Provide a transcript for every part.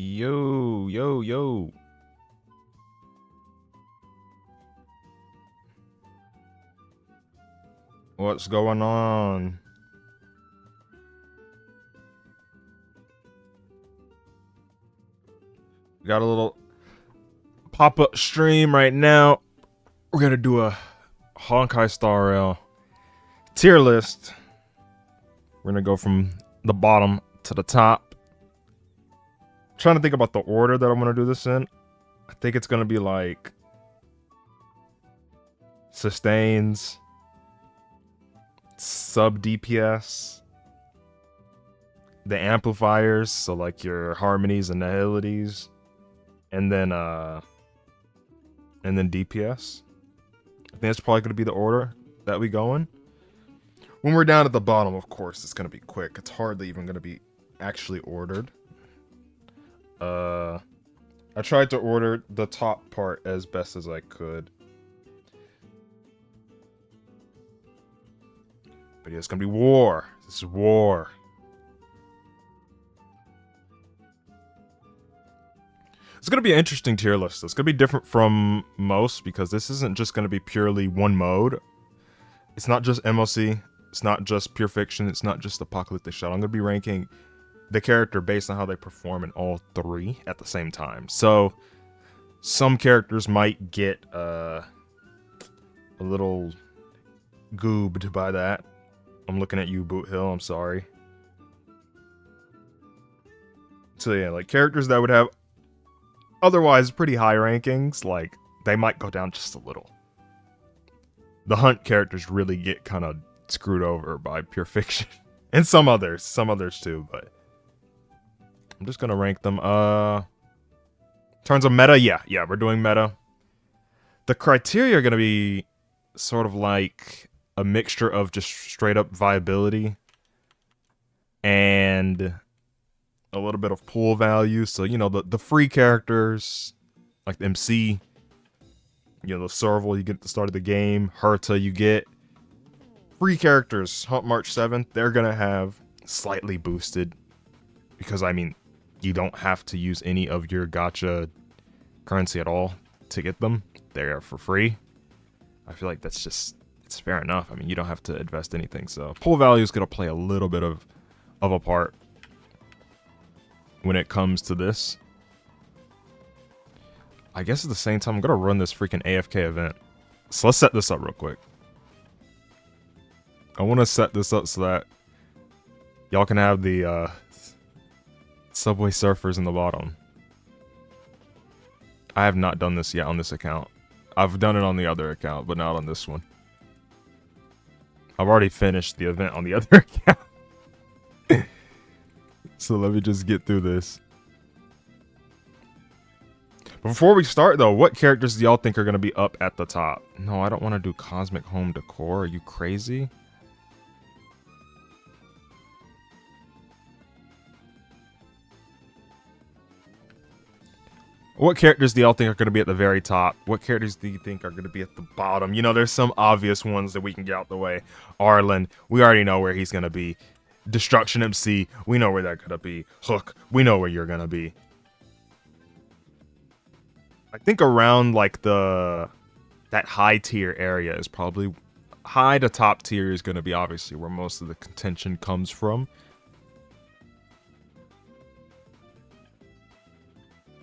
Yo, yo, yo. What's going on? Got a little pop-up stream right now. We're gonna do a Honkai Star Rail tier list. We're gonna go from the bottom to the top. Trying to think about the order that I'm gonna do this in. I think it's gonna be like sustains, sub-DPS, the amplifiers, so like your harmonies and nihilities, and then DPS. I think that's probably gonna be the order that we go in. When we're down at the bottom, of course, it's gonna be quick. It's hardly even gonna be actually ordered. I tried to order the top part as best as I could. But yeah, it's gonna be war. This is war. It's gonna be an interesting tier list. It's gonna be different from most because this isn't just gonna be purely one mode. It's not just MOC. It's not just pure fiction. It's not just apocalyptic shuttle. I'm gonna be ranking the character based on how they perform in all three at the same time. So some characters might get a little goobed by that. I'm looking at you, Boot Hill. I'm sorry. So yeah, like characters that would have otherwise pretty high rankings, like they might go down just a little. The hunt characters really get kind of screwed over by pure fiction. And some others too, but I'm just gonna rank them. Terms of meta, yeah, we're doing meta. The criteria are gonna be sort of like a mixture of just straight up viability and a little bit of pool value. So, you know, the free characters, like the MC, you know, the Serval you get at the start of the game, Herta you get. Free characters, Hunt March 7th, they're gonna have slightly boosted. Because, I mean, you don't have to use any of your gacha currency at all to get them. They're for free. I feel like that's just, it's fair enough. I mean, you don't have to invest anything. So, pool value is gonna play a little bit of a part when it comes to this. I guess at the same time, I'm gonna run this freaking AFK event. So let's set this up real quick. I want to set this up so that y'all can have the Subway Surfers in the bottom. I have not done this yet on this account. I've done it on the other account, but not on this one. I've already finished the event on the other account. So let me just get through this. Before we start, though, what characters do y'all think are going to be up at the top? No, I don't want to do Cosmic Home Decor. Are you crazy? What characters do y'all think are going to be at the very top? What characters do you think are going to be at the bottom? You know, there's some obvious ones that we can get out the way. Arlen, we already know where he's going to be. Destruction MC, we know where that's going to be. Hook, we know where you're going to be. I think around, like, that high tier area is probably... High to top tier is going to be obviously where most of the contention comes from.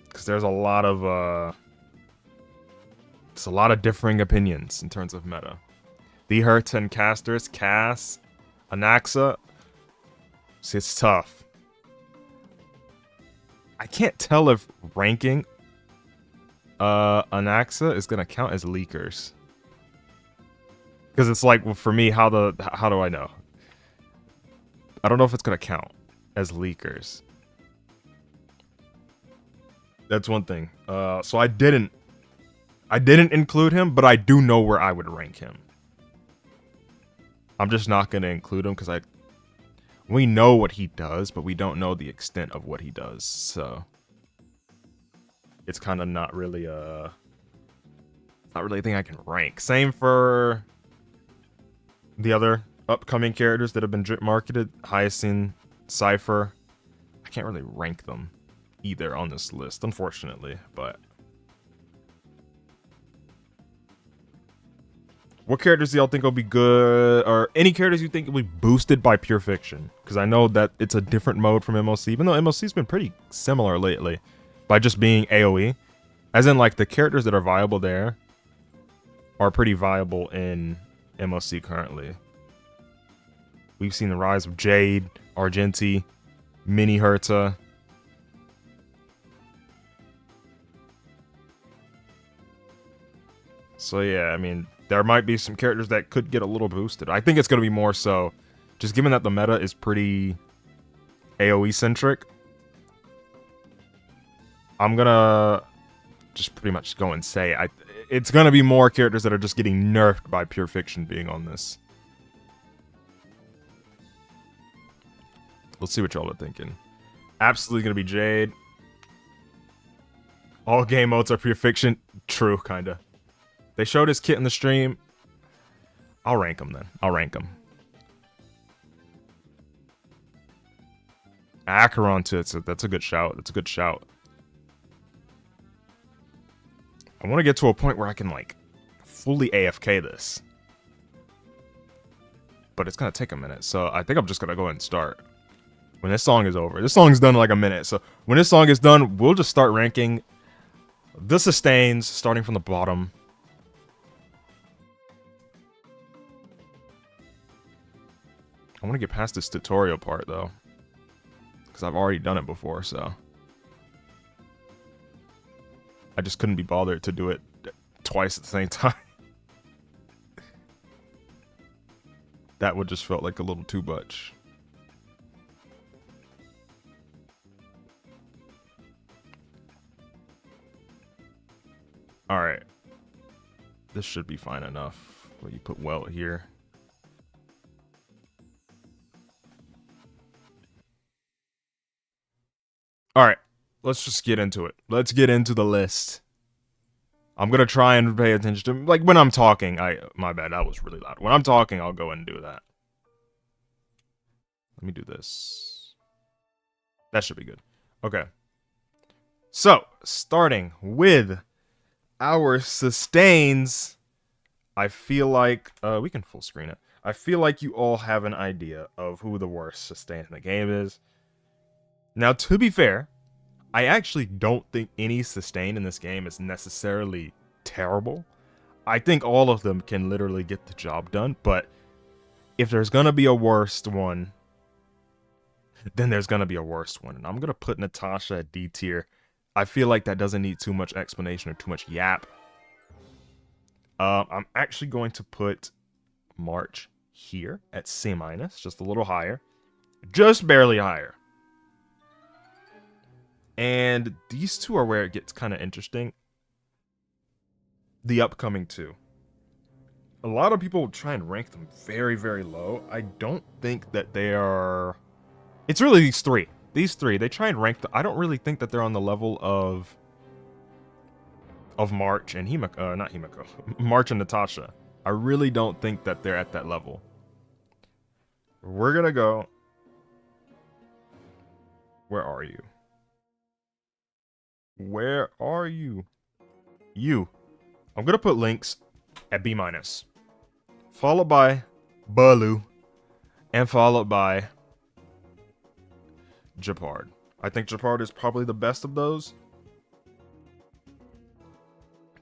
Because there's a lot of differing opinions in terms of meta. The Herta and casters, Cass, Anaxa. See, it's tough. I can't tell if ranking Anaxa is gonna count as leakers. Because it's like, well, for me, how do I know? I don't know if it's gonna count as leakers. That's one thing. So I didn't include him, but I do know where I would rank him. I'm just not gonna include him because we know what he does, but we don't know the extent of what he does. So it's kind of not really a thing I can rank. Same for the other upcoming characters that have been drip marketed. Hyacinth, Cypher. I can't really rank them. either on this list, unfortunately, but... What characters do y'all think will be good, or any characters you think will be boosted by Pure Fiction? Because I know that it's a different mode from MLC, even though MLC's been pretty similar lately, by just being AoE. As in, like, the characters that are viable there are pretty viable in MLC currently. We've seen the rise of Jade, Argenti, Mini Herta. So yeah, I mean, there might be some characters that could get a little boosted. I think it's going to be more so, just given that the meta is pretty AoE centric, I'm going to just pretty much go and say it's going to be more characters that are just getting nerfed by Pure Fiction being on this. Let's see what y'all are thinking. Absolutely going to be Jade. All game modes are Pure Fiction. True, kind of. They showed his kit in the stream. I'll rank him then. I'll rank him. Acheron too. That's a good shout. That's a good shout. I want to get to a point where I can, like, fully AFK this. But it's going to take a minute. So I think I'm just going to go ahead and start. When this song is over. This song's done in like a minute. So when this song is done, we'll just start ranking the sustains, starting from the bottom. I want to get past this tutorial part, though. Because I've already done it before, so... I just couldn't be bothered to do it twice at the same time. That would just felt like a little too much. Alright. This should be fine enough. Well, you put well here. Alright. Let's just get into it. Let's get into the list. I'm gonna try and pay attention to, like, when I'm talking. My bad, that was really loud. When I'm talking, I'll go and do that. Let me do this. That should be good. Okay. So, starting with our sustains, I feel like, we can full screen it. I feel like you all have an idea of who the worst sustain in the game is. Now, to be fair, I actually don't think any sustain in this game is necessarily terrible. I think all of them can literally get the job done, but if there's gonna be a worst one, then there's gonna be a worst one. And I'm gonna put Natasha at D tier. I feel like that doesn't need too much explanation or too much yap. I'm actually going to put March here at C-, just a little higher. Just barely higher. And these two are where it gets kind of interesting. The upcoming two. A lot of people try and rank them very, very low. I don't think that they are... It's really these three. These three, they try and rank them. I don't really think that they're on the level of March and Himiko, not Himiko, March and Natasha. I really don't think that they're at that level. We're gonna go... Where are you? Where are you? You. I'm gonna put Lynx at B-, followed by Balu, and followed by Japard. I think Japard is probably the best of those.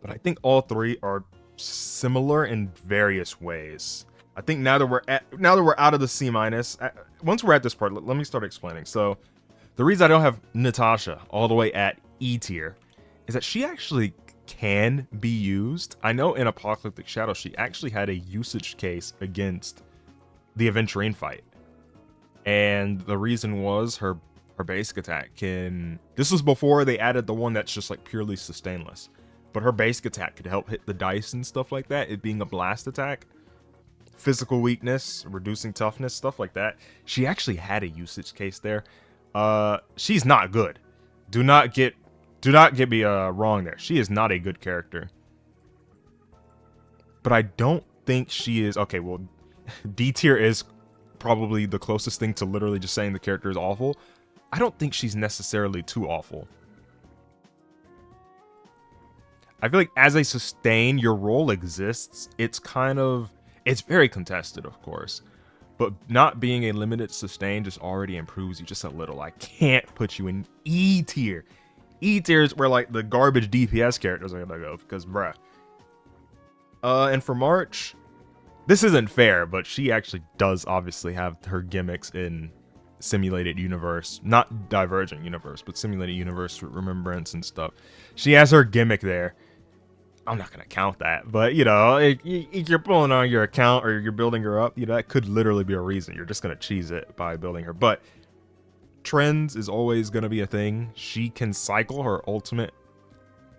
But I think all three are similar in various ways. I think now that we're out of the C-, once we're at this part, let me start explaining. So, the reason I don't have Natasha all the way at E tier is that she actually can be used. I know in Apocalyptic Shadow she actually had a usage case against the Aventurine fight, and the reason was her basic attack can... This was before they added the one that's just like purely sustainless, but her basic attack could help hit the dice and stuff like that, it being a blast attack. Physical weakness, reducing toughness, stuff like that. She actually had a usage case there. She's not good. Do not get me wrong there. She is not a good character. But I don't think she is... Okay, well, D tier is probably the closest thing to literally just saying the character is awful. I don't think she's necessarily too awful. I feel like as a sustain, your role exists. It's very contested, of course. But not being a limited sustain just already improves you just a little. I can't put you in E tier. E tier is where like the garbage DPS characters are gonna go, because bruh. And for March, this isn't fair, but she actually does obviously have her gimmicks in simulated universe, not Divergent universe, but simulated universe with Remembrance and stuff. She has her gimmick there. I'm not gonna count that, but you know, if you're pulling on your account or you're building her up, you know, that could literally be a reason. You're just gonna cheese it by building her. But trends is always gonna be a thing. She can cycle her ultimate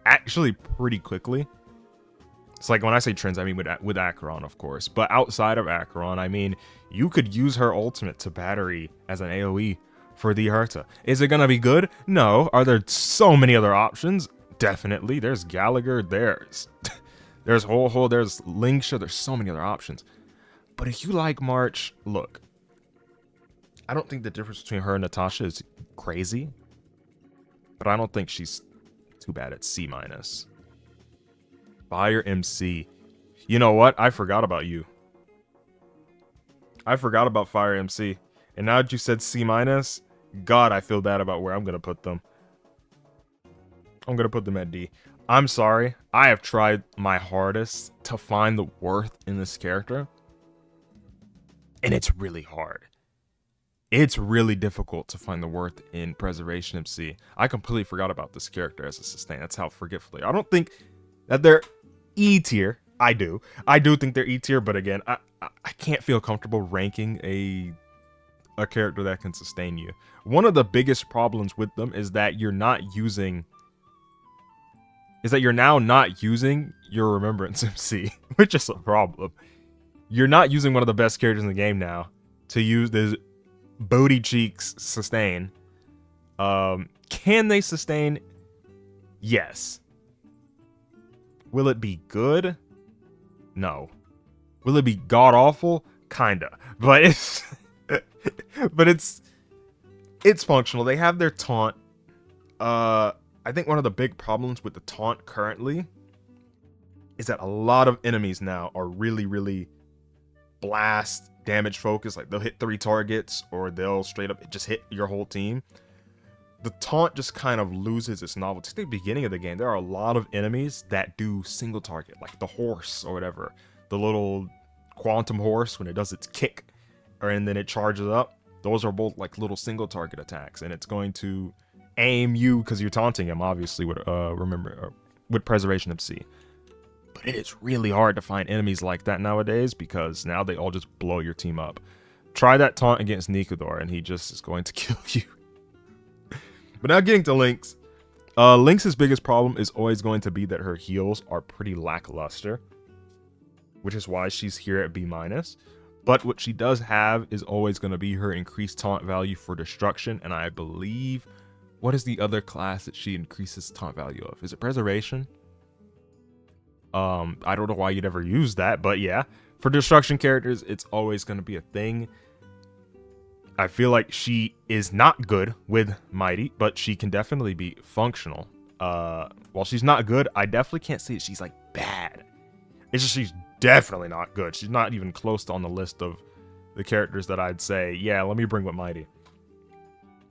actually pretty quickly. It's like when I say trends, I mean with Acheron, of course. But outside of Acheron, I mean, you could use her ultimate to battery as an AoE for the Herta. Is it gonna be good? No. Are there so many other options? Definitely. There's Gallagher, there's Ho-Ho, there's Lingsha, there's so many other options. But if you like March, look, I don't think the difference between her and Natasha is crazy, but I don't think she's too bad at C-. Fire MC. You know what? I forgot about you. I forgot about Fire MC. And now that you said C-, God, I feel bad about where I'm going to put them. I'm going to put them at D. I'm sorry. I have tried my hardest to find the worth in this character. And it's really hard. It's really difficult to find the worth in Preservation MC. I completely forgot about this character as a sustain. That's how forgetful they are. I don't think that they're E tier. I do think they're E tier, but again, I can't feel comfortable ranking a character that can sustain you. One of the biggest problems with them is that you're now not using your Remembrance MC, which is a problem. You're not using one of the best characters in the game now to use this booty cheeks sustain. Can they sustain? Yes. Will it be good? No. Will it be god awful? Kinda. But it's functional. They have their taunt. I think one of the big problems with the taunt currently is that a lot of enemies now are really, really blast damage focused. Like they'll hit 3 targets or they'll straight up just hit your whole team. The taunt just kind of loses its novelty. At the beginning of the game, there are a lot of enemies that do single target, like the horse or whatever. The little quantum horse, when it does its kick, and then it charges up. Those are both like little single target attacks, and it's going to aim you because you're taunting him, obviously, with with Preservation MC. But it is really hard to find enemies like that nowadays because now they all just blow your team up. Try that taunt against Nikador, and he just is going to kill you. But now getting to Lynx. Lynx's biggest problem is always going to be that her heals are pretty lackluster, which is why she's here at B-. But what she does have is always going to be her increased taunt value for destruction, and I believe, what is the other class that she increases taunt value of? Is it Preservation? I don't know why you'd ever use that, but yeah. For destruction characters, it's always going to be a thing. I feel like she is not good with Mighty, but she can definitely be functional. While she's not good, I definitely can't say that she's like bad. It's just she's definitely not good. She's not even close to on the list of the characters that I'd say, yeah, let me bring with Mighty.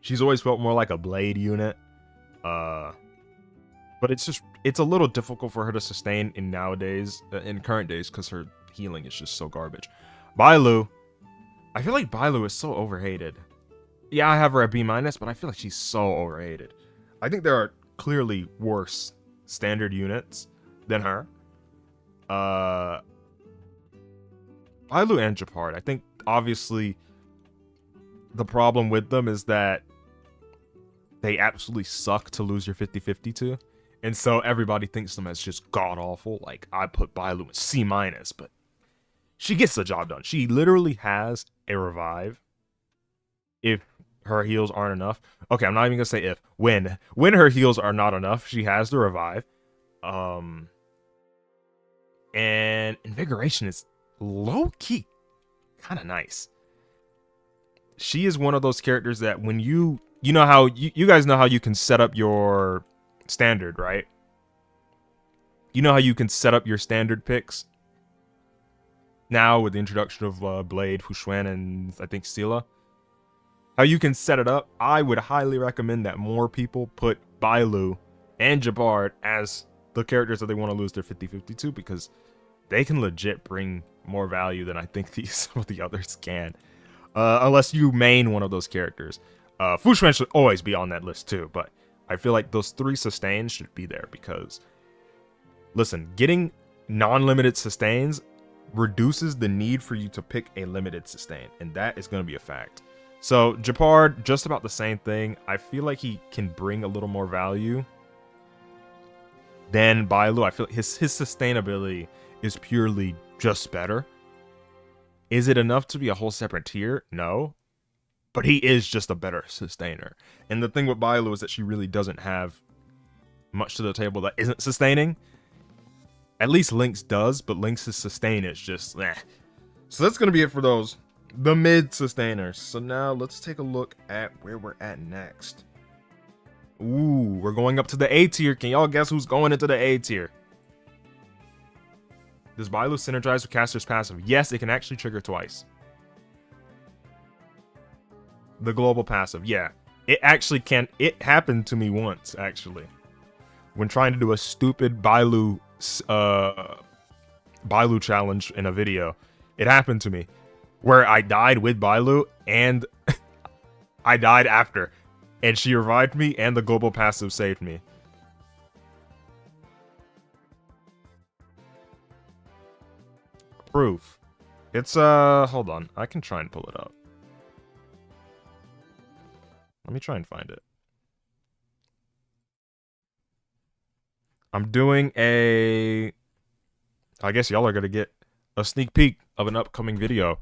She's always felt more like a Blade unit. But it's a little difficult for her to sustain in current days, because her healing is just so garbage. Bailu. I feel like Bailu is so overhated. Yeah, I have her at B-, but I feel like she's so overhated. I think there are clearly worse standard units than her. Bailu and Japard. I think, obviously, the problem with them is that they absolutely suck to lose your 50-50 to. And so everybody thinks them as just god-awful. Like, I put Bailu in C-, but she gets the job done. She literally has a revive if her heals aren't enough. Okay, I'm not even gonna say if. When her heals are not enough, she has the revive. And Invigoration is low-key kind of nice. She is one of those characters that when you you know how you guys know how you can set up your standard, right? You know how you can set up your standard picks now with the introduction of Blade, Fushuan, and I think Scylla. How you can set it up, I would highly recommend that more people put Bailu and Jabard as the characters that they want to lose their 50-50 to, because they can legit bring more value than I think some of the others can. Unless you main one of those characters. Fushuan should always be on that list too, but I feel like those 3 sustains should be there because, listen, getting non-limited sustains reduces the need for you to pick a limited sustain, and that is going to be a fact. So Japard, just about the same thing. I feel like he can bring a little more value than Bailu. I feel like his sustainability is purely just better. Is it enough to be a whole separate tier? No. But he is just a better sustainer. And the thing with Bailu is that she really doesn't have much to the table that isn't sustaining. At least Lynx does, but Lynx's sustain is just eh. So that's going to be it for those. The mid sustainers. So now let's take a look at where we're at next. Ooh, we're going up to the A tier. Can y'all guess who's going into the A tier? Does Bailu synergize with Caster's passive? Yes, it can actually trigger twice. The global passive, yeah. It actually can. It happened to me once, actually. When trying to do a stupid Bailu challenge in a video. It happened to me. Where I died with Bailu and I died after. And she revived me and the global passive saved me. Proof. It's, hold on. I can try and pull it up. Let me try and find it. I'm doing a... I guess y'all are going to get a sneak peek of an upcoming video.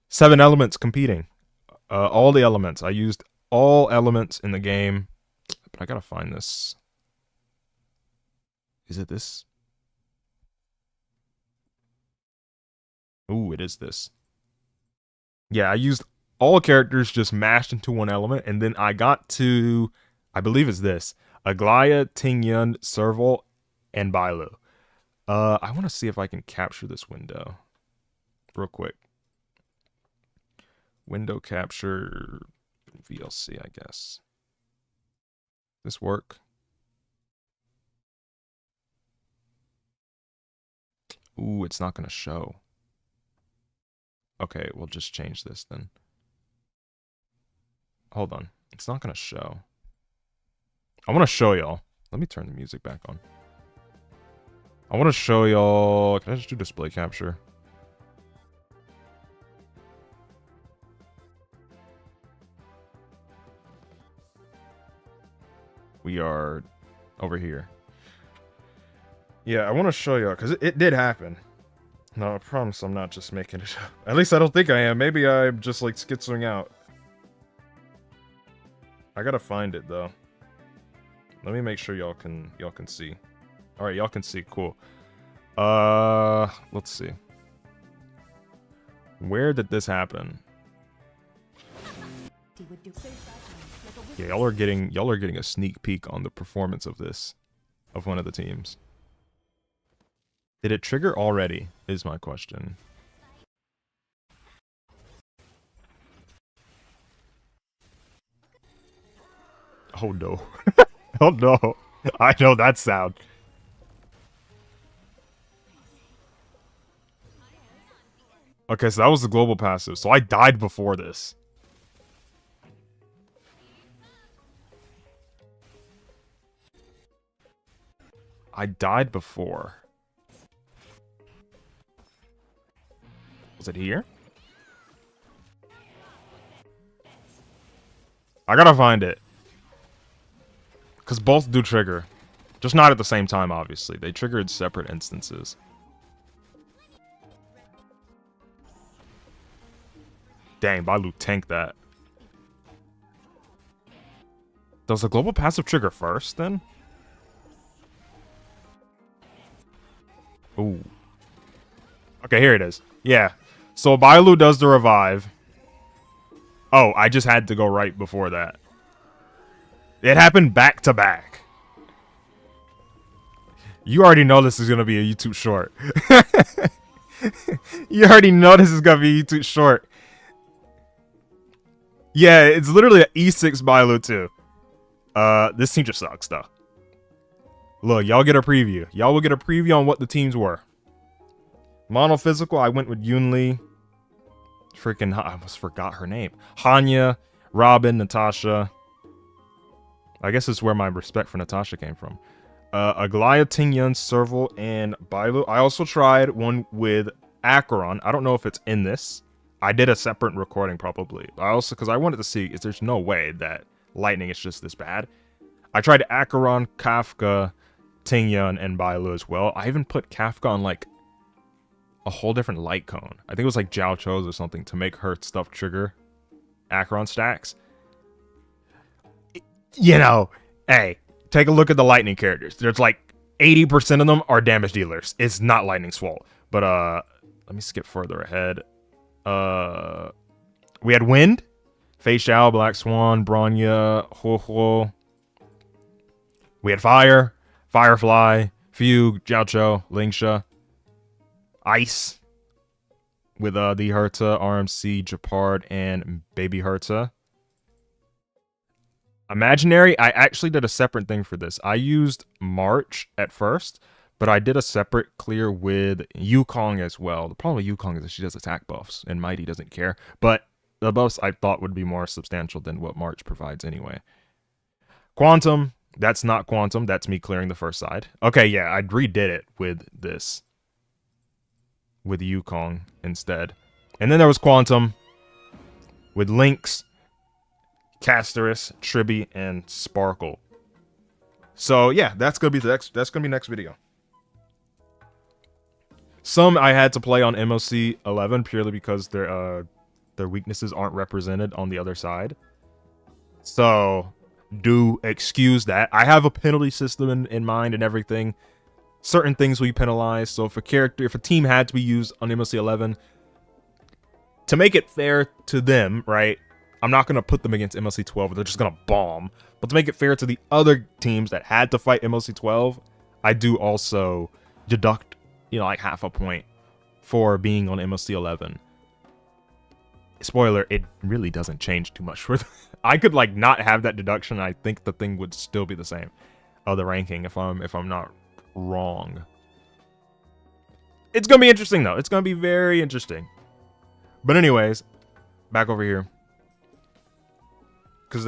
7 elements competing. All the elements. I used all elements in the game. But I gotta find this. Is it this? Ooh, it is this. Yeah, I used all characters just mashed into one element. And then I got to, I believe it's this. Aglaya, Tingyun, Serval, and Bailu. I want to see if I can capture this window. Real quick. Window capture VLC, I guess. This work? Ooh, it's not gonna show. Okay, we'll just change this then. Hold on. It's not gonna show. I want to show y'all. Let me turn the music back on. I want to show y'all. Can I just do display capture? We are over here. Yeah, I want to show y'all because it did happen. No, I promise I'm not just making it up. At least I don't think I am. Maybe I'm just like schizoing out. I gotta find it though. Let me make sure y'all can see. All right, y'all can see. Cool. Let's see. Where did this happen? Yeah, y'all are getting a sneak peek on the performance of this, of one of the teams. Did it trigger already? Is my question. Oh no. Oh no. I know that sound. Okay, so that was the global passive. So I died before this. I died before. Was it here? I gotta find it. Because both do trigger. Just not at the same time, obviously. They triggered separate instances. Dang, Bailu tanked that. Does the global passive trigger first, then? Ooh. Okay, here it is. Yeah. So Bailu does the revive. Oh, I just had to go right before that. It happened back to back. You already know this is gonna be a YouTube short. You already know this is gonna be a YouTube short. Yeah, it's literally an E6 Bailu too. This team just sucks though. Look, y'all get a preview. Y'all will get a preview on what the teams were. Monophysical, I went with Yunli. Freaking, I almost forgot her name. Hanya, Robin, Natasha. I guess it's where my respect for Natasha came from. Aglaya, Tingyun, Serval, and Bailu. I also tried one with Acheron. I don't know if it's in this. I did a separate recording probably. I also, because I wanted to see if there's no way that Lightning is just this bad. I tried Acheron, Kafka, Tingyun, and Bailu as well. I even put Kafka on like a whole different light cone. I think it was like Jiao Cho's or something to make her stuff trigger Acheron stacks. You know, hey, take a look at the Lightning characters. There's like 80% of them are damage dealers. It's not Lightning's fault. But let me skip further ahead. We had Wind, Fei Xiao, Black Swan, Bronya, Ho Ho. We had Fire, Firefly, Fugue, Jiao Cho, Lingsha. Ice with the Herta, RMC, Japard, and Baby Herta. Imaginary, I actually did a separate thing for this. I used March at first, but I did a separate clear with Yukong as well. The problem with Yukong is that she does attack buffs, and Mighty doesn't care. But the buffs I thought would be more substantial than what March provides anyway. Quantum, that's not Quantum. That's me clearing the first side. Okay, yeah, I redid it with this. With Yukong instead. And then there was Quantum with Lynx, Casterus, Tribby, and Sparkle. So yeah, that's gonna be next video. Some I had to play on MOC 11 purely because their weaknesses aren't represented on the other side. So do excuse that. I have a penalty system in mind and everything. Certain things we penalize. So if a team had to be used on MOC 11, to make it fair to them, right? I'm not gonna put them against MOC 12. They're just gonna bomb. But to make it fair to the other teams that had to fight MOC 12, I do also deduct, you know, like half a point for being on MOC 11. Spoiler, it really doesn't change too much. I could like not have that deduction. And I think the thing would still be the same. The ranking, if I'm not wrong. It's gonna be interesting though. It's gonna be very interesting. But anyways, back over here. Cause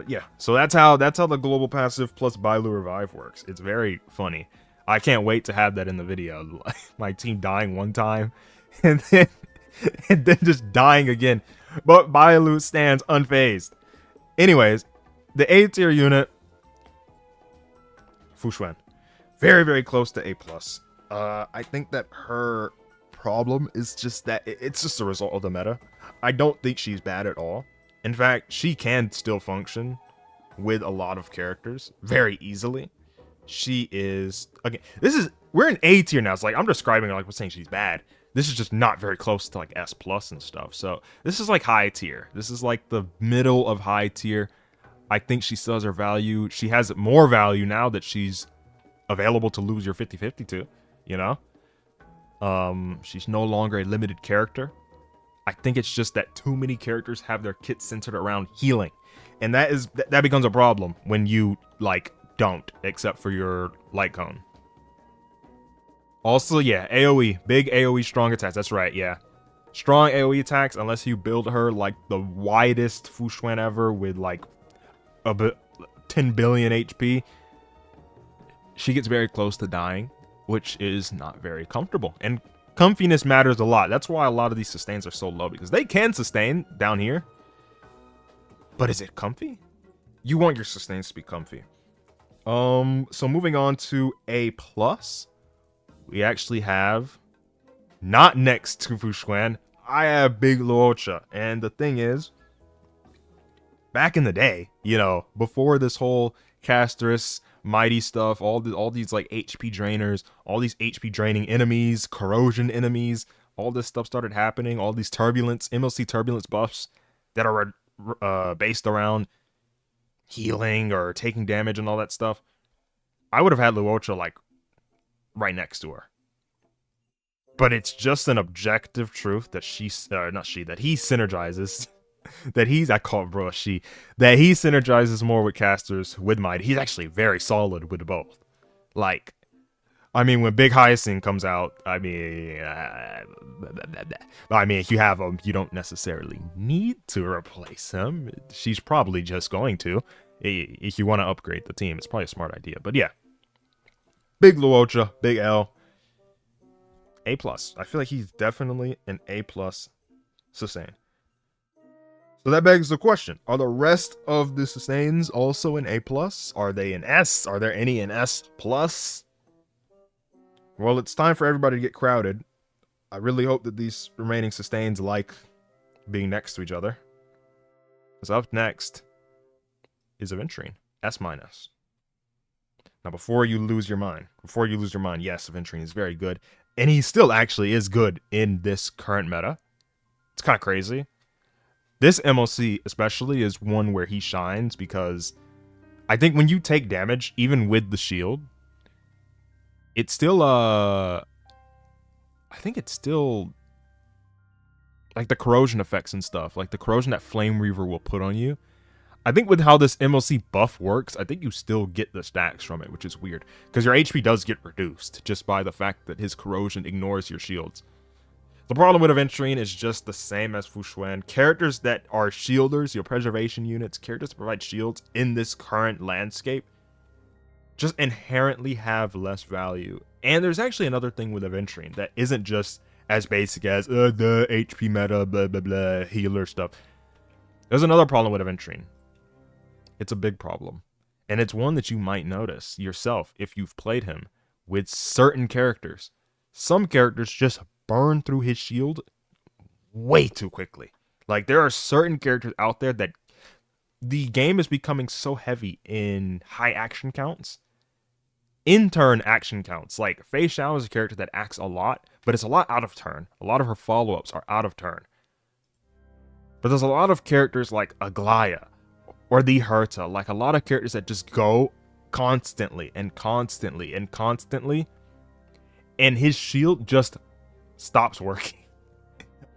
yeah, so that's how the global passive plus Bailu revive works. It's very funny. I can't wait to have that in the video. My team dying one time and then just dying again. But Bailu stands unfazed. Anyways, the A tier unit, Fu Xuan. Very, very close to A+. I think that her problem is just that it's just a result of the meta. I don't think she's bad at all. In fact, she can still function with a lot of characters very easily. She is, again, we're in A tier now. It's like, I'm describing her like we're saying she's bad. This is just not very close to like S+ and stuff. So this is like high tier. This is like the middle of high tier. I think she still has her value. She has more value now that she's available to lose your 50-50 to, you know? She's no longer a limited character. I think it's just that too many characters have their kits centered around healing. And that becomes a problem when you, like, don't, except for your light cone. Also, yeah, AoE. Big AoE strong attacks. That's right, yeah. Strong AoE attacks, unless you build her, like, the widest Fu Xuan ever with, like, 10 billion HP. She gets very close to dying, which is not very comfortable. And comfiness matters a lot. That's why a lot of these sustains are so low, because they can sustain down here. But is it comfy? You want your sustains to be comfy. So moving on to A+, we actually have, not next to Fu Xuan, I have Big Luocha. And the thing is, back in the day, you know, before this whole Casterus Mighty stuff, all these like HP drainers, all these HP draining enemies, corrosion enemies, all this stuff started happening, all these turbulence, MLC turbulence buffs that are based around healing or taking damage and all that stuff, I would have had Luocha like right next to her. But it's just an objective truth that that he synergizes. That I call it bro, that he synergizes more with casters with Might. He's actually very solid with both. Like, I mean, when Big Hyacinth comes out, I mean, if you have him, you don't necessarily need to replace him. She's probably just going to. If you want to upgrade the team, it's probably a smart idea. But yeah, Big Luocha, Big L, A+. I feel like he's definitely an A+ sustain. So that begs the question, are the rest of the sustains also an A+? Are they an S? Are there any in S+? Well, it's time for everybody to get crowded. I really hope that these remaining sustains like being next to each other. Because up next is Aventurine, S-. Now, before you lose your mind, yes, Aventurine is very good. And he still actually is good in this current meta. It's kind of crazy. This MOC especially is one where he shines because I think when you take damage, even with the shield, it's still, I think it's still, like the corrosion effects and stuff, like the corrosion that Flame Reaver will put on you. I think with how this MOC buff works, I think you still get the stacks from it, which is weird. Because your HP does get reduced just by the fact that his corrosion ignores your shields. The problem with Aventurine is just the same as Fu Xuan. Characters that are shielders, your preservation units, characters that provide shields in this current landscape, just inherently have less value. And there's actually another thing with Aventurine that isn't just as basic as the HP meta, blah, blah, blah, healer stuff. There's another problem with Aventurine. It's a big problem. And it's one that you might notice yourself if you've played him with certain characters. Some characters just burn through his shield way too quickly. Like, there are certain characters out there that the game is becoming so heavy in high action counts. In turn action counts. Like, Fei Xiao is a character that acts a lot, but it's a lot out of turn. A lot of her follow-ups are out of turn. But there's a lot of characters like Aglaya or the Herta, like a lot of characters that just go constantly and constantly and constantly, and his shield just stops working.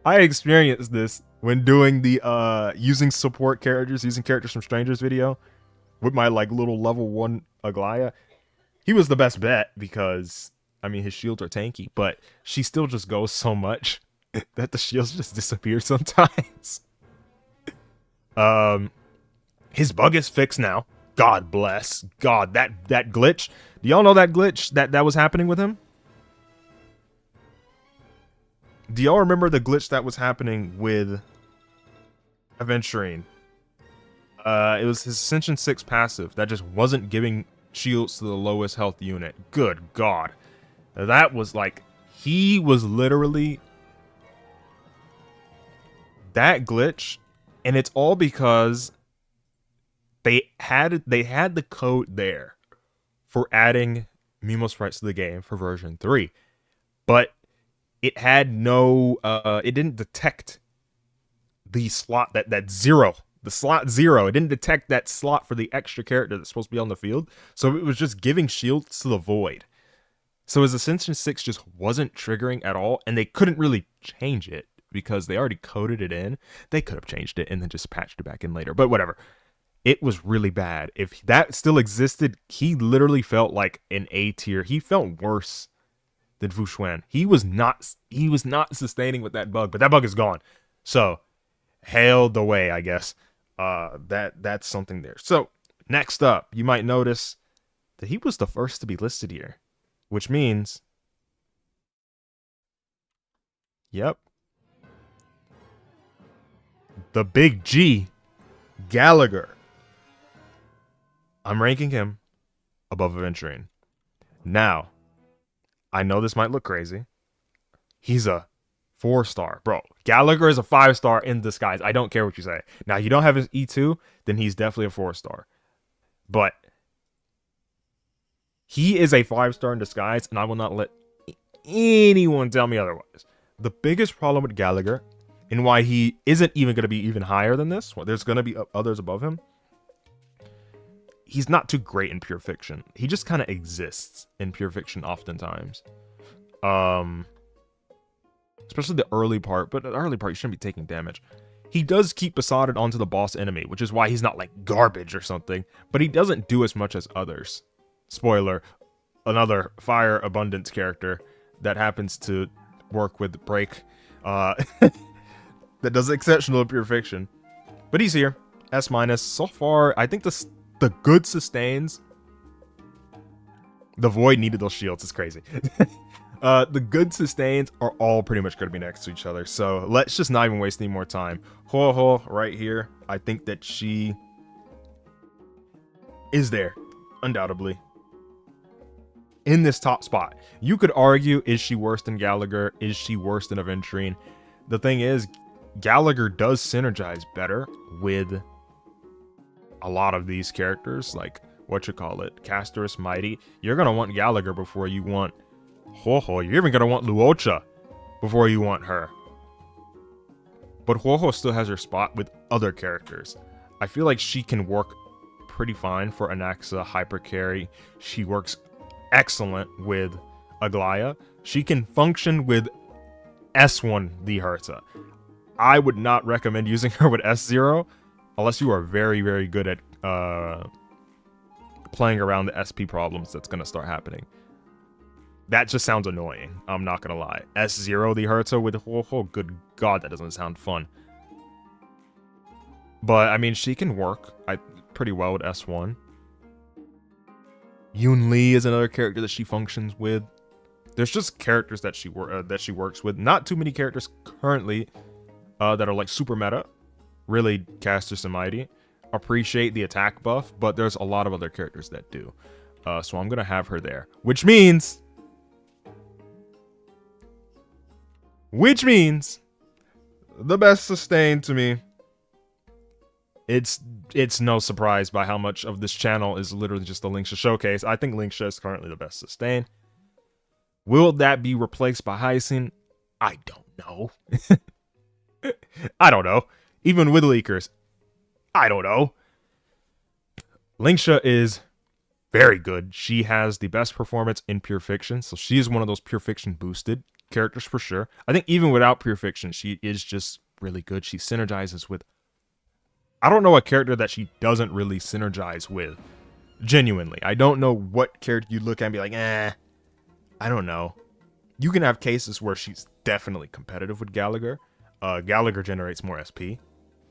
I experienced this when doing the using support characters, using characters from Strangers video with my like little level 1 Aglaya. He was the best bet because, I mean, his shields are tanky, but she still just goes so much that the shields just disappear sometimes. His bug is fixed now. God bless. God, that glitch. Do y'all know that glitch that was happening with him? Do y'all remember the glitch that was happening with Aventurine? It was his Ascension 6 passive that just wasn't giving shields to the lowest health unit. Good God. That was like, he was literally that glitch, and it's all because they had the code there for adding Mimo sprites to the game for version 3, but it had no it didn't detect the slot that zero, the slot 0. It didn't detect that slot for the extra character that's supposed to be on the field, so it was just giving shields to the void. So his Ascension 6 just wasn't triggering at all, and they couldn't really change it because they already coded it in. They could have changed it and then just patched it back in later, but whatever. It was really bad. If that still existed, he literally felt like an A tier. He felt worse than Fu Xuan. He was not sustaining with that bug, but that bug is gone. So, hail the way, I guess. That's something there. So, next up, you might notice that he was the first to be listed here, which means, yep, the big G, Gallagher. I'm ranking him above Aventurine. Now, I know this might look crazy. He's a 4-star. Bro, Gallagher is a 5-star in disguise. I don't care what you say. Now, you don't have his E2, then he's definitely a 4-star. But he is a 5-star in disguise, and I will not let anyone tell me otherwise. The biggest problem with Gallagher, and why he isn't even going to be even higher than this, well, there's going to be others above him, he's not too great in pure fiction. He just kind of exists in pure fiction oftentimes. Especially the early part, but the early part you shouldn't be taking damage. He does keep Besotted onto the boss enemy, which is why he's not like garbage or something, but he doesn't do as much as others. Spoiler, another Fire Abundance character that happens to work with Break, that does exceptional in pure fiction. But he's here, S-. So far, I think the good sustains. The Void needed those shields, it's crazy. The good sustains are all pretty much going to be next to each other, so let's just not even waste any more time. Ho right here, I think that she is there, undoubtedly. In this top spot. You could argue, is she worse than Gallagher? Is she worse than Aventurine? The thing is, Gallagher does synergize better with a lot of these characters, like, Casterus Mighty. You're going to want Gallagher before you want Ho. You're even going to want Luocha before you want her. But Ho still has her spot with other characters. I feel like she can work pretty fine for Anaxa Hyper Carry. She works excellent with Aglaya. She can function with S1 the Herta. I would not recommend using her with S0 unless you are very, very good at playing around the SP problems that's going to start happening. That just sounds annoying. I'm not going to lie. S0 the Herta with Ho, good god, that doesn't sound fun. But, I mean, she can work pretty well with S1. Yoon Lee is another character that she functions with. There's just characters that she works with. Not too many characters currently that are like super meta. Really, Casterus and Mighty appreciate the attack buff, but there's a lot of other characters that do. So I'm gonna have her there, which means the best sustained to me. It's no surprise by how much of this channel is literally just the Linksha showcase. I think Linksha is currently the best sustained. Will that be replaced by Hyacinth? I don't know. I don't know. Even with leakers, I don't know. Linksha is very good. She has the best performance in pure fiction, so she is one of those pure fiction boosted characters for sure. I think even without pure fiction, she is just really good. She synergizes with... I don't know a character that she doesn't really synergize with. Genuinely. I don't know what character you look at and be like, I don't know. You can have cases where she's definitely competitive with Gallagher. Gallagher generates more SP.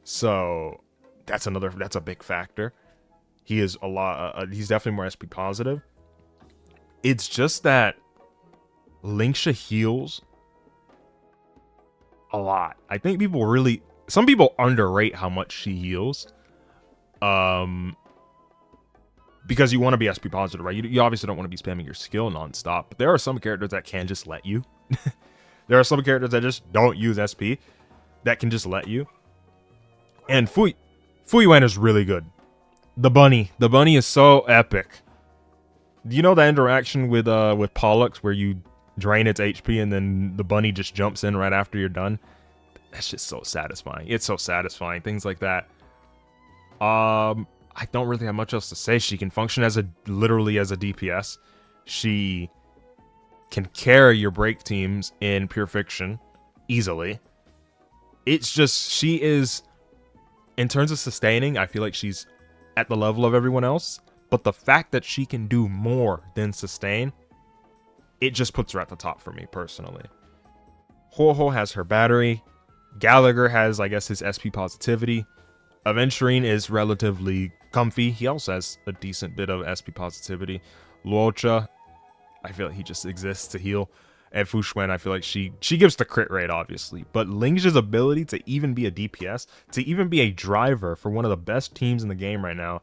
So that's a big factor. He is he's definitely more SP positive. It's just that Linksha heals a lot. I think some people underrate how much she heals. Because you want to be SP positive, right? You obviously don't want to be spamming your skill nonstop. But there are some characters that can just let you. There are some characters that just don't use SP that can just let you. And Fu Yuan is really good. The bunny is so epic. Do you know that interaction with Pollux where you drain its HP and then the bunny just jumps in right after you're done? That's just so satisfying. It's so satisfying. Things like that. I don't really have much else to say. She can function literally as a DPS. She can carry your break teams in pure fiction easily. It's just, she is, in terms of sustaining, I feel like she's at the level of everyone else. But the fact that she can do more than sustain, it just puts her at the top for me, personally. Ho has her battery. Gallagher has, I guess, his SP positivity. Aventurine is relatively comfy. He also has a decent bit of SP positivity. Luocha, I feel like he just exists to heal. And Fu Xuan, I feel like she gives the crit rate, obviously. But Linksha's ability to even be a DPS, to even be a driver for one of the best teams in the game right now,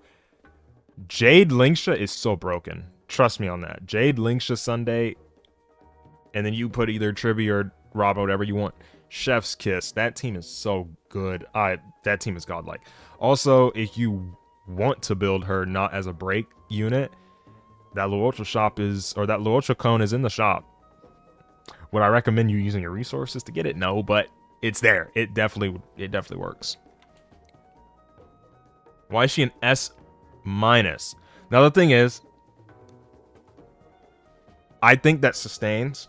Jade Linksha is so broken. Trust me on that. Jade Linksha Sunday, and then you put either Trivi or Rob, whatever you want. Chef's kiss. That team is so good. That team is godlike. Also, if you want to build her not as a break unit, that Luocha shop is, or that Luocha cone is in the shop. Would I recommend you using your resources to get it? No, but it's there. It definitely works. Why is she an S-? Now the thing is, I think that sustains.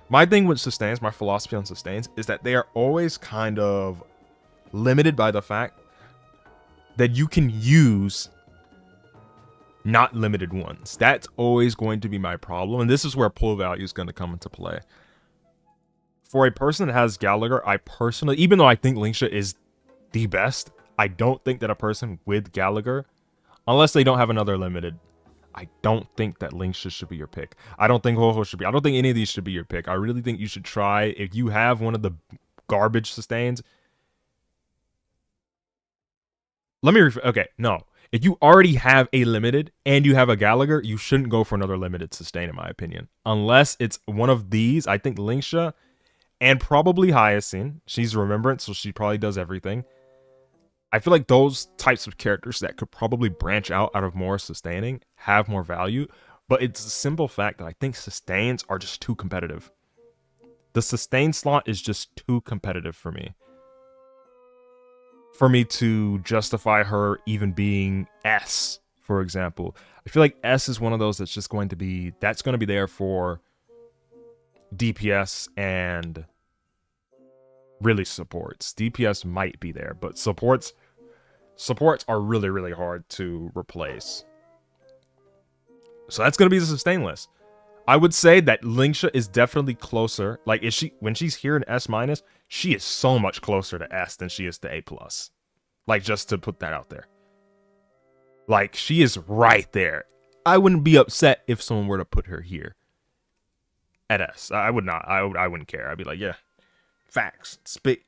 My thing with sustains, my philosophy on sustains, is that they are always kind of limited by the fact that you can use not limited ones. That's always going to be my problem, and this is where pull value is going to come into play. For a person that has Gallagher, I personally, even though I think Linksha is the best, I don't think that a person with Gallagher, unless they don't have another limited, I don't think that Linksha should be your pick. I don't think Ho-Ho should be. I don't think any of these should be your pick. I really think you should try, if you have one of the garbage sustains. Okay, no. If you already have a limited and you have a Gallagher, you shouldn't go for another limited sustain, in my opinion. Unless it's one of these, I think Linksha and probably Hyacinth. She's Remembrance, so she probably does everything. I feel like those types of characters that could probably branch out of more sustaining have more value, but it's a simple fact that I think sustains are just too competitive. The sustain slot is just too competitive for me. For me to justify her even being S, for example. I feel like S is one of those that's just going to be there for DPS and really supports. DPS might be there, but supports are really, really hard to replace. So that's going to be the sustain list. I would say that Linksha is definitely closer. Like, when she's here in S-, she is so much closer to S than she is to A+. Like, just to put that out there. Like, she is right there. I wouldn't be upset if someone were to put her here at S. I would not. I wouldn't care. I'd be like, yeah, facts. Spit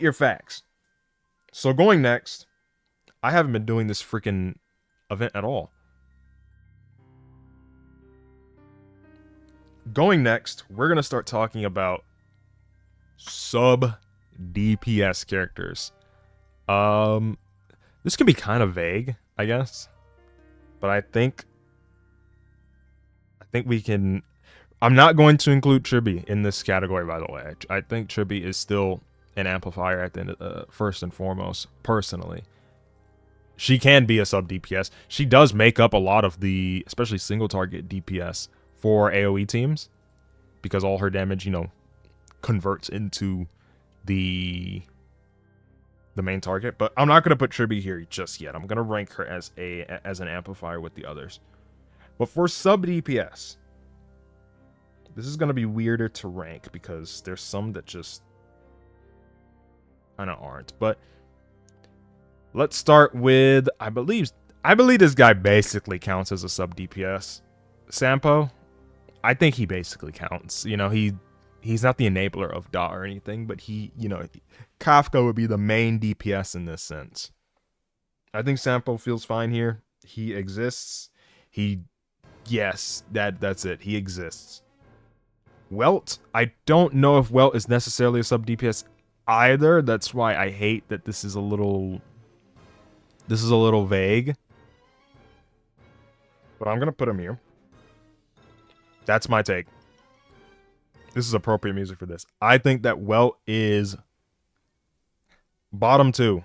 your facts. So going next, I haven't been doing this freaking event at all. Going next, we're going to start talking about sub-DPS characters. This can be kind of vague, I guess. But I think we can... I'm not going to include Chibi in this category, by the way. I think Chibi is still an amplifier at the end of, first and foremost, personally. She can be a sub-DPS. She does make up a lot of the, especially single-target DPS for AoE teams, because all her damage, you know, converts into the main target. But I'm not going to put Chibi here just yet. I'm going to rank her as an amplifier with the others. But for sub-DPS, this is going to be weirder to rank because there's some that just kind of aren't. But let's start with, I believe this guy basically counts as a sub-DPS. Sampo, I think he basically counts. You know, he's not the enabler of Dot or anything, but he, you know, Kafka would be the main DPS in this sense. I think Sampo feels fine here. He exists. Yes, that's it. He exists. Welt, I don't know if Welt is necessarily a sub-DPS either. That's why I hate that this is a little vague. But I'm going to put him here. That's my take. This is appropriate music for this. I think that Welt is bottom two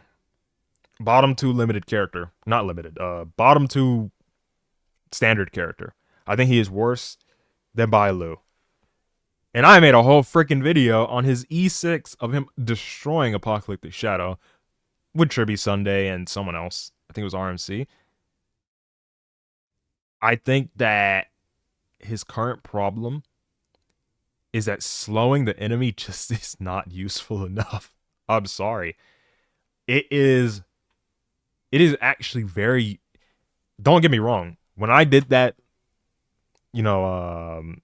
limited character. Not limited. Bottom two standard character. I think he is worse than Bailu. And I made a whole freaking video on his E6 of him destroying Apocalyptic Shadow with Triby Sunday and someone else. I think it was RMC. I think that his current problem is that slowing the enemy just is not useful enough. I'm sorry. It is actually very... Don't get me wrong. When I did that, you know,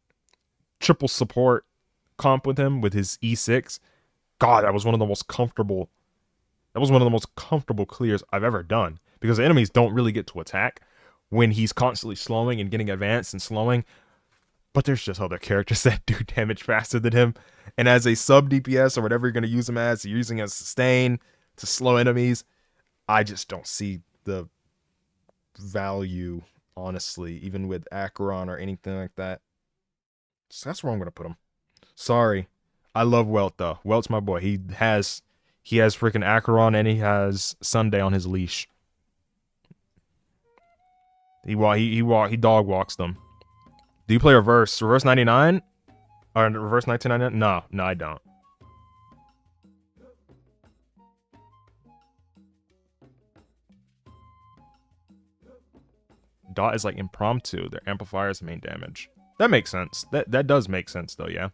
triple support comp with him with his E6, God, that was one of the most comfortable clears I've ever done, because the enemies don't really get to attack when he's constantly slowing and getting advanced and slowing. But there's just other characters that do damage faster than him, and as a sub DPS or whatever you're going to use him as, you're using as sustain to slow enemies. I just don't see the value, honestly, even with Acheron or anything like that. So that's where I'm gonna put him. Sorry. I love Welt though. Welt's my boy. He has freaking Acheron and he has Sunday on his leash. He dog walks them. Do you play reverse? Reverse 99? Or reverse 1999? No, I don't. Dot is like impromptu. Their amplifier's main damage. That makes sense. That does make sense though, yeah.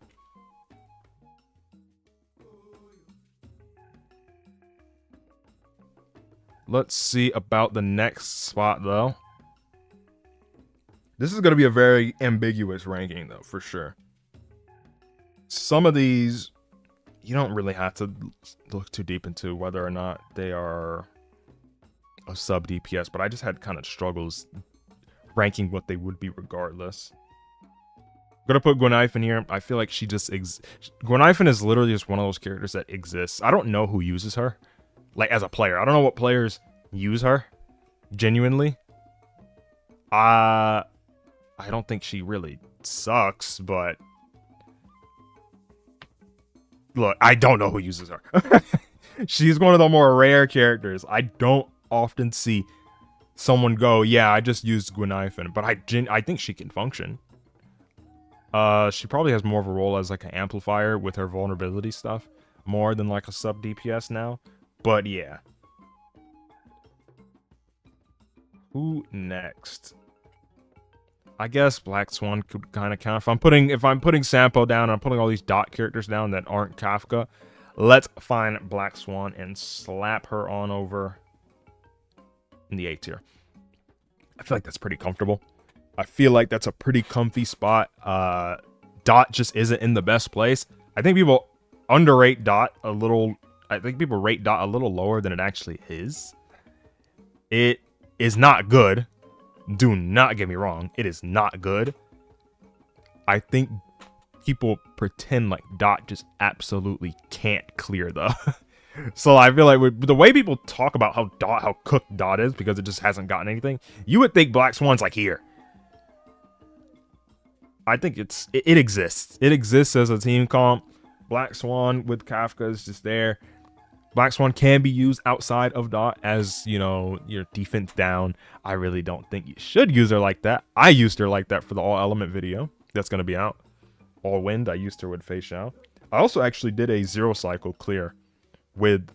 Let's see about the next spot though. This is going to be a very ambiguous ranking though, for sure. Some of these you don't really have to look too deep into whether or not they are a sub DPS, but I just had kind of struggles ranking what they would be regardless. I'm gonna put Gwenaifen here. I feel like she just Gwenaifen is literally just one of those characters that exists. I don't know who uses her, like as a player. I don't know what players use her, genuinely. I don't think she really sucks, but look, I don't know who uses her. She's one of the more rare characters. I don't often see someone go, yeah, I just used Gwenaifen, but I think she can function. She probably has more of a role as like an amplifier with her vulnerability stuff, more than like a sub DPS now. But yeah. Who next? I guess Black Swan could kind of count. If I'm putting Sampo down and I'm putting all these dot characters down that aren't Kafka, let's find Black Swan and slap her on over in the A tier. I feel like that's pretty comfortable. I feel like that's a pretty comfy spot. Dot just isn't in the best place. I think people underrate Dot a little. I think people rate Dot a little lower than it actually is. It is not good. Do not get me wrong. It is not good. I think people pretend like Dot just absolutely can't clear though. So I feel like the way people talk about how cooked Dot is because it just hasn't gotten anything, you would think Black Swan's like here. I think it exists. It exists as a team comp. Black Swan with Kafka is just there. Black Swan can be used outside of Dot as, you know, your defense down. I really don't think you should use her like that. I used her like that for the all element video that's going to be out. All wind, I used her with Fei Xiao. I also actually did a 0 cycle clear with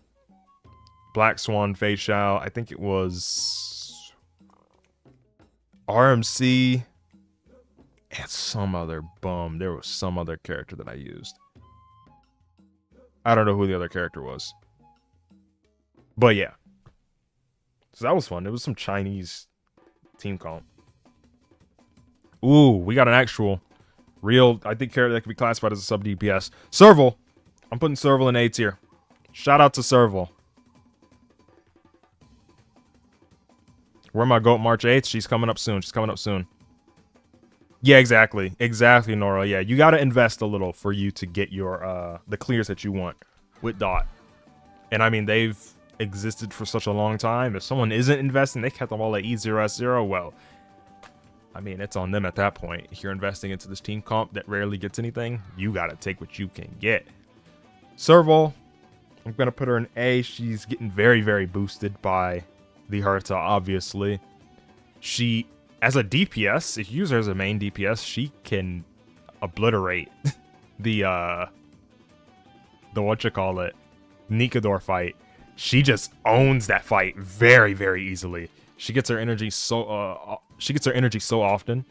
Black Swan, Fei Xiao. I think it was RMC and some other bum. There was some other character that I used. I don't know who the other character was. But yeah. So that was fun. It was some Chinese team comp. Ooh, we got an actual real, I think, character that could be classified as a sub DPS. Serval. I'm putting Serval in A tier. Shout out to Serval. Where my goat March 8th? She's coming up soon. She's coming up soon. Yeah, exactly. Exactly, Nora. Yeah, you got to invest a little for you to get your the clears that you want with Dot. And I mean, they've existed for such a long time. If someone isn't investing, they kept them all at E0S0. Well, I mean, it's on them at that point. If you're investing into this team comp that rarely gets anything, you got to take what you can get. Serval, I'm going to put her in A. She's getting very, very boosted by the Herta, obviously. She, as a DPS, if you use her as a main DPS, she can obliterate the whatchamacallit, Nikador fight. She just owns that fight very, very easily. She gets her energy so often.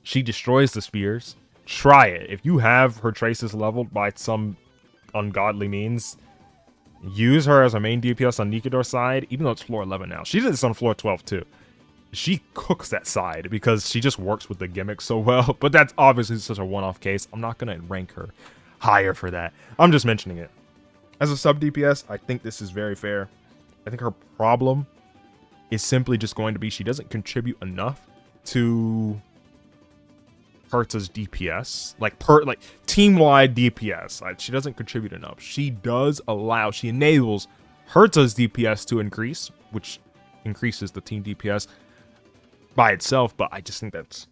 She destroys the spears. Try it. If you have her traces leveled by some ungodly means, use her as a main DPS on Nikador's side, even though it's floor 11 now. She did this on floor 12 too. She cooks that side because she just works with the gimmick so well. But that's obviously such a one-off case. I'm not going to rank her higher for that. I'm just mentioning it. As a sub DPS, I think this is very fair. I think her problem is simply just going to be she doesn't contribute enough to Herta's DPS. Like team-wide DPS. She doesn't contribute enough. She enables Herta's DPS to increase, which increases the team DPS by itself, but I just think that's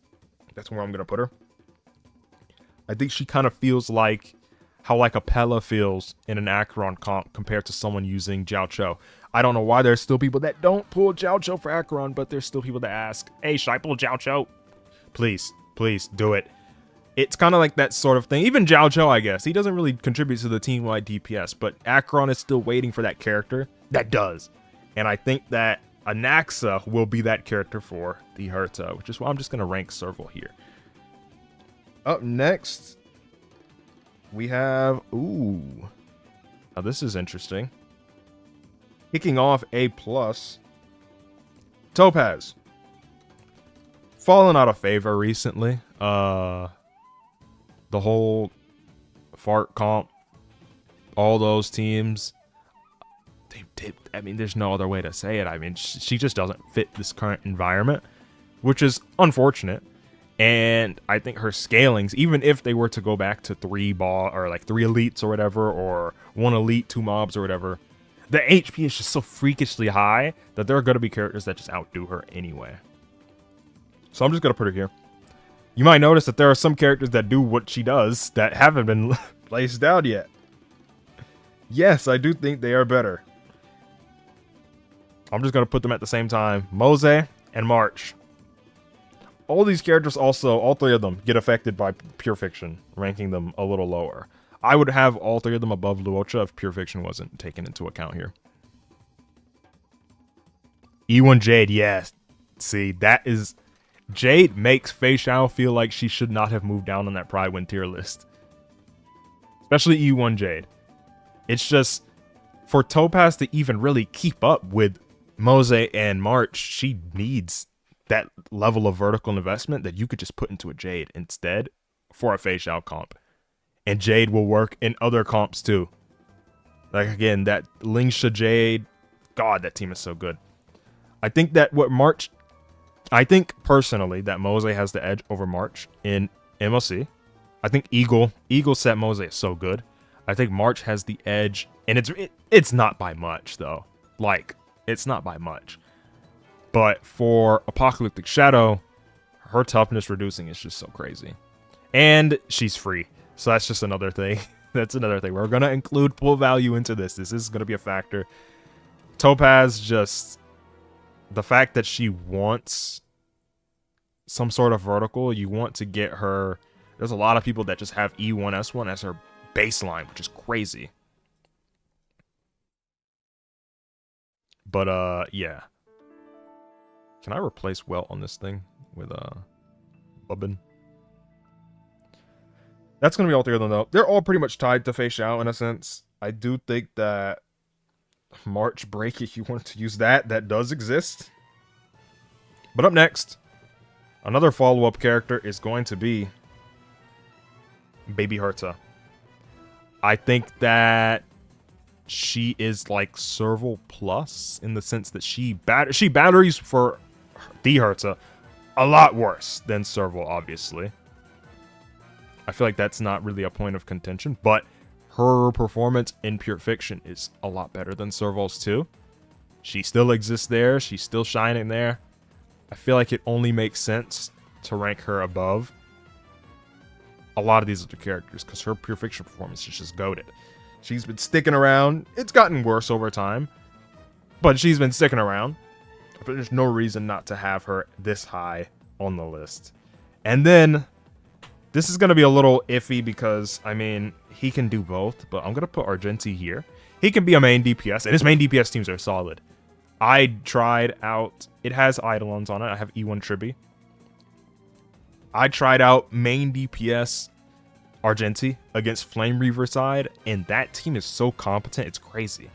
where I'm going to put her. I think she kind of feels like how like a Pella feels in an Acheron comp compared to someone using Jiao Cho. I don't know why there's still people that don't pull Jiao Cho for Acheron, but there's still people that ask, hey, should I pull Jiao Cho? Please, please do it. It's kind of like that sort of thing. Even Jiao Cho, I guess. He doesn't really contribute to the team-wide DPS, but Acheron is still waiting for that character that does. And I think that Anaxa will be that character for the Herta, which is why I'm just going to rank Serval here. Up next, we have... Ooh. Now this is interesting. Kicking off A+, Topaz. Fallen out of favor recently. The whole fart comp, all those teams, I mean, there's no other way to say it. I mean, she just doesn't fit this current environment, which is unfortunate. And I think her scalings, even if they were to go back to 3 elites or whatever, or 1 elite, 2 mobs or whatever, the HP is just so freakishly high that there are going to be characters that just outdo her anyway. So I'm just going to put her here. You might notice that there are some characters that do what she does that haven't been placed out yet. Yes, I do think they are better. I'm just going to put them at the same time. Mose and March. All these characters also, all 3 of them, get affected by Pure Fiction, ranking them a little lower. I would have all 3 of them above Luocha if Pure Fiction wasn't taken into account here. E1 Jade, yes. See, that is... Jade makes Fei Xiao feel like she should not have moved down on that Pride Win tier list. Especially E1 Jade. It's just, for Topaz to even really keep up with Mose and March, she needs that level of vertical investment that you could just put into a Jade instead for a Fei Xiao comp. And Jade will work in other comps too. Like, again, that Lingsha Jade, God, that team is so good. I think that I think personally that Mose has the edge over March in MLC. I think Eagle set Mose is so good. I think March has the edge, and it's not by much though. Like, it's not by much. But for Apocalyptic Shadow, her toughness reducing is just so crazy. And she's free. So that's just another thing. That's another thing. We're going to include pull value into this. This is going to be a factor. Topaz, just the fact that she wants some sort of vertical, you want to get her. There's a lot of people that just have E1, S1 as her baseline, which is crazy. But, yeah. Can I replace Welt on this thing with Bubbin? That's going to be all 3 of them, though. They're all pretty much tied to Fei Xiao in a sense. I do think that March Break, if you wanted to use that does exist. But up next, another follow-up character is going to be Baby Herta. I think that she is like Serval Plus in the sense that she batteries for the Herta a lot worse than Serval, obviously. I feel like that's not really a point of contention, but her performance in Pure Fiction is a lot better than Serval's too. She still exists there. She's still shining there. I feel like it only makes sense to rank her above a lot of these other characters because her Pure Fiction performance is just goated. She's been sticking around. It's gotten worse over time, but she's been sticking around. But there's no reason not to have her this high on the list. And then this is going to be a little iffy because, I mean, he can do both, but I'm going to put Argenti here. He can be a main DPS, and his main DPS teams are solid. I tried out, it has Eidolons on it. I have E1 Tribi. I tried out main DPS Argenti against Flame Reaver side, and that team is so competent, it's crazy.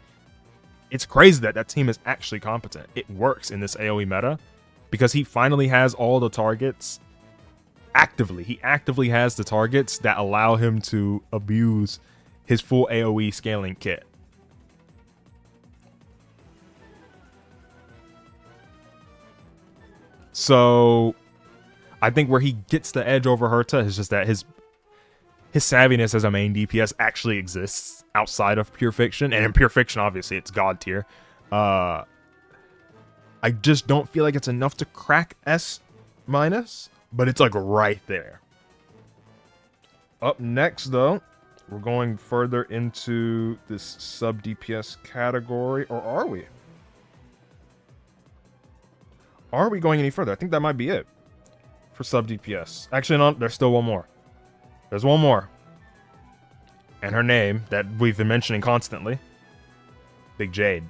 It's crazy that that team is actually competent. It works in this AoE meta because he finally has all the targets actively. He actively has the targets that allow him to abuse his full AoE scaling kit. So I think where he gets the edge over Herta is just that his savviness as a main DPS actually exists outside of Pure Fiction. And in Pure Fiction, obviously, it's God tier. I just don't feel like it's enough to crack S-, but it's like right there. Up next, though, we're going further into this sub-DPS category. Or are we? Are we going any further? I think that might be it for sub-DPS. Actually, no, there's still one more. There's one more. And her name, that we've been mentioning constantly. Big Jade.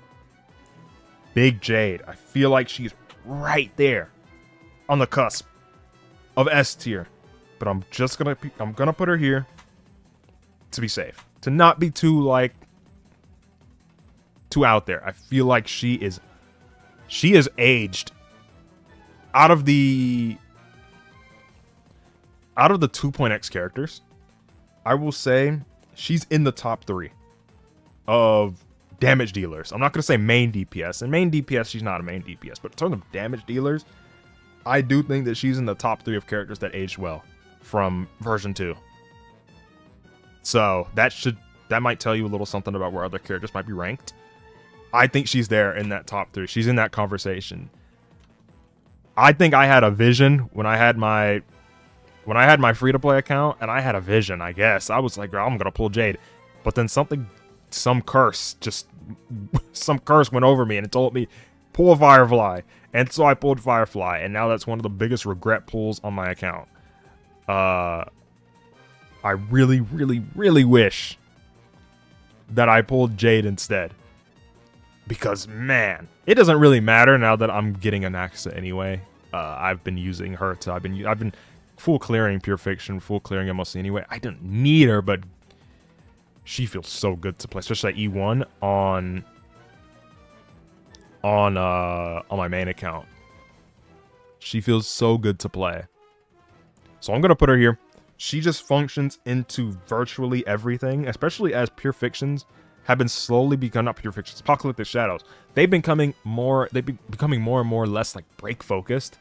Big Jade. I feel like she's right there. On the cusp of S tier. But I'm just gonna put her here to be safe. To not be too out there. I feel like she is aged. Out of the 2.x characters, I will say she's in the top 3 of damage dealers. I'm not gonna say main DPS. And main DPS, she's not a main DPS, but in terms of damage dealers, I do think that she's in the top 3 of characters that aged well from version 2. So that might tell you a little something about where other characters might be ranked. I think she's there in that top 3. She's in that conversation. I think I had a vision when I had my free-to-play account, and I had a vision, I guess. I was like, I'm gonna pull Jade. But then some curse went over me, and it told me, pull Firefly. And so I pulled Firefly, and now that's one of the biggest regret pulls on my account. I really, really, really wish that I pulled Jade instead. Because, man, it doesn't really matter now that I'm getting Anaxa anyway. I've been using her to... I've been full clearing Pure Fiction, full clearing MLC anyway. I didn't need her, but she feels so good to play, especially at E1 on my main account. She feels so good to play. So I'm gonna put her here. She just functions into virtually everything, especially as Pure Fictions have been slowly becoming, not Pure Fictions, Apocalyptic Shadows. They've been becoming more and more less like break focused.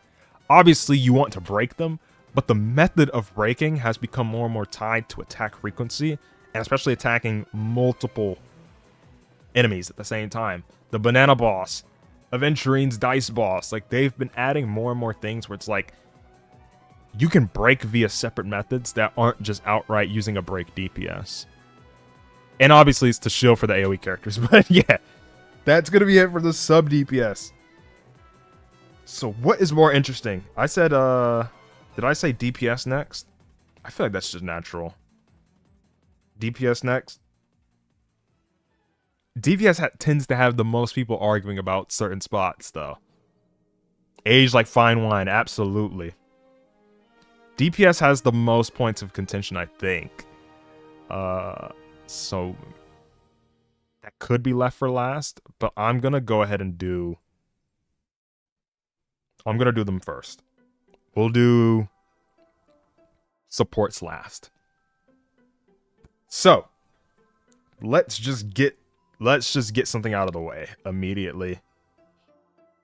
Obviously, you want to break them, but the method of breaking has become more and more tied to attack frequency, and especially attacking multiple enemies at the same time. The Banana Boss, Aventurine's Dice Boss, like they've been adding more and more things where it's like, you can break via separate methods that aren't just outright using a break DPS. And obviously it's to shield for the AoE characters, but yeah, that's going to be it for the sub-DPS. So what is more interesting? I said, did I say DPS next? I feel like that's just natural. DPS next? DPS tends to have the most people arguing about certain spots, though. Age like fine wine, absolutely. DPS has the most points of contention, I think. So that could be left for last, but I'm gonna go ahead and do... I'm gonna do them first. We'll do supports last. So let's just get something out of the way immediately.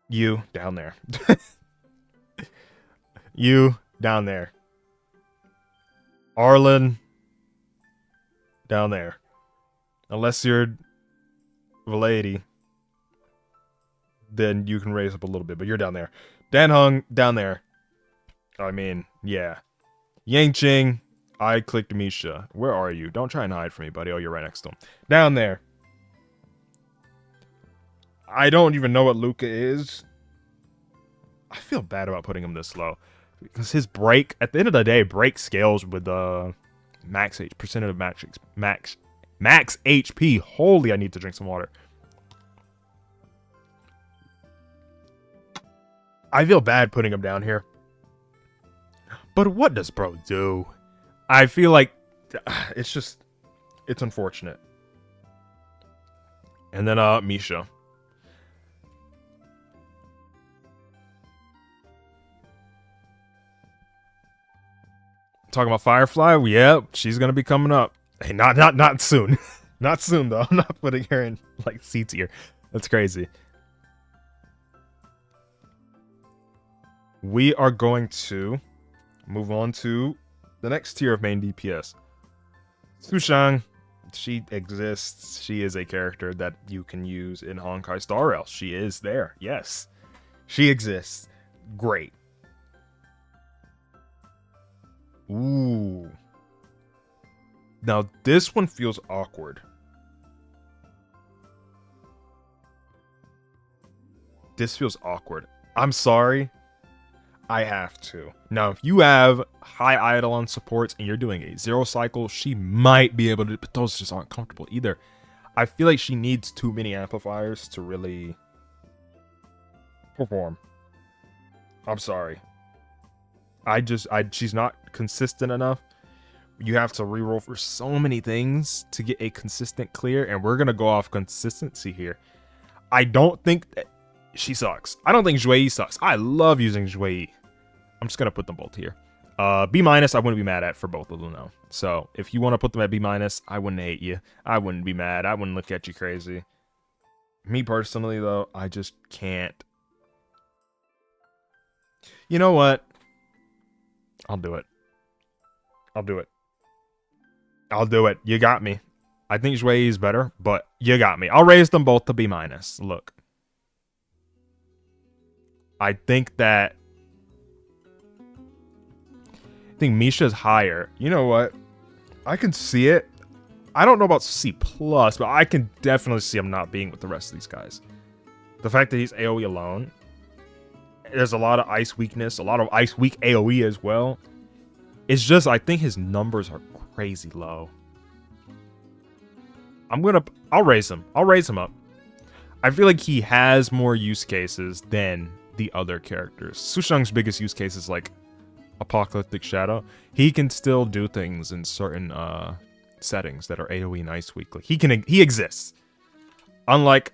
You down there. You down there. Arlen down there. Unless you're a lady, then you can raise up a little bit, but you're down there. Dan Hung down there. I mean, yeah. Yang Ching, I clicked Misha. Where are you? Don't try and hide from me, buddy. Oh, you're right next to him. Down there. I don't even know what Luca is. I feel bad about putting him this low. Because his break, at the end of the day, break scales with max percentage of max HP. Holy, I need to drink some water. I feel bad putting him down here. But what does bro do? I feel like it's unfortunate. And then Misha. Talking about Firefly, yeah, she's gonna be coming up. Hey, not soon. Not soon though. I'm not putting her in like C tier. That's crazy. We are going to move on to the next tier of main DPS. Sushang, she exists. She is a character that you can use in Honkai Star Rail. She is there. Yes. She exists. Great. Ooh. Now this one feels awkward. This feels awkward. I'm sorry. I have to. Now, if you have high Eidolon supports and you're doing a 0 cycle, she might be able to, but those just aren't comfortable either. I feel like she needs too many amplifiers to really perform. I'm sorry. She's not consistent enough. You have to reroll for so many things to get a consistent clear, and we're gonna go off consistency here. I don't think that she sucks. I don't think Zhui sucks. I love using Zhui. I'm just gonna put them both here. B-, I wouldn't be mad at for both of them though. So if you want to put them at B-, I wouldn't hate you. I wouldn't be mad. I wouldn't look at you crazy. Me personally though, I just can't. You know what? I'll do it. I'll do it. I'll do it. You got me. I think Zhui is better, but you got me. I'll raise them both to B-. Look. I think Misha's higher. You know what? I can see it. I don't know about C+, but I can definitely see him not being with the rest of these guys. The fact that he's AoE alone. There's a lot of ice weakness, a lot of ice weak AoE as well. It's just, I think his numbers are crazy low. I'll raise him. I'll raise him up. I feel like he has more use cases than the other characters. Sushang's biggest use case is like Apocalyptic Shadow. He can still do things in certain settings that are AoE and ice weak. Like he exists. Unlike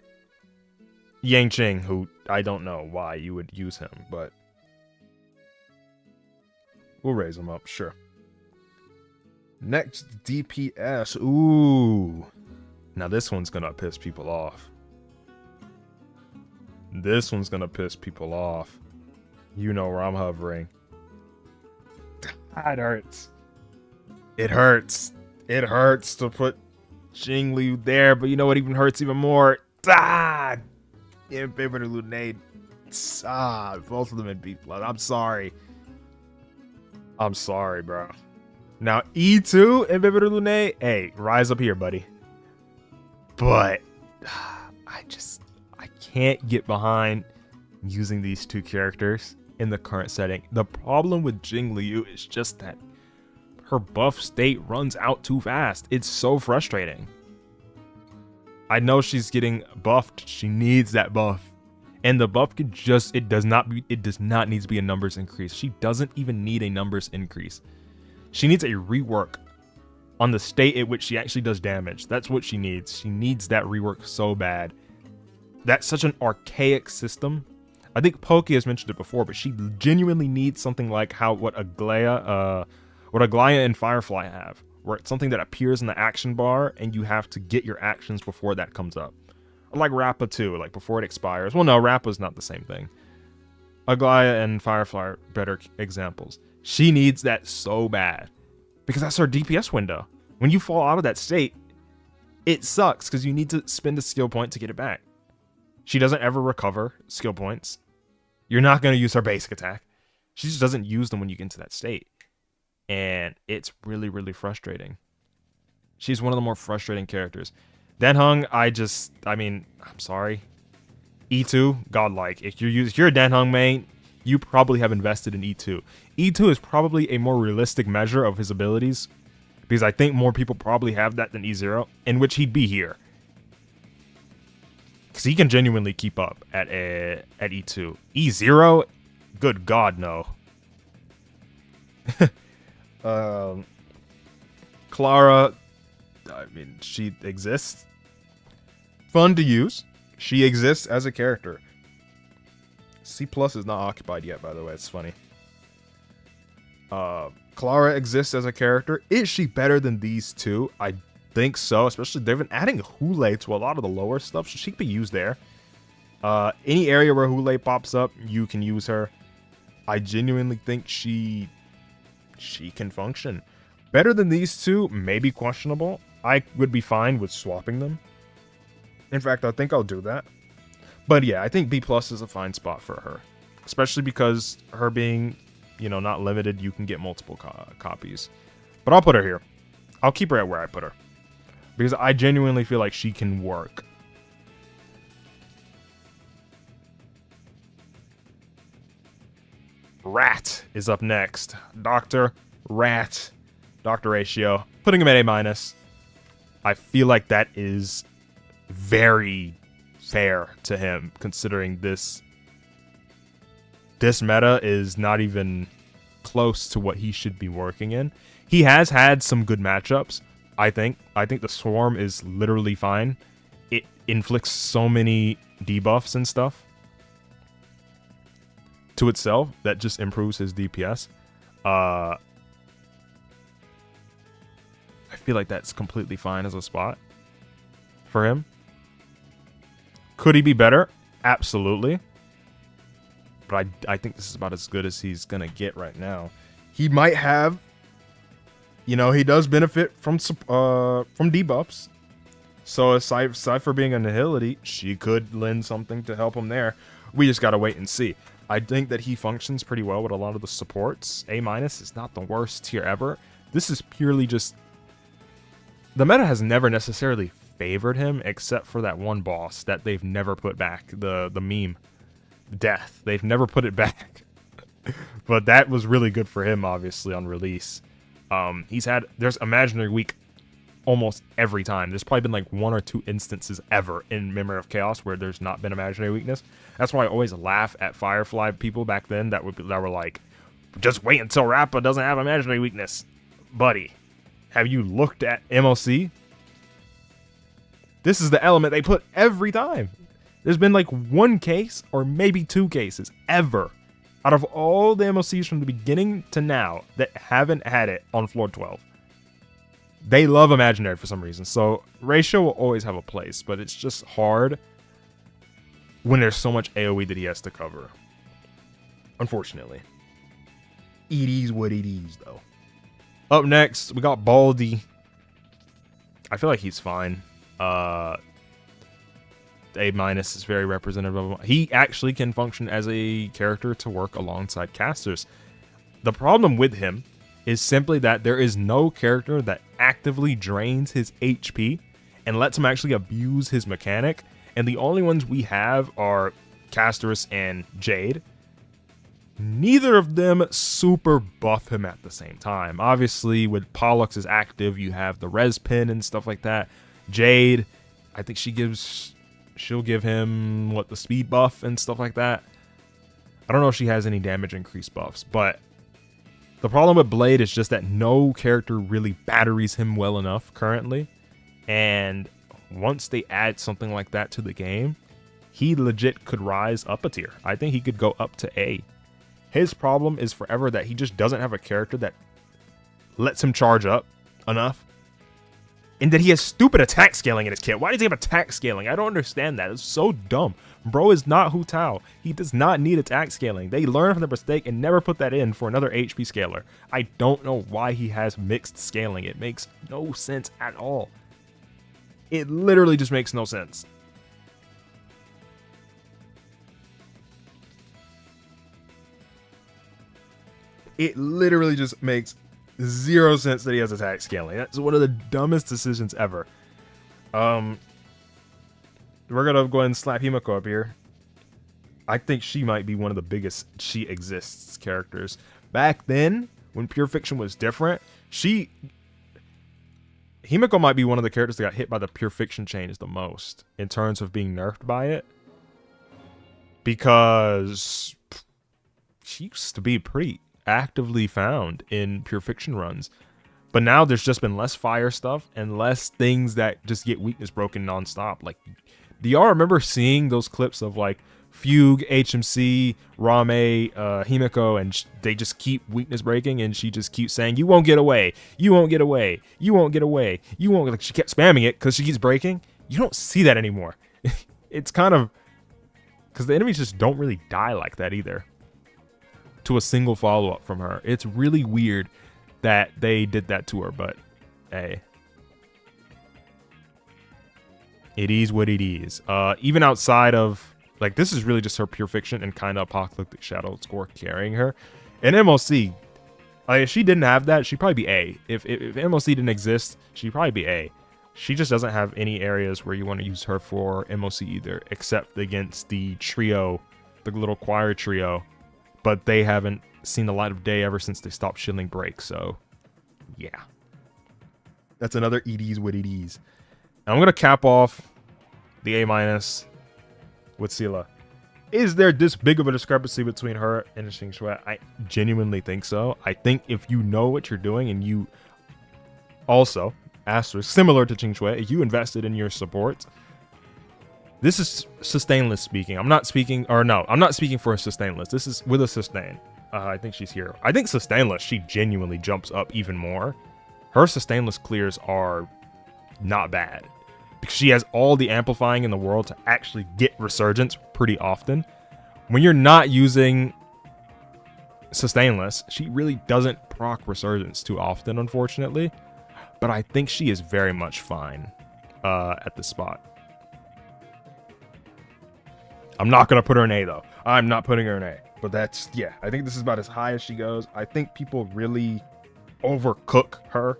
Yang Qing, who I don't know why you would use him, but we'll raise him up, sure. Next, DPS. Ooh. Now this one's gonna piss people off. This one's gonna piss people off. You know where I'm hovering. It hurts. It hurts. It hurts to put Jingli there, but you know what even hurts even more? Ah! Inhibitor Lunade. Ah, both of them in B+. I'm sorry. I'm sorry, bro. Now, E2, Inhibitor Lunade. Hey, rise up here, buddy. But, I can't get behind using these two characters in the current setting. The problem with Jingliu is just that her buff state runs out too fast. It's so frustrating. I know she's getting buffed. She needs that buff. And the buff could just, it does not need to be a numbers increase. She doesn't even need a numbers increase. She needs a rework on the state at which she actually does damage. That's what she needs. She needs that rework so bad. That's such an archaic system. I think Poki has mentioned it before, but she genuinely needs something like what Aglaya and Firefly have, where it's something that appears in the action bar and you have to get your actions before that comes up. Or like Rappa too, like before it expires. Well, no, Rappa's not the same thing. Aglaya and Firefly are better examples. She needs that so bad because that's her DPS window. When you fall out of that state, it sucks because you need to spend a skill point to get it back. She doesn't ever recover skill points. You're not going to use her basic attack. She just doesn't use them when you get into that state. And it's really, really frustrating. She's one of the more frustrating characters. Denhung, I'm sorry. E2, godlike. If you're a Denhung main, you probably have invested in E2. E2 is probably a more realistic measure of his abilities, because I think more people probably have that than E0, in which he'd be here. Because he can genuinely keep up at E2. E0? Good God, no. Clara, she exists. Fun to use. She exists as a character. C+ is not occupied yet, by the way. It's funny. Clara exists as a character. Is she better than these two? I think so. Especially, they've been adding Hule to a lot of the lower stuff, so she can be used there. Any area where Hule pops up, you can use her. I genuinely think she can function. Better than these two, maybe questionable. I would be fine with swapping them. In fact, I think I'll do that. But yeah, I think B+ is a fine spot for her. Especially because her being, not limited, you can get multiple copies. But I'll put her here. I'll keep her at where I put her. Because I genuinely feel like she can work. Rat is up next. Dr. Rat. Dr. Ratio. Putting him at A-. I feel like that is very fair to him, considering this meta is not even close to what he should be working in. He has had some good matchups, I think. I think the Swarm is literally fine. It inflicts so many debuffs and stuff to itself that just improves his DPS. I feel like that's completely fine as a spot for him. Could he be better? Absolutely. But I think this is about as good as he's going to get right now. He might have, you know, he does benefit from debuffs. So aside for being a nihility, she could lend something to help him there. We just got to wait and see. I think that he functions pretty well with a lot of the supports. A- is not the worst tier ever. This is purely just... The meta has never necessarily favored him, except for that one boss that they've never put back. The meme. Death. They've never put it back. But that was really good for him, obviously, on release. There's Imaginary Weak almost every time. There's probably been like 1 or 2 instances ever in Memory of Chaos where there's not been Imaginary Weakness. That's why I always laugh at Firefly people back then that were like, just wait until Rappa doesn't have Imaginary Weakness. Buddy, have you looked at MLC? This is the element they put every time. There's been like 1 case or maybe 2 cases ever out of all the MLCs from the beginning to now that haven't had it on floor 12. They love Imaginary for some reason. So Ratio will always have a place, but it's just hard when there's so much AoE that he has to cover. Unfortunately. It is what it is, though. Up next, we got Baldy. I feel like he's fine. A- is very representative of him. He actually can function as a character to work alongside casters. The problem with him is simply that there is no character that actively drains his HP and lets him actually abuse his mechanic. And the only ones we have are Casterus and Jade. Neither of them super buff him at the same time. Obviously, with Pollux is active, you have the res pin and stuff like that. Jade, I think she'll give him, the speed buff and stuff like that. I don't know if she has any damage increase buffs, but the problem with Blade is just that no character really batteries him well enough currently. And once they add something like that to the game, he legit could rise up a tier. I think he could go up to A. His problem is forever that he just doesn't have a character that lets him charge up enough. And that he has stupid attack scaling in his kit. Why does he have attack scaling? I don't understand that. It's so dumb. Bro is not Hu Tao. He does not need attack scaling. They learned from their mistake and never put that in for another HP scaler. I don't know why he has mixed scaling. It makes no sense at all. It literally just makes no sense. It literally just makes 0 sense that he has attack scaling. That's one of the dumbest decisions ever. We're gonna go ahead and slap Himiko up here. I think she might be one of the biggest She Exists characters. Back then, when Pure Fiction was different, Himiko might be one of the characters that got hit by the Pure Fiction change the most in terms of being nerfed by it. Because she used to be pretty actively found in Pure Fiction runs. But now there's just been less fire stuff and less things that just get weakness broken nonstop. Like, do y'all remember seeing those clips of like Fugue, HMC, Rame, Himiko, and they just keep weakness breaking and she just keeps saying, "You won't get away, you won't get away, you won't get away, you won't," like she kept spamming it because she keeps breaking. You don't see that anymore. It's kind of because the enemies just don't really die like that either. To a single follow-up from her. It's really weird that they did that to her, but hey. It is what it is. Even outside of, like, this is really just her Pure Fiction and kind of Apocalyptic Shadow score carrying her. And MLC, if she didn't have that, she'd probably be A. If MLC didn't exist, she'd probably be A. She just doesn't have any areas where you want to use her for MLC either, except against the trio, the little choir trio. but they haven't seen the light of day ever since they stopped shilling break. So, yeah. That's another EDs with EDs. And I'm going to cap off the A- with Sela. Is there this big of a discrepancy between her and Xing Shui? I genuinely think so. I think if you know what you're doing and you also, asterisk, similar to Xing Shui, if you invested in your support, this is sustainless speaking. I'm not speaking for a sustainless. This is with a sustain. I think she's here. I think sustainless, she genuinely jumps up even more. Her sustainless clears are not bad, because she has all the amplifying in the world to actually get resurgence pretty often. When you're not using sustainless, she really doesn't proc resurgence too often, unfortunately. But I think she is very much fine at this spot. I'm not going to put her in A, though. I'm not putting her in A. But that's, yeah, I think this is about as high as she goes. I think people really overcook her.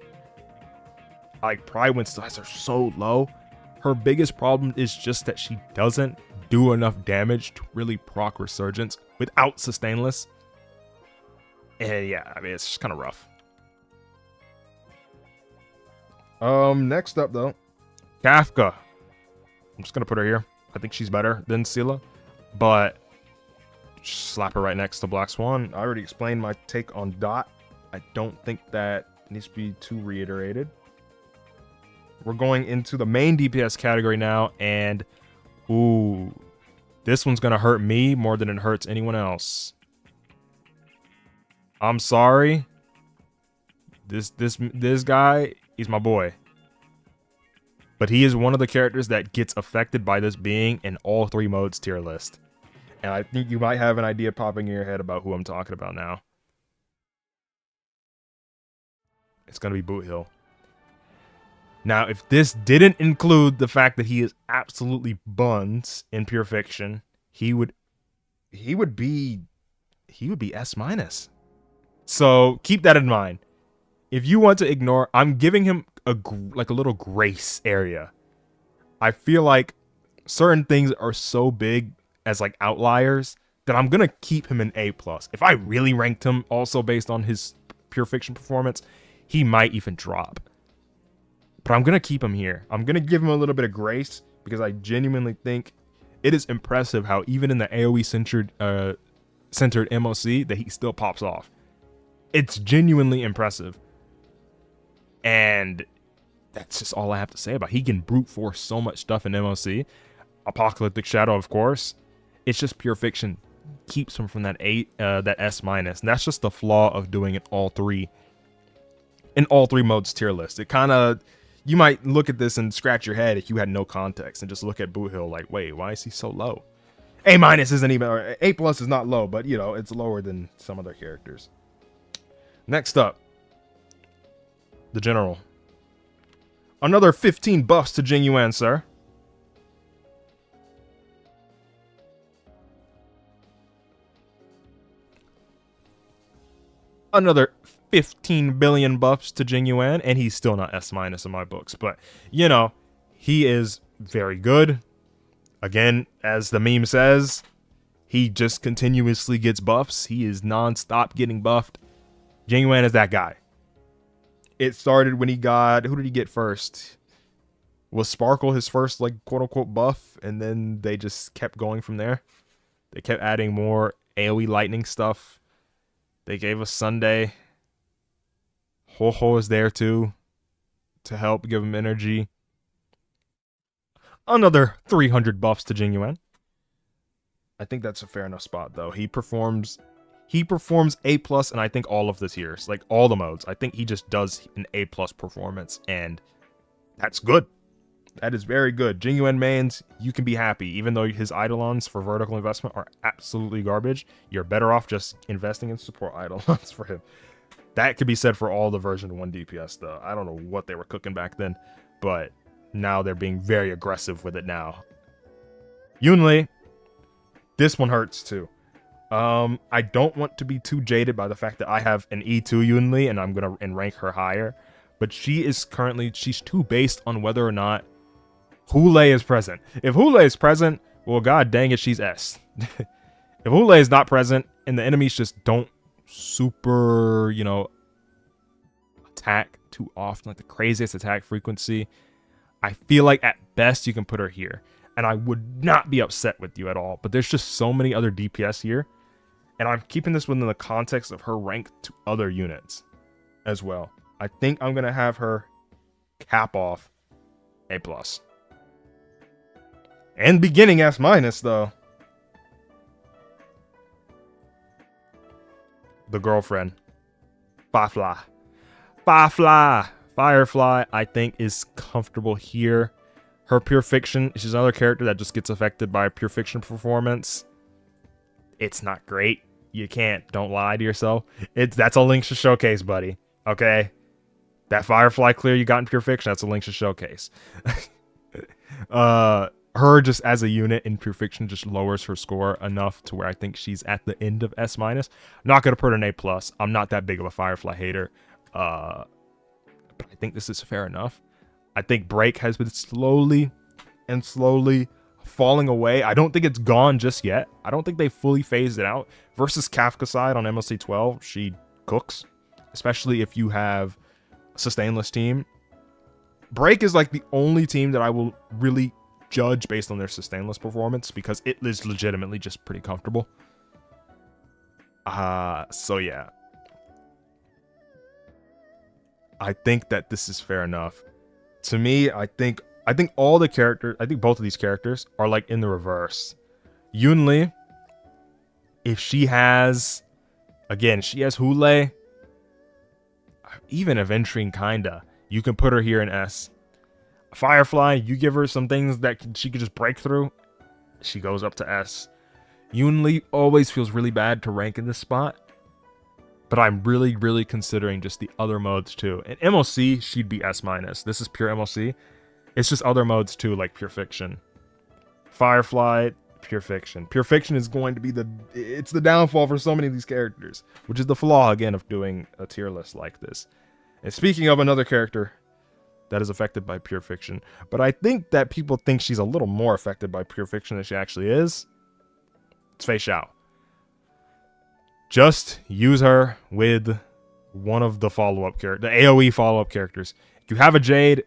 Like, Pride when stats are so low. Her biggest problem is just that she doesn't do enough damage to really proc resurgence without sustainless. And yeah, I mean, it's just kind of rough. Next up, though, Kafka. I'm just going to put her here. I think she's better than Sela, but just slap her right next to Black Swan. I already explained my take on Dot. I don't think that needs to be too reiterated. We're going into the main DPS category now, and ooh, this one's gonna hurt me more than it hurts anyone else. I'm sorry. This guy, he's my boy. But he is one of the characters that gets affected by this being in all 3 modes tier list. And I think you might have an idea popping in your head about who I'm talking about now. It's going to be Boot Hill. Now, if this didn't include the fact that he is absolutely buns in Pure Fiction, he would be S-. So keep that in mind. If you want to ignore, I'm giving him a little grace area. I feel like certain things are so big as like outliers that I'm gonna keep him in A+. If I really ranked him also based on his Pure Fiction performance, he might even drop. But I'm gonna keep him here. I'm gonna give him a little bit of grace because I genuinely think it is impressive how even in the AoE centered MOC that he still pops off. It's genuinely impressive. And that's just all I have to say about it. He can brute force so much stuff in MOC. Apocalyptic Shadow, of course. It's just Pure Fiction keeps him from that S-. And that's just the flaw of doing it all 3 modes tier list. It kind of, you might look at this and scratch your head if you had no context and just look at Boot Hill like, wait, why is he so low? A- isn't even, or A+ is not low, but you know, it's lower than some other characters. Next up, the General. Another 15 buffs to Jing Yuan, sir. Another 15 billion buffs to Jing Yuan, and he's still not S- in my books. But, you know, he is very good. Again, as the meme says, he just continuously gets buffs. He is non-stop getting buffed. Jing Yuan is that guy. It started when he got, who did he get first? Was Sparkle his first, like, quote-unquote buff? And then they just kept going from there. They kept adding more AoE lightning stuff. They gave us Sunday. Ho-Ho is there, too, to help give him energy. Another 300 buffs to Jing Yuan. I think that's a fair enough spot, though. He performs A+, and I think all of the tiers, like all the modes. I think he just does an A+ performance, and that's good. That is very good. Jing Yuan mains, you can be happy. Even though his Eidolons for vertical investment are absolutely garbage, you're better off just investing in support Eidolons for him. That could be said for all the version 1 DPS, though. I don't know what they were cooking back then, but now they're being very aggressive with it now. Yunli, this one hurts, too. I don't want to be too jaded by the fact that I have an E2 Yunli and I'm going to rank her higher. But she's too based on whether or not Hule is present. If Hule is present, well, god dang it, she's S. If Hule is not present, and the enemies just don't super, you know, attack too often, like the craziest attack frequency, I feel like at best you can put her here. And I would not be upset with you at all. But there's just so many other DPS here. And I'm keeping this within the context of her rank to other units as well. I think I'm going to have her cap off A+. And beginning S- though. The girlfriend. Firefly, I think, is comfortable here. Her Pure Fiction, she's another character that just gets affected by Pure Fiction performance. It's not great. Don't lie to yourself. That's a Link's to Showcase, buddy. Okay? That Firefly clear you got in Pure Fiction, that's a Link's to Showcase. Her just as a unit in Pure Fiction just lowers her score enough to where I think she's at the end of S-. I'm not going to put her in A+. I'm not that big of a Firefly hater. But I think this is fair enough. I think Break has been slowly falling away. I don't think it's gone just yet. I don't think they fully phased it out. Versus Kafka side on MLC 12, she cooks. Especially if you have a sustainless team. Break is like the only team that I will really judge based on their sustainless performance, because it is legitimately just pretty comfortable. So yeah. I think that this is fair enough. To me, I think all the characters, I think both of these characters are like in the reverse. Yunli, if she has, again, she has Hule, even Aventrine kinda, you can put her here in S. Firefly, you give her some things that she could just break through, she goes up to S. Yunli always feels really bad to rank in this spot, but I'm really considering just the other modes too. In MLC, she'd be S-. This is pure MLC. It's just other modes too, like Pure Fiction. Firefly, Pure Fiction. Pure Fiction is going to be it's the downfall for so many of these characters, which is the flaw, again, of doing a tier list like this. And speaking of another character that is affected by Pure Fiction, but I think that people think she's a little more affected by Pure Fiction than she actually is, it's Fei Xiao. Just use her with one of the follow-up characters, the AoE follow-up characters. If you have a Jade,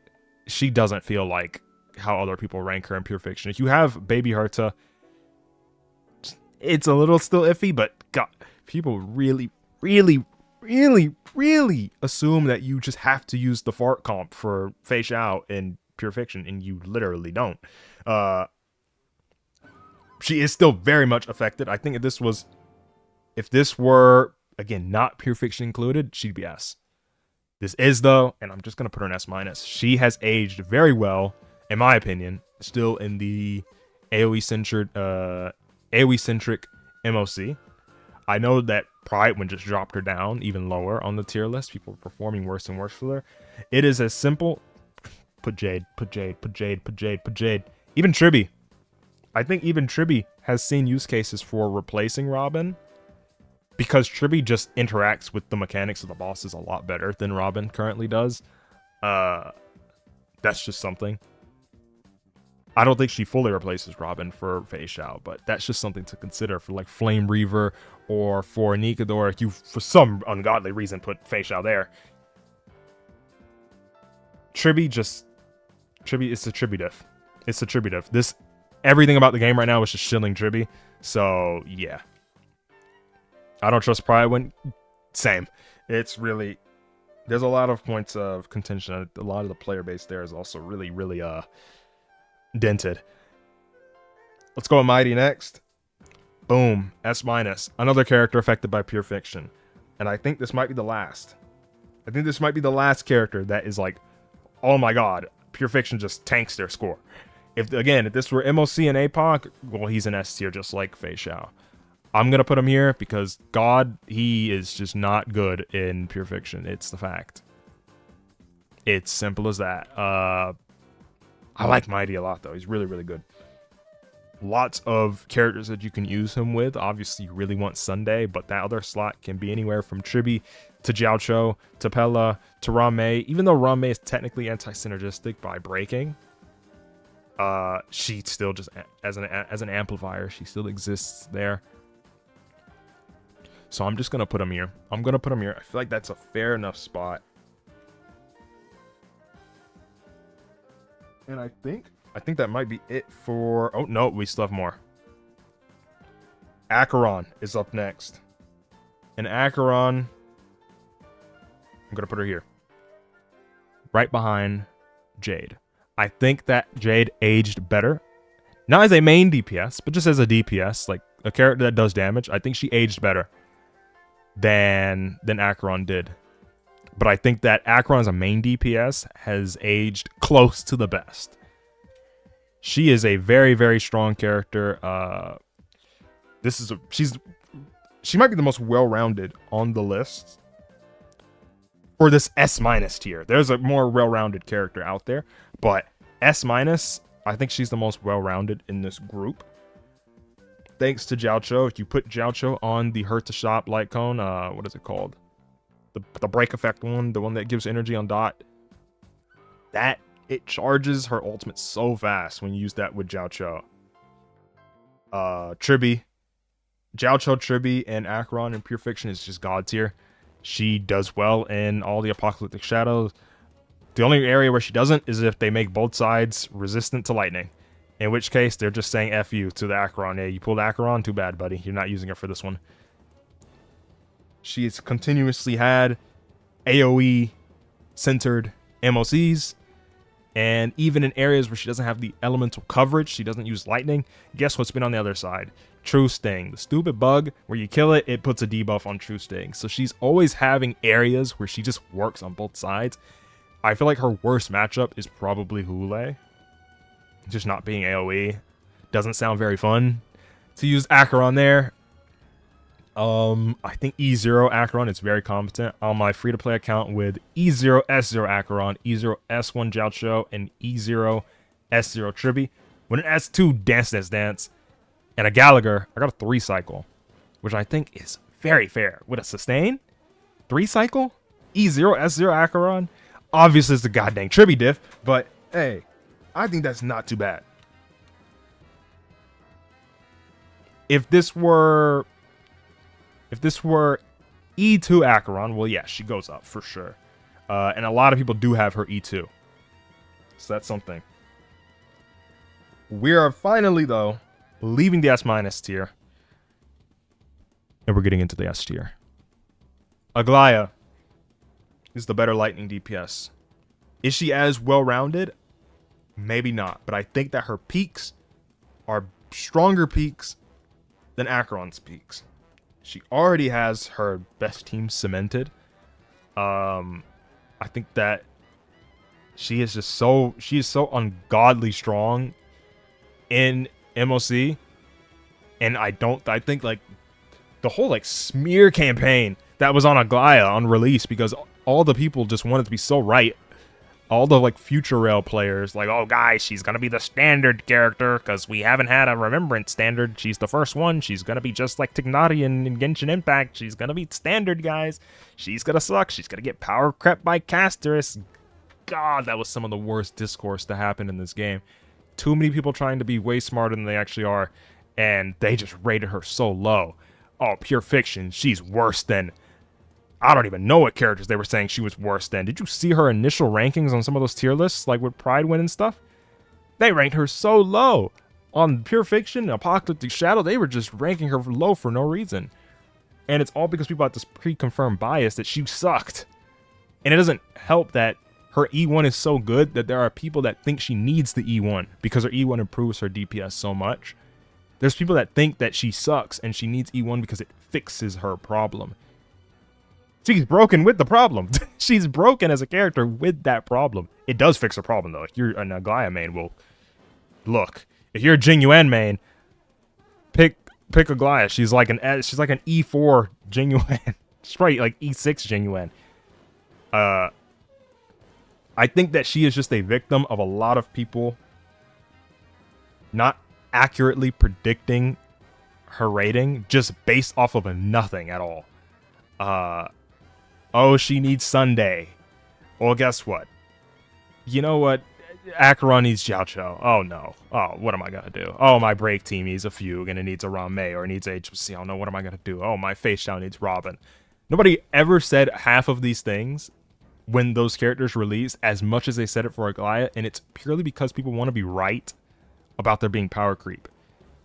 she doesn't feel like how other people rank her in Pure Fiction. If you have Baby Herta, it's a little still iffy, but God, people really assume that you just have to use the fart comp for Fei Xiao in Pure Fiction, and you literally don't. She is still very much affected. I think if this were, again, not Pure Fiction included, she'd be S. This is, though, and I'm just going to put her in S-. She has aged very well, in my opinion, still in the AoE-centric MOC. I know that Pride one just dropped her down even lower on the tier list. People are performing worse and worse for her. It is as simple. Put Jade. Even Tribby. I think even Tribby has seen use cases for replacing Robin, because Tribby just interacts with the mechanics of the bosses a lot better than Robin currently does. That's just something. I don't think she fully replaces Robin for Fei Xiao, but that's just something to consider for like Flame Reaver or for Nikador. If you, for some ungodly reason, put Fei Xiao there. Tribby, it's a tributive. It's a tributive. Everything about the game right now is just shilling Tribby. So, yeah. I don't trust Pride. Same. It's really, there's a lot of points of contention. A lot of the player base there is also really dented. Let's go with Mighty next. Boom. S-. Another character affected by Pure Fiction. And I think this might be the last. I think this might be the last character that is like, oh my god, Pure Fiction just tanks their score. If this were MOC and APOC, well, he's an S tier just like Fei Xiao. I'm going to put him here because, God, he is just not good in Pure Fiction. It's the fact. It's simple as that. I like Mighty a lot, though. He's really good. Lots of characters that you can use him with. Obviously, you really want Sunday, but that other slot can be anywhere from Tribby to Jiaocho to Pella to Rame. Even though Rame is technically anti-synergistic by breaking, she still just, as an amplifier, she still exists there. So I'm just going to put him here. I'm going to put him here. I feel like that's a fair enough spot. And I think that might be it for... Oh, no, we still have more. Acheron is up next. And Acheron... I'm going to put her here. Right behind Jade. I think that Jade aged better. Not as a main DPS, but just as a DPS. Like, a character that does damage. I think she aged better than Acheron did. But I think that Acheron as a main DPS has aged close to the best. She is a very, very strong character. She might be the most well-rounded on the list for this S- tier. There's a more well-rounded character out there, but S-, I think she's the most well-rounded in this group. Thanks to Jiaocho. If you put Jiaocho on the Hurt to Shop light cone, what is it called? The break effect one, the one that gives energy on dot. It charges her ultimate so fast when you use that with Jiaocho. Tribi. Jiaocho, Tribi, and Acheron in Pure Fiction is just god tier. She does well in all the Apocalyptic Shadows. The only area where she doesn't is if they make both sides resistant to lightning. In which case, they're just saying F you to the Acheron. Hey, you pulled Acheron? Too bad, buddy. You're not using her for this one. She has continuously had AoE-centered MOCs. And even in areas where she doesn't have the elemental coverage, she doesn't use lightning, guess what's been on the other side? True Sting. The stupid bug where you kill it, it puts a debuff on True Sting. So she's always having areas where she just works on both sides. I feel like her worst matchup is probably Hule. Just not being AoE. Doesn't sound very fun to use Acheron there. I think E0 Acheron is very competent on my free-to-play account with E0 S0 Acheron, E0 S1 Jiaocho, and E0 S0 Tribi. With an S2 Dance, and a Gallagher, I got a 3-cycle, which I think is very fair. With a sustain, 3-cycle, E0 S0 Acheron. Obviously, it's the goddamn Tribi diff, but hey, I think that's not too bad. If this were E2 Acheron, well, yeah, she goes up for sure. And a lot of people do have her E2. So that's something. We are finally, though, leaving the S- tier. And we're getting into the S tier. Aglaya is the better lightning DPS. Is she as well-rounded? Maybe not. But I think that her peaks are stronger peaks than Acheron's peaks. She already has her best team cemented. I think that she is so ungodly strong in MOC. And I think like the whole like smear campaign that was on Aglaya on release, because all the people just wanted to be so right. All the like future rail players, like, oh guys, she's gonna be the standard character because we haven't had a remembrance standard. She's the first one. She's gonna be just like Tignati in Genshin Impact. She's gonna be standard, guys. She's gonna suck. She's gonna get power crept by Casterus. God, that was some of the worst discourse to happen in this game. Too many people trying to be way smarter than they actually are, and they just rated her so low. Oh, Pure Fiction, she's worse than... I don't even know what characters they were saying she was worse than. Did you see her initial rankings on some of those tier lists, like with Pride Win and stuff? They ranked her so low. On Pure Fiction, Apocalyptic Shadow, they were just ranking her low for no reason. And it's all because people have this pre-confirmed bias that she sucked. And it doesn't help that her E1 is so good that there are people that think she needs the E1 because her E1 improves her DPS so much. There's people that think that she sucks and she needs E1 because it fixes her problem. She's broken with the problem. She's broken as a character with that problem. It does fix her problem, though. If you're an Aglaya main, well, look. If you're a Jinyuan main, pick Aglaya. She's like an E4 Jinyuan. She's probably like E6 Jinyuan. I think that she is just a victim of a lot of people not accurately predicting her rating just based off of nothing at all. Oh, she needs Sunday. Well, guess what? You know what? Acheron needs Xiao Cho. Oh no. Oh, what am I gonna do? Oh, my break team needs a Fugue and it needs a Rame or it needs a HC. I don't know. What am I gonna do? Oh, my face down needs Robin. Nobody ever said half of these things when those characters release as much as they said it for Aglaia, and it's purely because people want to be right about there being power creep.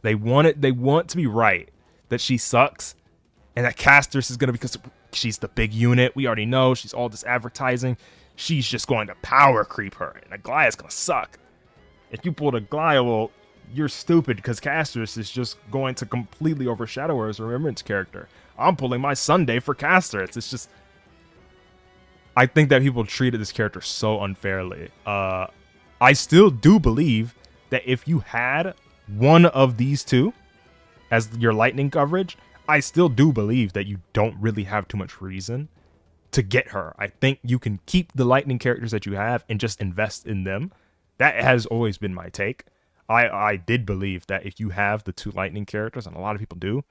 They want to be right that she sucks and that Casters is gonna, because she's the big unit. We already know she's all this advertising. She's just going to power creep her, and Aglaia's gonna suck. If you pulled Aglaia, well, you're stupid because Casters is just going to completely overshadow her as a Remembrance character. I'm pulling my Sunday for Casters. It's just, I think that people treated this character so unfairly. I still do believe that if you had one of these two as your lightning coverage, I still do believe that you don't really have too much reason to get her. I think you can keep the lightning characters that you have and just invest in them. That has always been my take. I did believe that if you have the two lightning characters, and a lot of people do,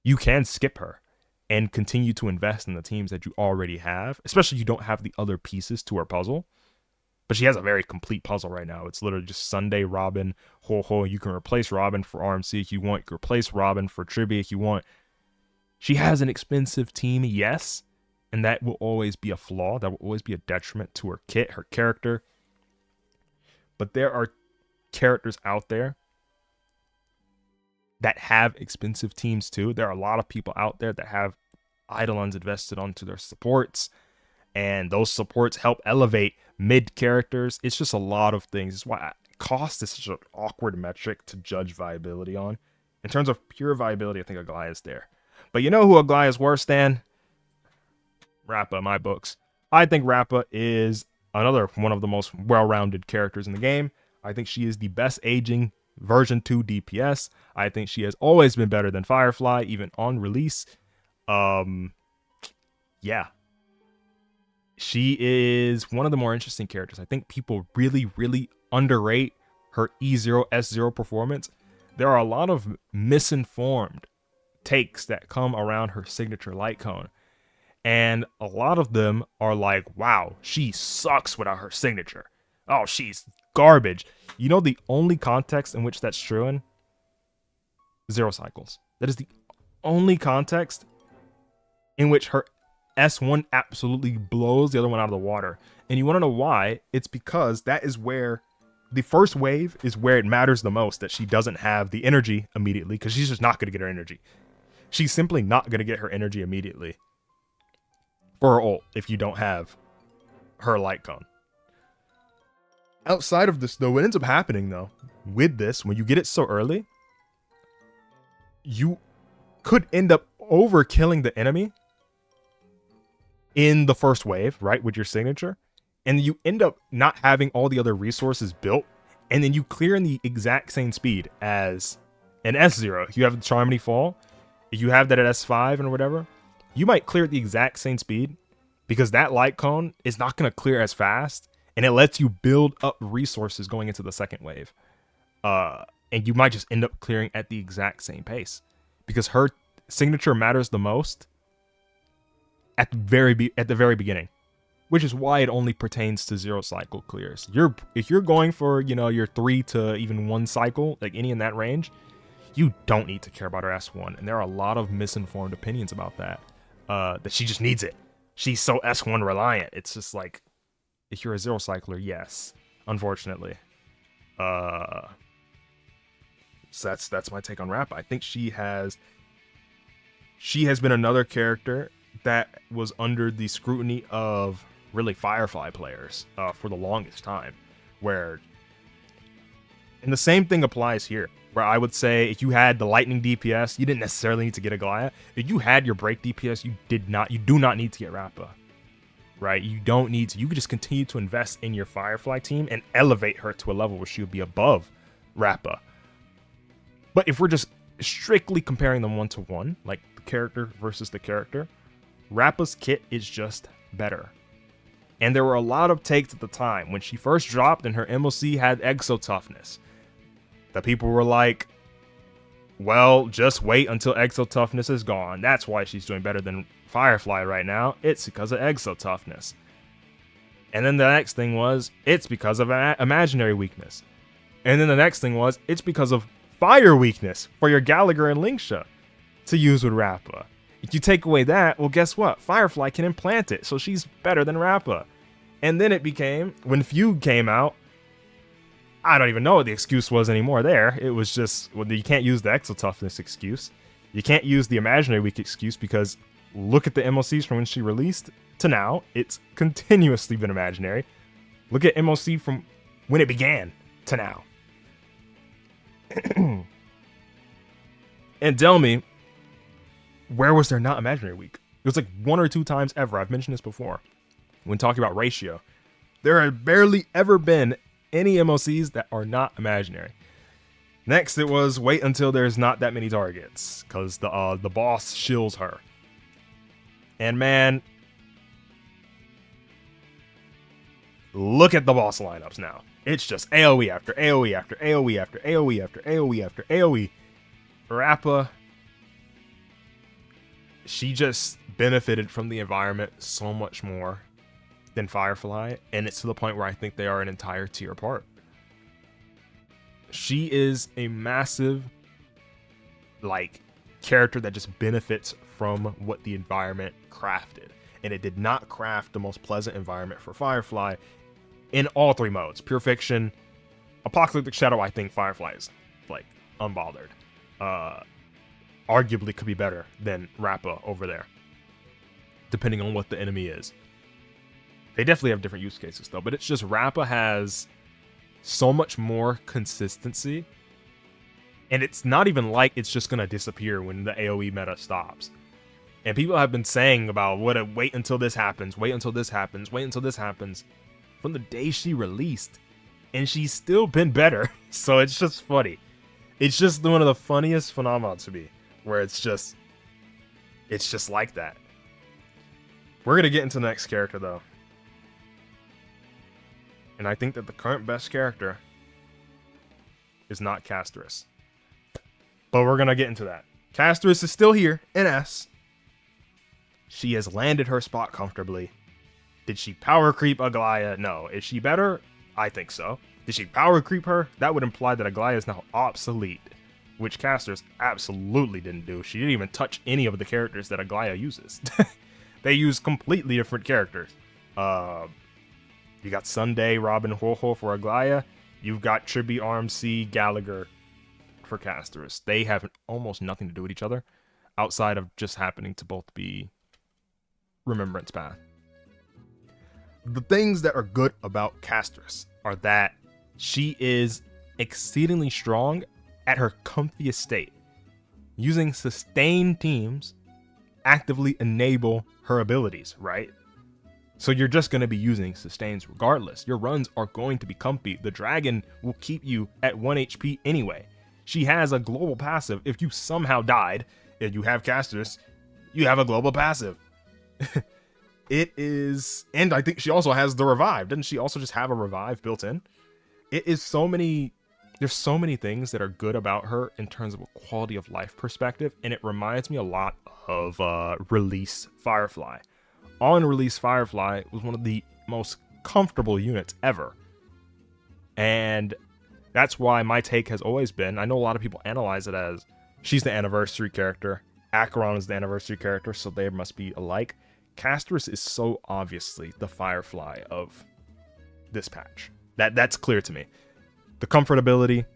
you can skip her and continue to invest in the teams that you already have, especially if you don't have the other pieces to her puzzle. But she has a very complete puzzle right now. It's literally just Sunday, Robin, Ho Ho. You can replace Robin for RMC if you want. You can replace Robin for Tribby if you want. She has an expensive team, yes, and that will always be a flaw. That will always be a detriment to her kit, her character. But there are characters out there that have expensive teams too. There are a lot of people out there that have Eidolons invested onto their supports, and those supports help elevate mid characters. It's just a lot of things. It's why cost is such an awkward metric to judge viability on. In terms of pure viability, I think Aglaia is there. But you know who Aglaia is worse than? Rappa, in my books. I think Rappa is another one of the most well-rounded characters in the game. I think she is the best aging version 2 DPS. I think she has always been better than Firefly, even on release. Yeah. She is one of the more interesting characters. I think people really, really underrate her E0, S0 performance. There are a lot of misinformed takes that come around her signature light cone. And a lot of them are like, wow, she sucks without her signature. Oh, she's garbage. You know the only context in which that's true in? 0 cycles. That is the only context in which her S1 absolutely blows the other one out of the water. And you want to know why? It's because that is where the first wave is where it matters the most, that she doesn't have the energy immediately, because she's just not going to get her energy. She's simply not going to get her energy immediately for her ult if you don't have her light cone. Outside of this, though, what ends up happening, though, with this, when you get it so early, you could end up overkilling the enemy in the first wave, right, with your signature, and you end up not having all the other resources built, and then you clear in the exact same speed as an S0. If you have the Charmony Fall, if you have that at S5 and whatever, you might clear at the exact same speed, because that light cone is not going to clear as fast, and it lets you build up resources going into the second wave. And you might just end up clearing at the exact same pace, because her signature matters the most at the very beginning, which is why it only pertains to 0 cycle clears. If you're going for, you know, your 3 to even 1 cycle, like any in that range, you don't need to care about her S1. And there are a lot of misinformed opinions about that. That she just needs it. She's so S1 reliant. It's just like, if you're a 0 cycler, yes, unfortunately. So that's my take on Rappa. I think she has been another character that was under the scrutiny of really Firefly players for the longest time, and the same thing applies here, where I would say if you had the lightning DPS, you didn't necessarily need to get Aglaia. If you had your break DPS, you do not need to get Rappa, right? You don't need to. You could just continue to invest in your Firefly team and elevate her to a level where she would be above Rappa. But if we're just strictly comparing them one-to-one, like the character versus the character, Rappa's kit is just better. And there were a lot of takes at the time when she first dropped and her MOC had Exo Toughness, that people were like, well, just wait until Exo Toughness is gone. That's why she's doing better than Firefly right now. It's because of Exo Toughness. And then the next thing was, it's because of imaginary weakness. And then the next thing was, it's because of fire weakness for your Gallagher and Linksha to use with Rappa. If you take away that, well, guess what? Firefly can implant it, so she's better than Rappa. And then it became, when Fugue came out, I don't even know what the excuse was anymore there. It was just, well, you can't use the Exo Toughness excuse. You can't use the imaginary weak excuse because look at the MOCs from when she released to now. It's continuously been imaginary. Look at MOC from when it began to now. And tell me, where was there not imaginary weak? It was like 1 or 2 times ever. I've mentioned this before when talking about ratio. There have barely ever been any MOCs that are not imaginary. Next, it was wait until there's not that many targets because the boss shills her. And man, look at the boss lineups now. It's just AoE after AoE after AoE after AoE after AoE after AoE. Rappa, she just benefited from the environment so much more than Firefly, and it's to the point where I think they are an entire tier apart. She is a massive, like, character that just benefits from what the environment crafted, and it did not craft the most pleasant environment for Firefly in all 3 modes. Pure Fiction, Apocalyptic Shadow, I think Firefly is, like, unbothered. Arguably could be better than Rappa over there, depending on what the enemy is. They definitely have different use cases, though, but it's just Rappa has so much more consistency, and it's not even like it's just going to disappear when the AoE meta stops. And people have been saying about, wait until this happens, wait until this happens, wait until this happens, from the day she released, and she's still been better. So it's just funny. It's just one of the funniest phenomena to me, where it's just like that. We're going to get into the next character, though. And I think that the current best character is not Casterus. But we're going to get into that. Casterus is still here in S. She has landed her spot comfortably. Did she power creep Aglaya? No. Is she better? I think so. Did she power creep her? That would imply that Aglaya is now obsolete, which Casterus absolutely didn't do. She didn't even touch any of the characters that Aglaya uses. They use completely different characters. You got Sunday, Robin, Ho-Ho for Aglaya. You've got Chibi, RMC, Gallagher for Casterus. They have almost nothing to do with each other outside of just happening to both be Remembrance Path. The things that are good about Casterus are that she is exceedingly strong at her comfiest state. Using sustained teams actively enable her abilities, right? So you're just going to be using sustains regardless. Your runs are going to be comfy. The dragon will keep you at 1 HP anyway. She has a global passive. If you somehow died and you have Casterus, you have a global passive. It is, and I think she also has the revive. Didn't she also just have a revive built in? It is so many, there's so many things that are good about her in terms of a quality of life perspective, and it reminds me a lot of Release Firefly. On Release Firefly was one of the most comfortable units ever. And that's why my take has always been, I know a lot of people analyze it as she's the anniversary character, Acheron is the anniversary character, so they must be alike. Casterus is so obviously the Firefly of this patch. That's clear to me. The comfortability,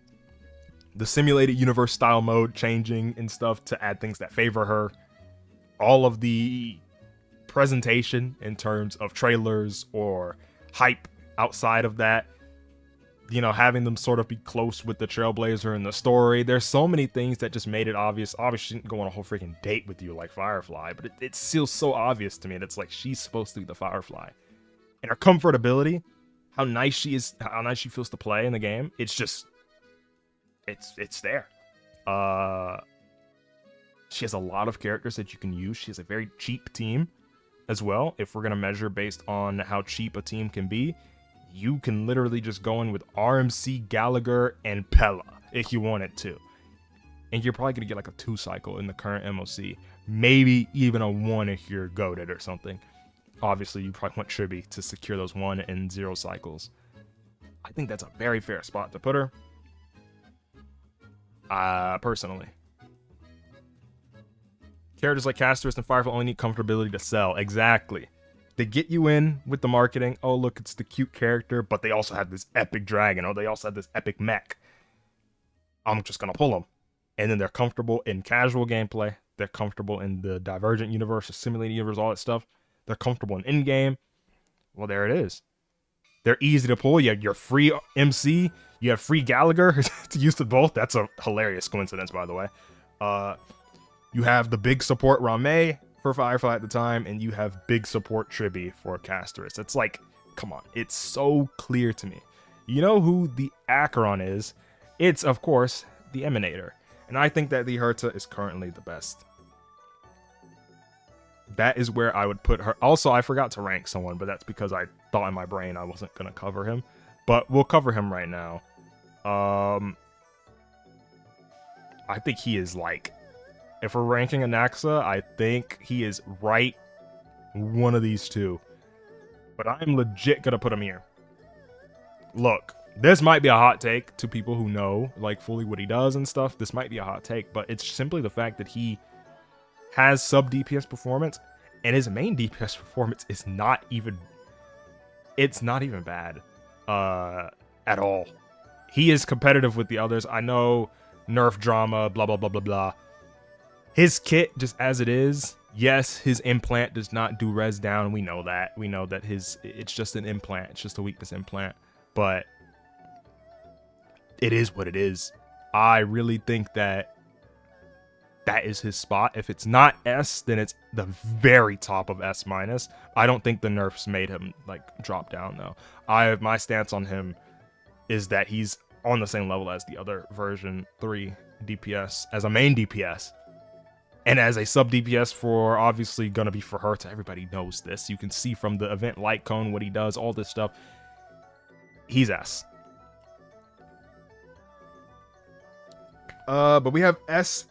the simulated universe style mode changing and stuff to add things that favor her, all of the presentation in terms of trailers or hype outside of that, you know, having them sort of be close with the Trailblazer and the story. There's so many things that just made it obvious. Obviously, she didn't go on a whole freaking date with you like Firefly, but it's still so obvious to me that it's like she's supposed to be the Firefly. And her comfortability, how nice she is, how nice she feels to play in the game, it's just, it's there. She has a lot of characters that you can use. She has a very cheap team as well. If we're going to measure based on how cheap a team can be, you can literally just go in with RMC, Gallagher, and Pella if you wanted to. And you're probably going to get like a 2 cycle in the current MOC. Maybe even a 1 if you're goated or something. obviously you probably want Tribi to secure those 1 and 0 cycles. I think that's a very fair spot to put her. Personally. Characters like Castorus and Firefly only need comfortability to sell. Exactly. They get you in with the marketing. Oh, look, it's the cute character, but they also have this epic dragon. Oh, they also have this epic mech. I'm just going to pull them. And then they're comfortable in casual gameplay. They're comfortable in the Divergent universe, the simulated universe, all that stuff. They're comfortable in in-game. Well, there it is. They're easy to pull. You have your free MC. You have free Gallagher to use to both. That's a hilarious coincidence, by the way. You have the big support Rame for Firefly at the time, and you have big support Tribi for Castorus. It's like, come on. It's so clear to me. You know who the Acheron is? It's, of course, the Emanator. And I think that the Herta is currently the best. That is where I would put her. Also, I forgot to rank someone, but that's because I thought in my brain I wasn't going to cover him. But we'll cover him right now. I think he is like... If we're ranking Anaxa, I think he is right one of these two. But I'm legit going to put him here. Look, this might be a hot take to people who know, like, fully what he does and stuff. This might be a hot take, but it's simply the fact that he has sub-DPS performance, and his main DPS performance is not even... It's not even bad at all. He is competitive with the others. I know nerf drama, blah, blah, blah, blah, blah. His kit, just as it is, yes, his implant does not do res down. We know that. We know that it's just an implant. It's just a weakness implant. But it is what it is. I really think that is his spot. If it's not S, then it's the very top of S-. I don't think the nerfs made him like drop down though. My stance on him is that he's on the same level as the other version 3 DPS as a main DPS. And as a sub DPS for obviously gonna be for Herta. Everybody knows this. You can see from the event light cone what he does, all this stuff. He's S. But we have S,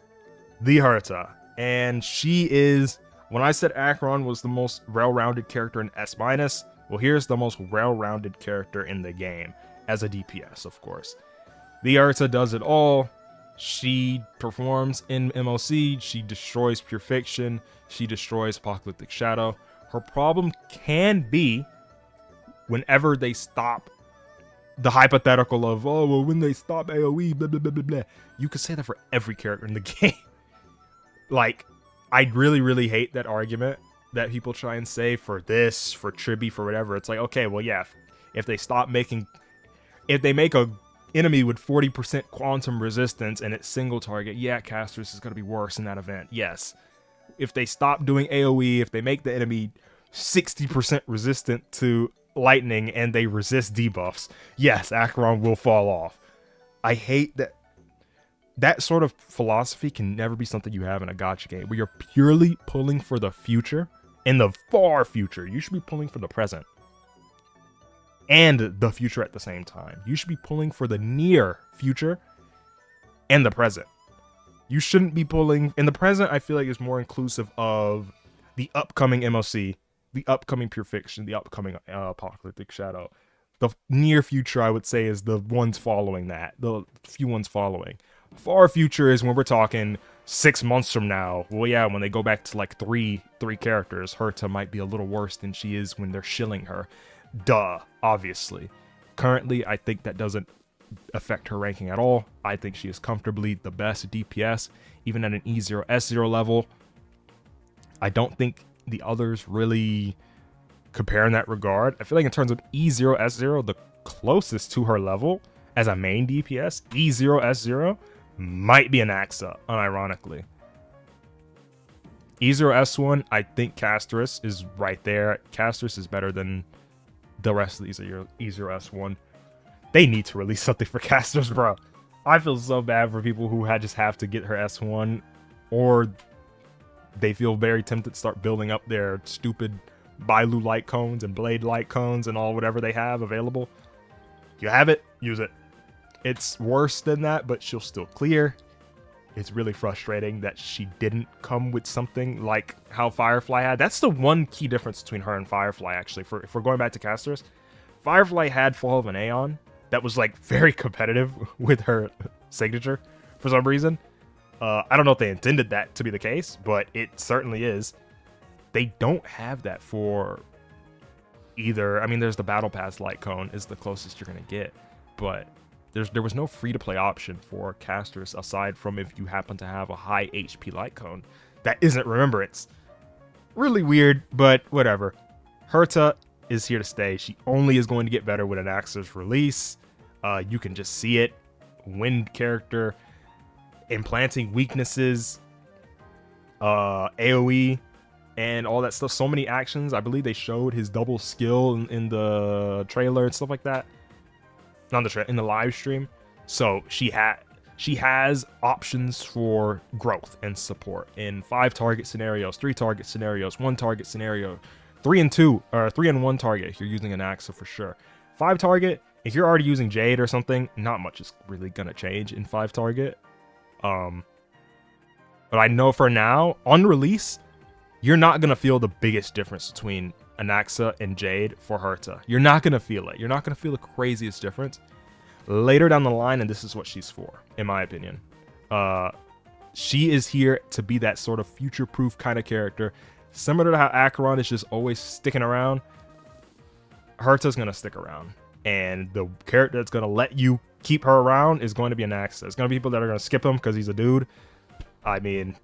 the Herta, and she is, when I said Acheron was the most well-rounded character in S-, well, here's the most well-rounded character in the game, as a DPS, of course. The Herta does it all. She performs in MOC, she destroys Pure Fiction, she destroys Apocalyptic Shadow. Her problem can be whenever they stop the hypothetical of, oh, well, when they stop AoE, blah, blah, blah, blah, blah. You could say that for every character in the game. Like, I really, really hate that argument that people try and say for this, for Tribi, for whatever. It's like, okay, well, yeah, if they stop making... If they make a enemy with 40% quantum resistance and it's single target, yeah, Castorus is going to be worse in that event, yes. If they stop doing AoE, if they make the enemy 60% resistant to lightning and they resist debuffs, yes, Acheron will fall off. I hate that. That sort of philosophy can never be something you have in a gacha game where you're purely pulling for the future. In the far future, you should be pulling for the present and the future at the same time. You should be pulling for the near future and the present. You shouldn't be pulling in the present. I feel like is more inclusive of the upcoming MOC, the upcoming Pure Fiction, the upcoming Apocalyptic Shadow. The near future, I would say, is the ones following that, the few ones following. Far future is when we're talking 6 months from now. Well, yeah, when they go back to like three characters, Herta might be a little worse than she is when they're shilling her. Duh, obviously. Currently, I think that doesn't affect her ranking at all. I think she is comfortably the best DPS, even at an E0, S0 level. I don't think the others really compare in that regard. I feel like in terms of E0, S0, the closest to her level as a main DPS, E0, S0, might be an Axa, unironically. E0, S1, I think Castorus is right there. Castorus is better than the rest of these E0, S1. They need to release something for Castorus, bro. I feel so bad for people who just have to get her S1, or they feel very tempted to start building up their stupid Bailu light cones and Blade light cones and all whatever they have available. You have it, use it. It's worse than that, but she'll still clear. it's really frustrating that she didn't come with something like how Firefly had. That's the one key difference between her and Firefly, actually. If we're going back to casters, Firefly had Fall of an Aeon that was like very competitive with her signature for some reason. I don't know if they intended that to be the case, but it certainly is. They don't have that for either. I mean, there's the Battle Pass Light Cone is the closest you're gonna get, but there was no free-to-play option for casters aside from if you happen to have a high HP Light Cone that isn't Remembrance. Really weird, but whatever. Herta is here to stay. She only is going to get better with an Anaxa's release. You can just see it. Wind character, implanting weaknesses, AoE, and all that stuff. So many actions. I believe they showed his double skill in the trailer and stuff like that. Not in the live stream. So she has options for growth and support in 5 target scenarios, 3 target scenarios, 1 target scenario, 3 and 2, or 3 and 1 target if you're using an Axa for sure. 5 target, if you're already using Jade or something, not much is really gonna change in 5 target. But I know for now, on release, you're not gonna feel the biggest difference between Anaxa and Jade for Herta. You're not gonna feel it. You're not gonna feel the craziest difference. Later down the line, and this is what she's for, in my opinion. She is here to be that sort of future-proof kind of character. Similar to how Acheron is just always sticking around, Herta's gonna stick around. And the character that's gonna let you keep her around is going to be Anaxa. There's gonna be people that are gonna skip him because he's a dude. I mean,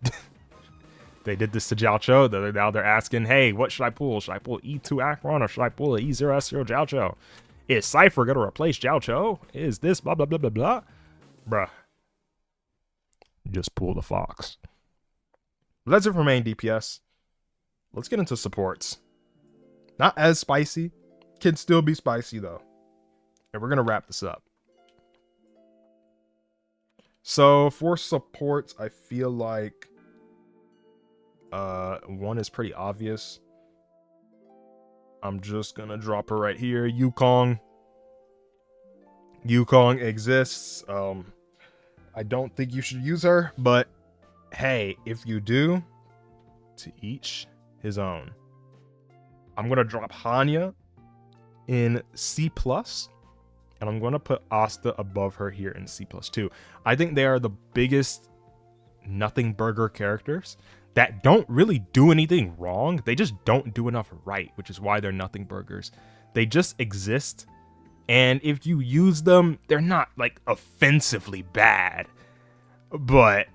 they did this to Jiao Cho. Now they're asking, hey, what should I pull? Should I pull E2 Acheron or should I pull an E0S0 Jiao Cho? Is Cypher gonna replace Jiao Cho? Is this blah blah blah blah blah? Bruh. Just pull the fox. But that's it for main DPS. Let's get into supports. Not as spicy. Can still be spicy though. And we're gonna wrap this up. So for supports, I feel like one is pretty obvious. I'm just gonna drop her right here. Yukong. Yukong exists. I don't think you should use her, but hey, if you do, to each his own. I'm gonna drop Hanya in C+, and I'm gonna put Asta above her here in C+ too. I think they are the biggest nothing burger characters that don't really do anything wrong. They just don't do enough right, which is why they're nothing burgers. They just exist, and if you use them, they're not like offensively bad, but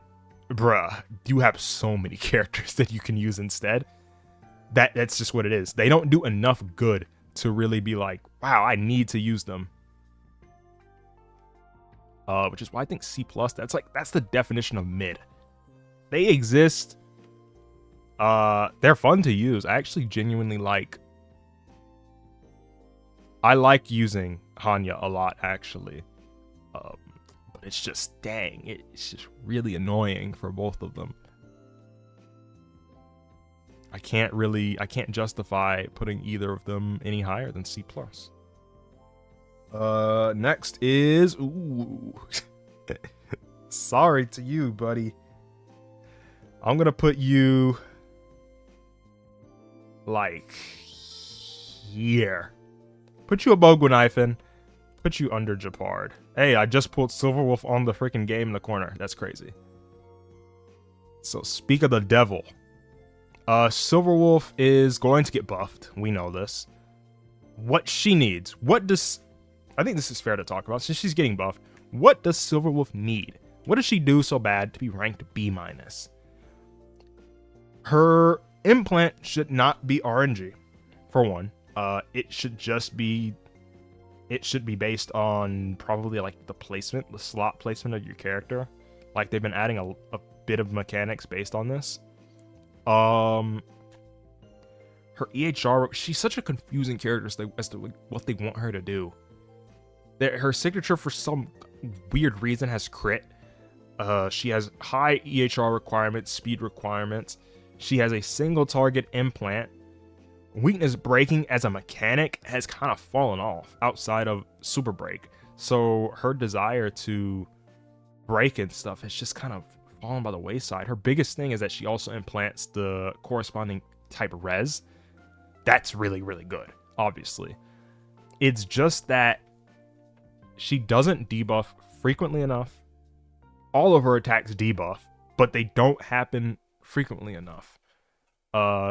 bruh, you have so many characters that you can use instead. That's just what it is. They don't do enough good to really be like, wow, I need to use them. Which is why I think C+, that's the definition of mid. They exist. They're fun to use. I actually genuinely like using Hanya a lot, actually. But it's just, dang, it's just really annoying for both of them. I can't justify putting either of them any higher than C+. Next is, ooh, sorry to you, buddy. I'm gonna put you like here. Put you above Gwynaifin. Put you under Japard. Hey, I just pulled Silverwolf on the freaking game in the corner. That's crazy. So speak of the devil. Silverwolf is going to get buffed. We know this. What she needs. I think this is fair to talk about since she's getting buffed. What does Silverwolf need? What does she do so bad to be ranked B-? Her implant should not be RNG, for one. It should be based on probably like the slot placement of your character. Like they've been adding a bit of mechanics based on this. Her EHR, she's such a confusing character as to what they want her to do. Her signature, for some weird reason, has crit. She has high EHR requirements, speed requirements. She has a single target implant. Weakness breaking as a mechanic has kind of fallen off outside of super break. So her desire to break and stuff has just kind of fallen by the wayside. Her biggest thing is that she also implants the corresponding type res. That's really, really good, obviously. It's just that she doesn't debuff frequently enough. All of her attacks debuff, but they don't happen frequently enough.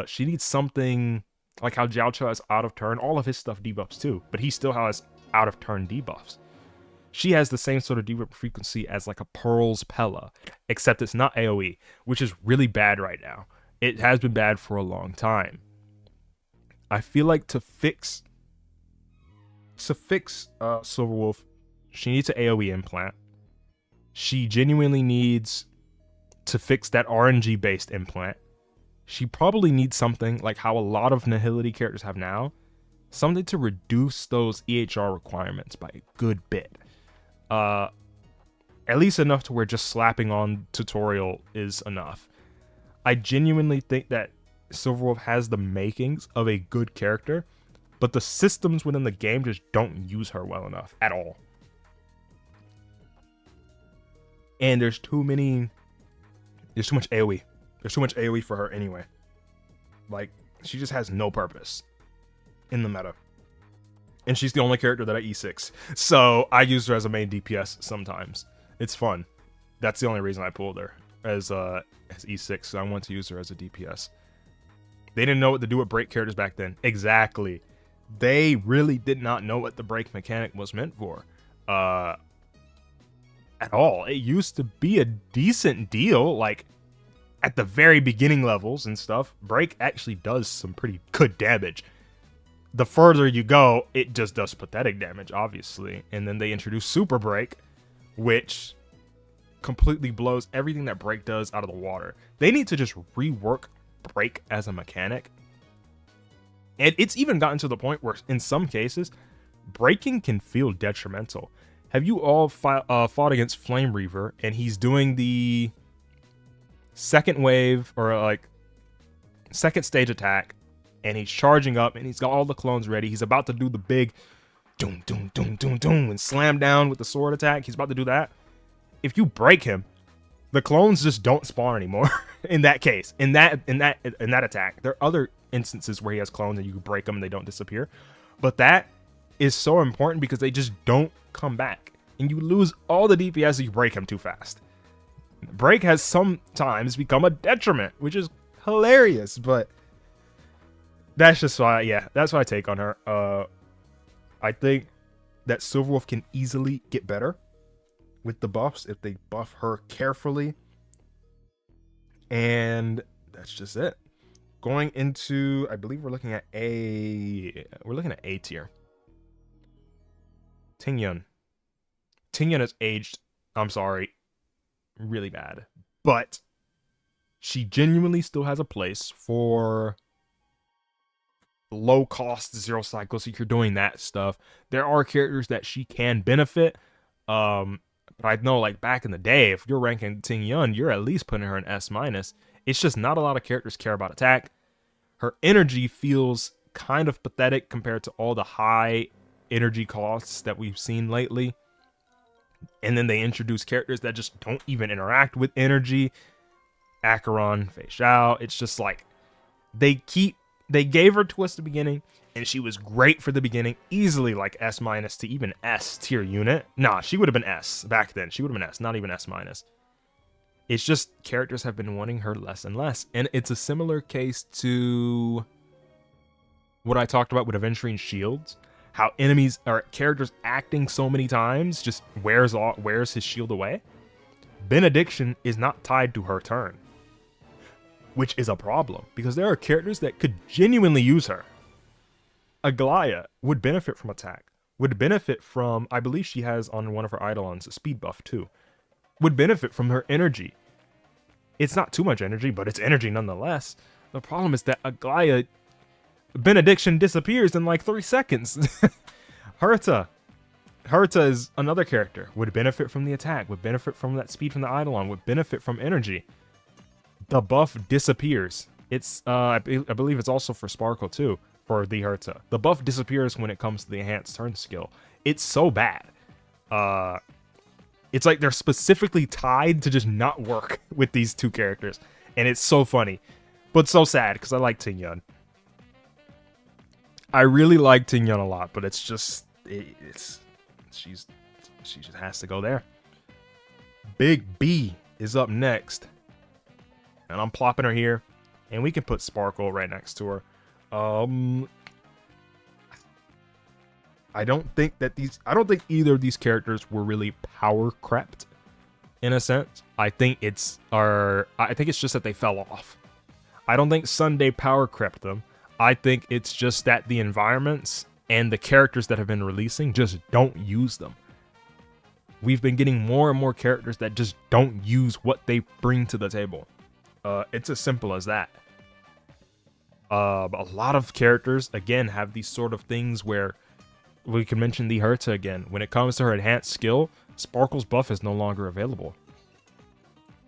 She needs something like how Jiaocho has out of turn. All of his stuff debuffs too, but he still has out of turn debuffs. She has the same sort of debuff frequency as like a Pearl's Pella, except it's not AoE, which is really bad right now. It has been bad for a long time. I feel like to fix Silverwolf, she needs an AoE implant. She genuinely needs to fix that RNG based implant. She probably needs something like how a lot of Nihility characters have now, something to reduce those EHR requirements by a good bit. At least enough to where just slapping on tutorial is enough. I genuinely think that Silverwolf has the makings of a good character, but the systems within the game just don't use her well enough at all. And there's too much AoE. There's too much AoE for her anyway. Like, she just has no purpose in the meta. And she's the only character that I E6. So I use her as a main DPS sometimes. It's fun. That's the only reason I pulled her as E6. So I want to use her as a DPS. They didn't know what to do with break characters back then. Exactly. They really did not know what the break mechanic was meant for. At all. It used to be a decent deal. Like, at the very beginning levels and stuff, break actually does some pretty good damage. The further you go, it just does pathetic damage, obviously. And then they introduce Super Break, which completely blows everything that break does out of the water. They need to just rework break as a mechanic. And it's even gotten to the point where, in some cases, breaking can feel detrimental. Have you all fought against Flame Reaver, and he's doing the second wave, or like second stage attack, and he's charging up, and he's got all the clones ready. He's about to do the big doom, doom, doom, doom, doom, and slam down with the sword attack. He's about to do that. If you break him, the clones just don't spawn anymore. In that case, in that attack, there are other instances where he has clones and you can break them and they don't disappear, but that is so important because they just don't come back, and you lose all the DPS if you break him too fast. Break has sometimes become a detriment, which is hilarious, but that's just why, yeah, that's my take on her. I think that Silverwolf can easily get better with the buffs if they buff her carefully. And that's just it. Going into, I believe we're looking at A tier. Tingyun. Tingyun has aged, I'm sorry, really bad. But she genuinely still has a place for low cost zero cycles. So if you're doing that stuff, there are characters that she can benefit. But I know, like, back in the day, if you're ranking Tingyun, you're at least putting her in S-. It's just not a lot of characters care about attack. Her energy feels kind of pathetic compared to all the high energy costs that we've seen lately. And then they introduce characters that just don't even interact with energy. Acheron, Fei Xiao. It's just like, they gave her to us at the beginning, and she was great for the beginning, easily like S- to even S tier unit. Nah, she would have been S back then. She would have been S, not even S-. It's just characters have been wanting her less and less. And it's a similar case to what I talked about with Aventurine Shields. How enemies or characters acting so many times just wears his shield away. Benediction is not tied to her turn, which is a problem because there are characters that could genuinely use her. Aglaya would benefit from attack, would benefit from, I believe she has on one of her Eidolons a speed buff too, would benefit from her energy. It's not too much energy, but it's energy nonetheless. The problem is that Aglaya benediction disappears in like 3 seconds. Herta is another character, would benefit from the attack, would benefit from that speed from the Eidolon, would benefit from energy. The buff disappears. It's I believe it's also for Sparkle too, for the Herta. The buff disappears when it comes to the enhanced turn skill. It's so bad. It's like they're specifically tied to just not work with these two characters. And it's so funny. But so sad, because I like Ting Yun. I really like Ting Yun a lot, but it's just... She just has to go there. Big B is up next. And I'm plopping her here. And we can put Sparkle right next to her. I don't think either of these characters were really power crept in a sense. I think it's just that they fell off. I don't think Sunday power crept them. I think it's just that the environments and the characters that have been releasing just don't use them. We've been getting more and more characters that just don't use what they bring to the table. It's as simple as that. A lot of characters, again, have these sort of things where we can mention the Herta again. When it comes to her enhanced skill, Sparkle's buff is no longer available.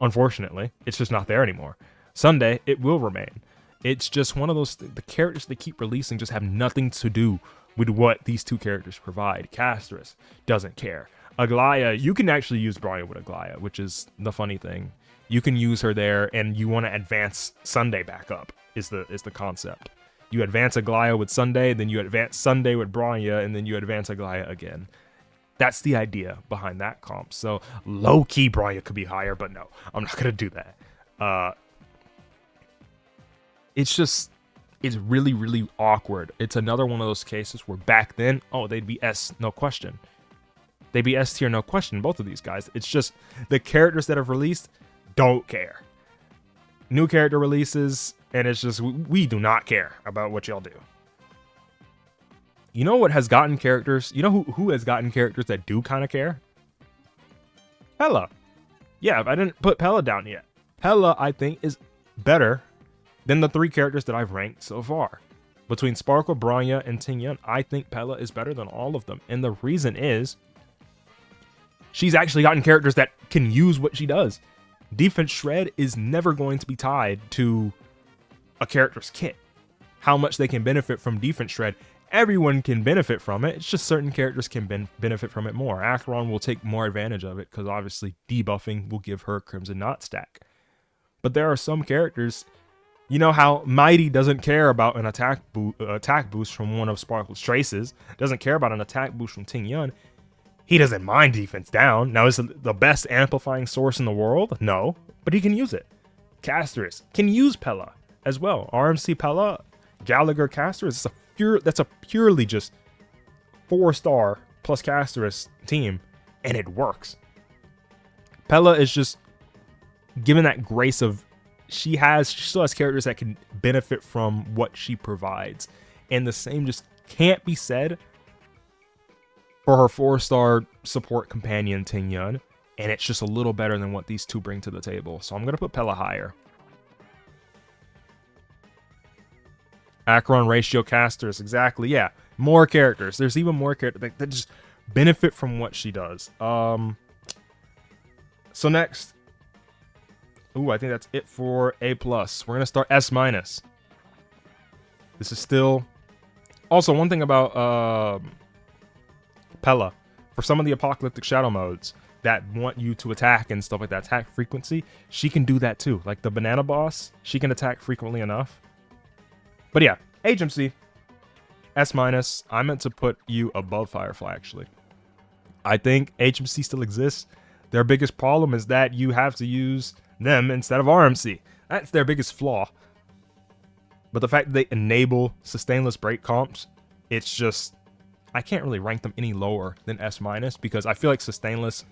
Unfortunately, it's just not there anymore. Sunday, it will remain. It's just one of those, the characters they keep releasing just have nothing to do with what these two characters provide. Castris doesn't care. Aglaya, you can actually use Bronya with Aglaya, which is the funny thing. You can use her there, and you want to advance Sunday back up, is the concept. You advance Aglaya with Sunday, then you advance Sunday with Bronya, and then you advance Aglaya again. That's the idea behind that comp. So low-key Bronya could be higher, but no, I'm not going to do that. It's really, really awkward. It's another one of those cases where back then, oh, they'd be S, no question. They'd be S tier, no question, both of these guys. It's just the characters that have released don't care. New character releases, and it's just, we do not care about what y'all do. You know what has gotten characters? You know who has gotten characters that do kind of care? Pella. Yeah, I didn't put Pella down yet. Pella, I think, is better than the three characters that I've ranked so far. Between Sparkle, Bronya, and Ting Yun, I think Pella is better than all of them. And the reason is, she's actually gotten characters that can use what she does. Defense Shred is never going to be tied to a character's kit. How much they can benefit from Defense Shred, everyone can benefit from it. It's just certain characters can benefit from it more. Acheron will take more advantage of it because obviously debuffing will give her Crimson Knot stack. But there are some characters, you know how Mighty doesn't care about an attack boost from one of Sparkle's traces, doesn't care about an attack boost from Ting Yun. He doesn't mind defense down. Now, is it the best amplifying source in the world? No, but he can use it. Castris can use Pella as well. RMC Pella, Gallagher Castris, that's a purely just 4-star plus Castris team, and it works. Pella is just given that grace of she still has characters that can benefit from what she provides, and the same just can't be said for her 4-star support companion Ting Yun, and it's just a little better than what these two bring to the table. So I'm gonna put Pella higher. Acheron ratio casters, exactly, yeah. More characters. There's even more characters that just benefit from what she does. So next, I think that's it for A+. We're gonna start S-. This is still also one thing about Pella. For some of the apocalyptic shadow modes that want you to attack and stuff like that, attack frequency, she can do that too. Like the banana boss, she can attack frequently enough. But yeah, HMC S-. I meant to put you above Firefly actually. I think HMC still exists. Their biggest problem is that you have to use them instead of RMC. That's their biggest flaw. But the fact that they enable sustainless break comps, it's just, I can't really rank them any lower than S- because I feel like sustainless,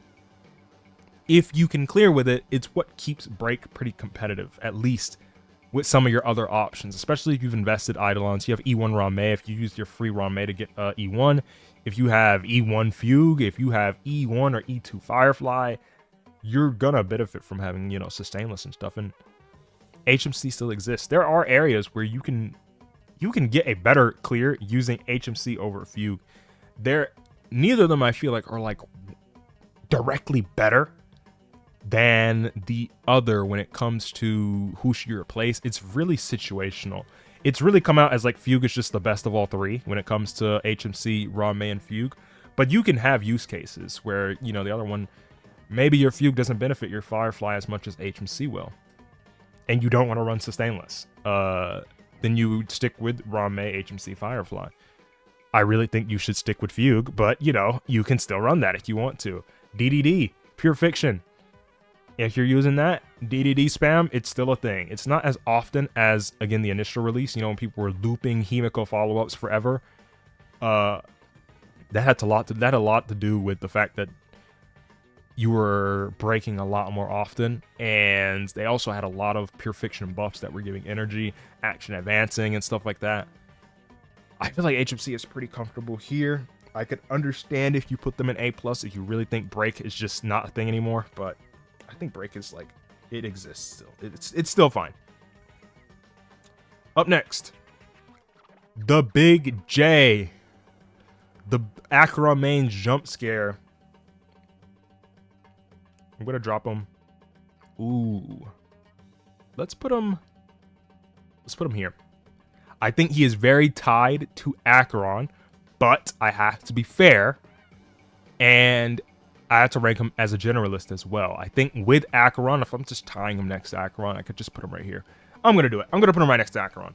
if you can clear with it, it's what keeps break pretty competitive, at least with some of your other options, especially if you've invested Eidolons. You have E1 Rame, if you use your free Rame to get E1. If you have E1 Fugue, if you have E1 or E2 Firefly, you're gonna benefit from having, you know, sustainless and stuff. And HMC still exists. There are areas where you can get a better clear using HMC over Fugue. Neither of them I feel like are like directly better than the other when it comes to who should you replace. It's really situational. It's really come out as like Fugue is just the best of all three when it comes to HMC, Rame, and Fugue. But you can have use cases where, you know, the other one maybe your Fugue doesn't benefit your Firefly as much as HMC will, and you don't want to run Sustainless. Then you would stick with Rame, HMC, Firefly. I really think you should stick with Fugue, but, you know, you can still run that if you want to. DDD, Pure Fiction. If you're using that, DDD spam, it's still a thing. It's not as often as, again, the initial release, you know, when people were looping Himiko follow-ups forever. That had a lot to do with the fact that you were breaking a lot more often, and they also had a lot of Pure Fiction buffs that were giving energy, action advancing, and stuff like that. I feel like HMC is pretty comfortable here. I could understand if you put them in A+, if you really think break is just not a thing anymore, but I think break is like, it exists still. It's still fine. Up next, the Big J. The Akira main jump scare. I'm gonna drop him. Ooh. Let's put him here. I think he is very tied to Acheron, but I have to be fair, and I have to rank him as a generalist as well. I think with Acheron, if I'm just tying him next to Acheron, I could just put him right here. I'm gonna do it. I'm gonna put him right next to Acheron.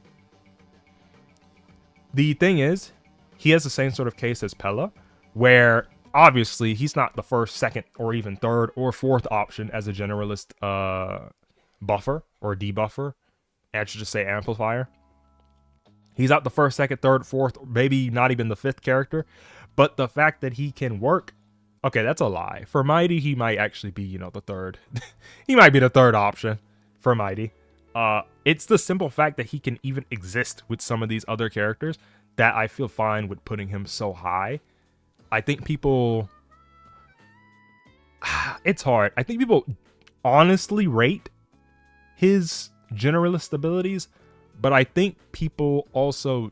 The thing is, he has the same sort of case as Pella, where obviously he's not the first, second, or even third or fourth option as a generalist buffer or debuffer. I should just say amplifier. He's not the first, second, third, fourth, maybe not even the fifth character. But the fact that he can work, okay, that's a lie. For Mighty, he might actually be, you know, the third. He might be the third option for Mighty. It's the simple fact that he can even exist with some of these other characters that I feel fine with putting him so high. I think people... It's hard. I think people honestly rate his generalist abilities, but I think people also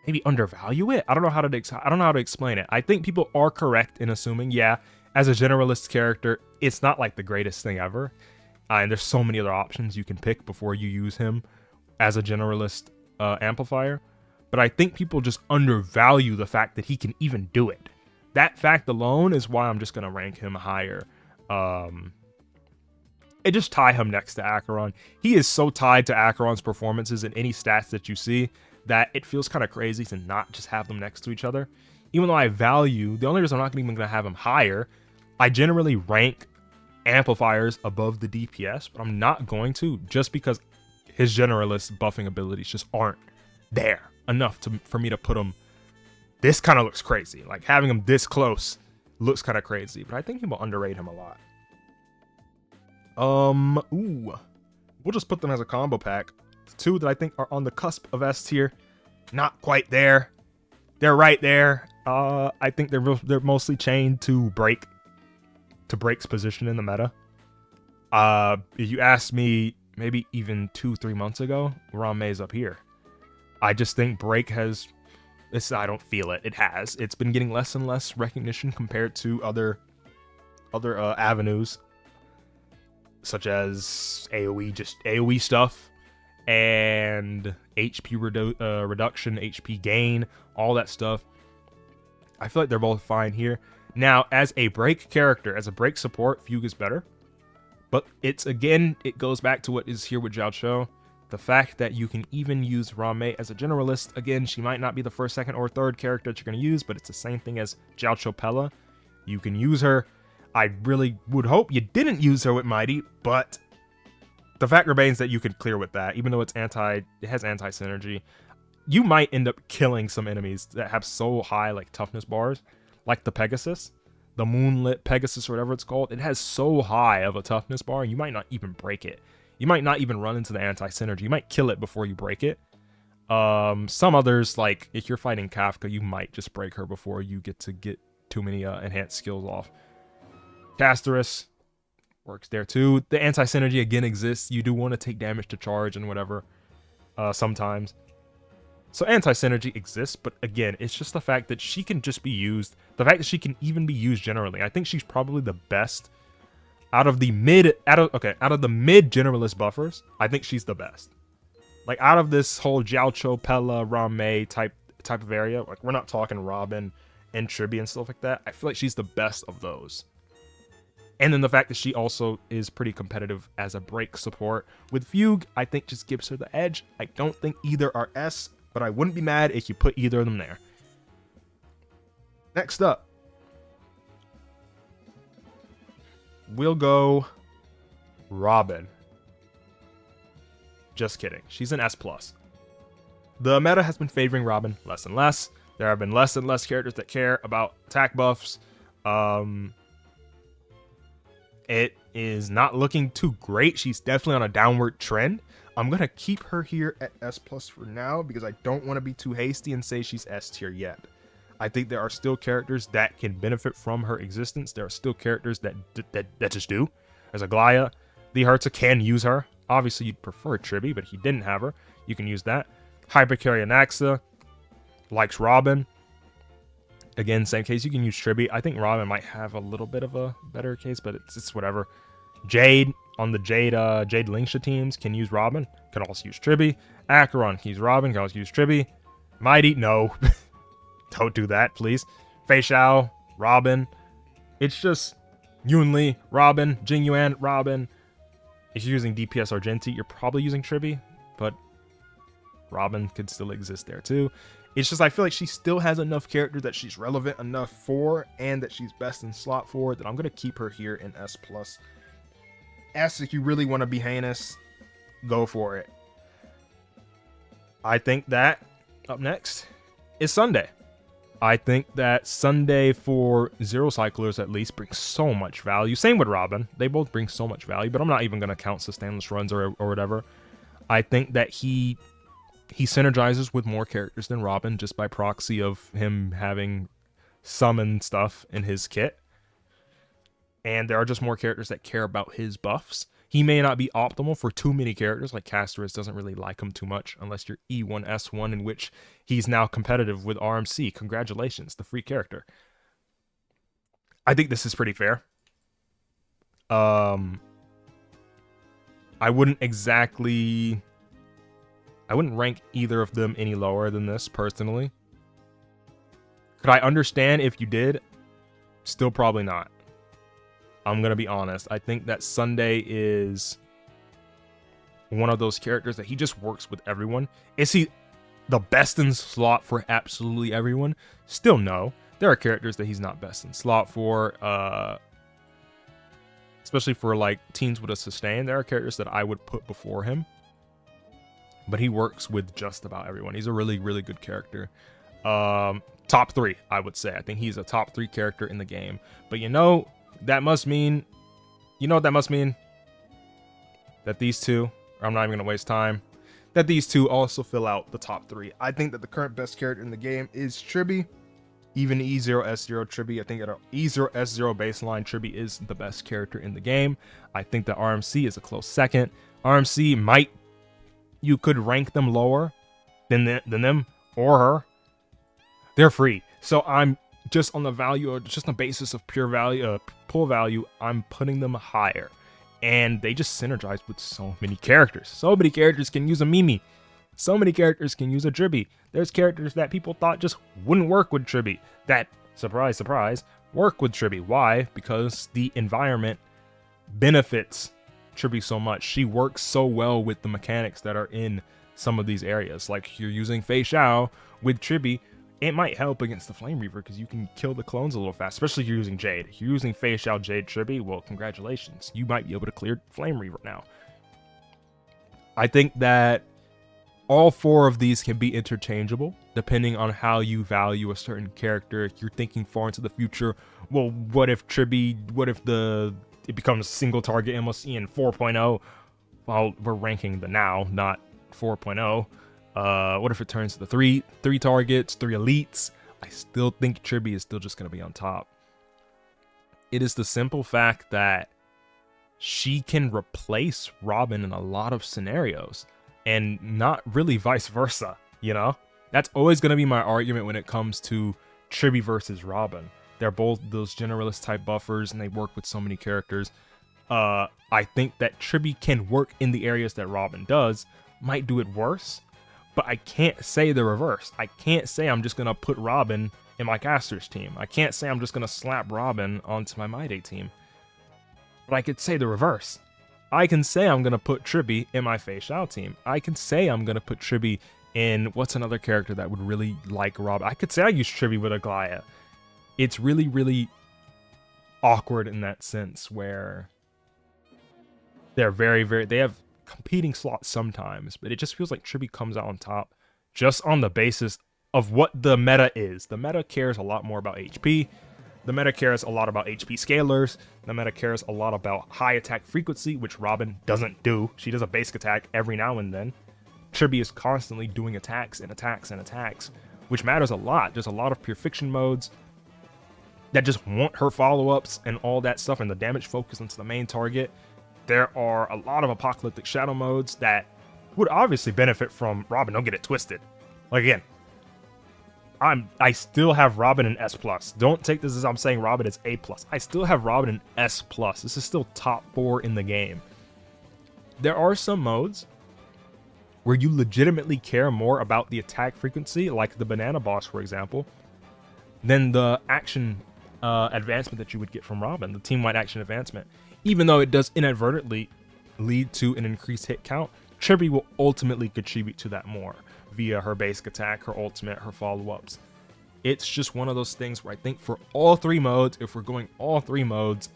maybe undervalue it. I don't know how to explain it. I think people are correct in assuming, yeah, as a generalist character, it's not like the greatest thing ever. And there's so many other options you can pick before you use him as a generalist amplifier. But I think people just undervalue the fact that he can even do it. That fact alone is why I'm just going to rank him higher. And just tie him next to Acheron. He is so tied to Acheron's performances in any stats that you see that it feels kind of crazy to not just have them next to each other. Even though I value, the only reason I'm not even going to have him higher, I generally rank amplifiers above the DPS, but I'm not going to just because his generalist buffing abilities just aren't there enough for me to put him. This kind of looks crazy. Like having him this close looks kind of crazy, but I think people underrate him a lot. We'll just put them as a combo pack. The two that I think are on the cusp of S tier, not quite there. They're right there. I think they're mostly chained to Break's position in the meta. If you asked me maybe even 2-3 months ago, Rame's up here. I just think Break has this. I don't feel it. It's been getting less and less recognition compared to other avenues, such as AoE, just AoE stuff, and HP reduction, HP gain, all that stuff. I feel like they're both fine here. Now, as a Break character, as a Break support, Fugue is better. But it goes back to what is here with Jiao Cho. The fact that you can even use Rame as a generalist. Again, she might not be the first, second, or third character that you're going to use, but it's the same thing as Jiao Cho Pella. You can use her. I really would hope you didn't use her with Mighty, but the fact remains that you could clear with that, even though it has anti-synergy. You might end up killing some enemies that have so high like toughness bars, like the Pegasus, the Moonlit Pegasus or whatever it's called. It has so high of a toughness bar, you might not even break it. You might not even run into the anti-synergy. You might kill it before you break it. Some others, like if you're fighting Kafka, you might just break her before you get too many enhanced skills off. Casterus works there too. The anti-synergy again exists. You do want to take damage to charge and whatever sometimes. So anti-synergy exists, but again, it's just the fact that she can just be used. The fact that she can even be used generally. I think she's probably the best out of the mid generalist buffers. I think she's the best. Like out of this whole Jiao Cho, Pella, Rame type of area, like we're not talking Robin and Tribi and stuff like that. I feel like she's the best of those. And then the fact that she also is pretty competitive as a break support. With Fugue, I think just gives her the edge. I don't think either are S, but I wouldn't be mad if you put either of them there. Next up, we'll go Robin. Just kidding. She's an S+. The meta has been favoring Robin less and less. There have been less and less characters that care about attack buffs. It is not looking too great. She's definitely on a downward trend. I'm going to keep her here at S+ for now because I don't want to be too hasty and say she's S tier yet. I think there are still characters that can benefit from her existence. There are still characters that just do. There's Aglaya. The Hertha can use her. Obviously, you'd prefer Tribby, but if you didn't have her, you can use that. Hypercarry Anaxa likes Robin. Again, same case, you can use Tribby. I think Robin might have a little bit of a better case, but it's whatever. Jade on the Jade Lingsha teams can use Robin. Can also use Tribby. Acheron can use Robin. Can also use Tribby. Mighty, no. Don't do that, please. Fei Xiao, Robin. It's just Yunli, Robin. Jingyuan, Robin. If you're using DPS Argenti, you're probably using Tribby, but Robin could still exist there too. It's just I feel like she still has enough characters that she's relevant enough for and that she's best in slot for that I'm going to keep her here in S+. S, if you really want to be heinous, go for it. I think that up next is Sunday. I think that Sunday for Zero Cyclers at least brings so much value. Same with Robin. They both bring so much value, but I'm not even going to count sustainless runs or whatever. I think that he synergizes with more characters than Robin just by proxy of him having summon stuff in his kit. And there are just more characters that care about his buffs. He may not be optimal for too many characters, like Casterus doesn't really like him too much, unless you're E1S1, in which he's now competitive with RMC. Congratulations, the free character. I think this is pretty fair. I wouldn't rank either of them any lower than this, personally. Could I understand if you did? Still probably not. I'm going to be honest. I think that Sunday is one of those characters that he just works with everyone. Is he the best in slot for absolutely everyone? Still no. There are characters that he's not best in slot for, especially for like teams with a sustain. There are characters that I would put before him, but he works with just about everyone. He's a really, really good character. Top 3, I would say. I think he's a top 3 character in the game. But that must mean, what that must mean? That these two, I'm not even going to waste time, that these two also fill out the top 3. I think that the current best character in the game is Tribby. Even E0, S0 Tribby. I think at an E0, S0 baseline, Tribby is the best character in the game. I think that RMC is a close second. RMC you could rank them lower than them or her. They're free. So I'm just on the value, or just on the basis of pure value, pull value, I'm putting them higher. And they just synergize with so many characters. So many characters can use a Mimi. So many characters can use a Tribby. There's characters that people thought just wouldn't work with Tribby that, surprise, surprise, work with Tribby. Why? Because the environment benefits Tribby so much. She works so well with the mechanics that are in some of these areas. Like you're using Fei Xiao with Tribby, it might help against the Flame Reaver because you can kill the clones a little fast, especially if you're using Jade. If you're using Fei Xiao Jade Tribby, well, congratulations. You might be able to clear Flame Reaver now. I think that all 4 of these can be interchangeable depending on how you value a certain character. If you're thinking far into the future, well, what if Tribby, it becomes single target MLC in 4.0? Well, we're ranking the now, not 4.0. What if it turns to the three targets, 3 elites? I still think Tribby is still just going to be on top. It is the simple fact that she can replace Robin in a lot of scenarios and not really vice versa, That's always going to be my argument when it comes to Tribby versus Robin. They're both those generalist type buffers and they work with so many characters. I think that Tribby can work in the areas that Robin does, might do it worse. But I can't say the reverse. I can't say I'm just going to put Robin in my caster's team. I can't say I'm just going to slap Robin onto my Mighty team. But I could say the reverse. I can say I'm going to put Tribby in my Fei Xiao team. I can say I'm going to put Tribby in, what's another character that would really like Rob? I could say I use Tribby with Aglaya. It's really, really awkward in that sense where they're they have competing slots sometimes, but it just feels like Tribby comes out on top just on the basis of what the meta is. The meta cares a lot more about HP. The meta cares a lot about HP scalers. The meta cares a lot about high attack frequency, which Robin doesn't do. She does a basic attack every now and then. Tribby is constantly doing attacks and attacks and attacks, which matters a lot. There's a lot of pure fiction modes that just want her follow-ups and all that stuff, and the damage focus into the main target. There are a lot of apocalyptic shadow modes that would obviously benefit from Robin. Don't get it twisted. Like, again, I still have Robin in S+. Don't take this as I'm saying Robin is A+. I still have Robin in S+. This is still top 4 in the game. There are some modes where you legitimately care more about the attack frequency, like the Banana Boss, for example, than the action advancement that you would get from Robin, the team-wide action advancement. Even though it does inadvertently lead to an increased hit count, Tribby will ultimately contribute to that more via her basic attack, her ultimate, her follow-ups. It's just one of those things where I think for all 3 modes, if we're going all 3 modes,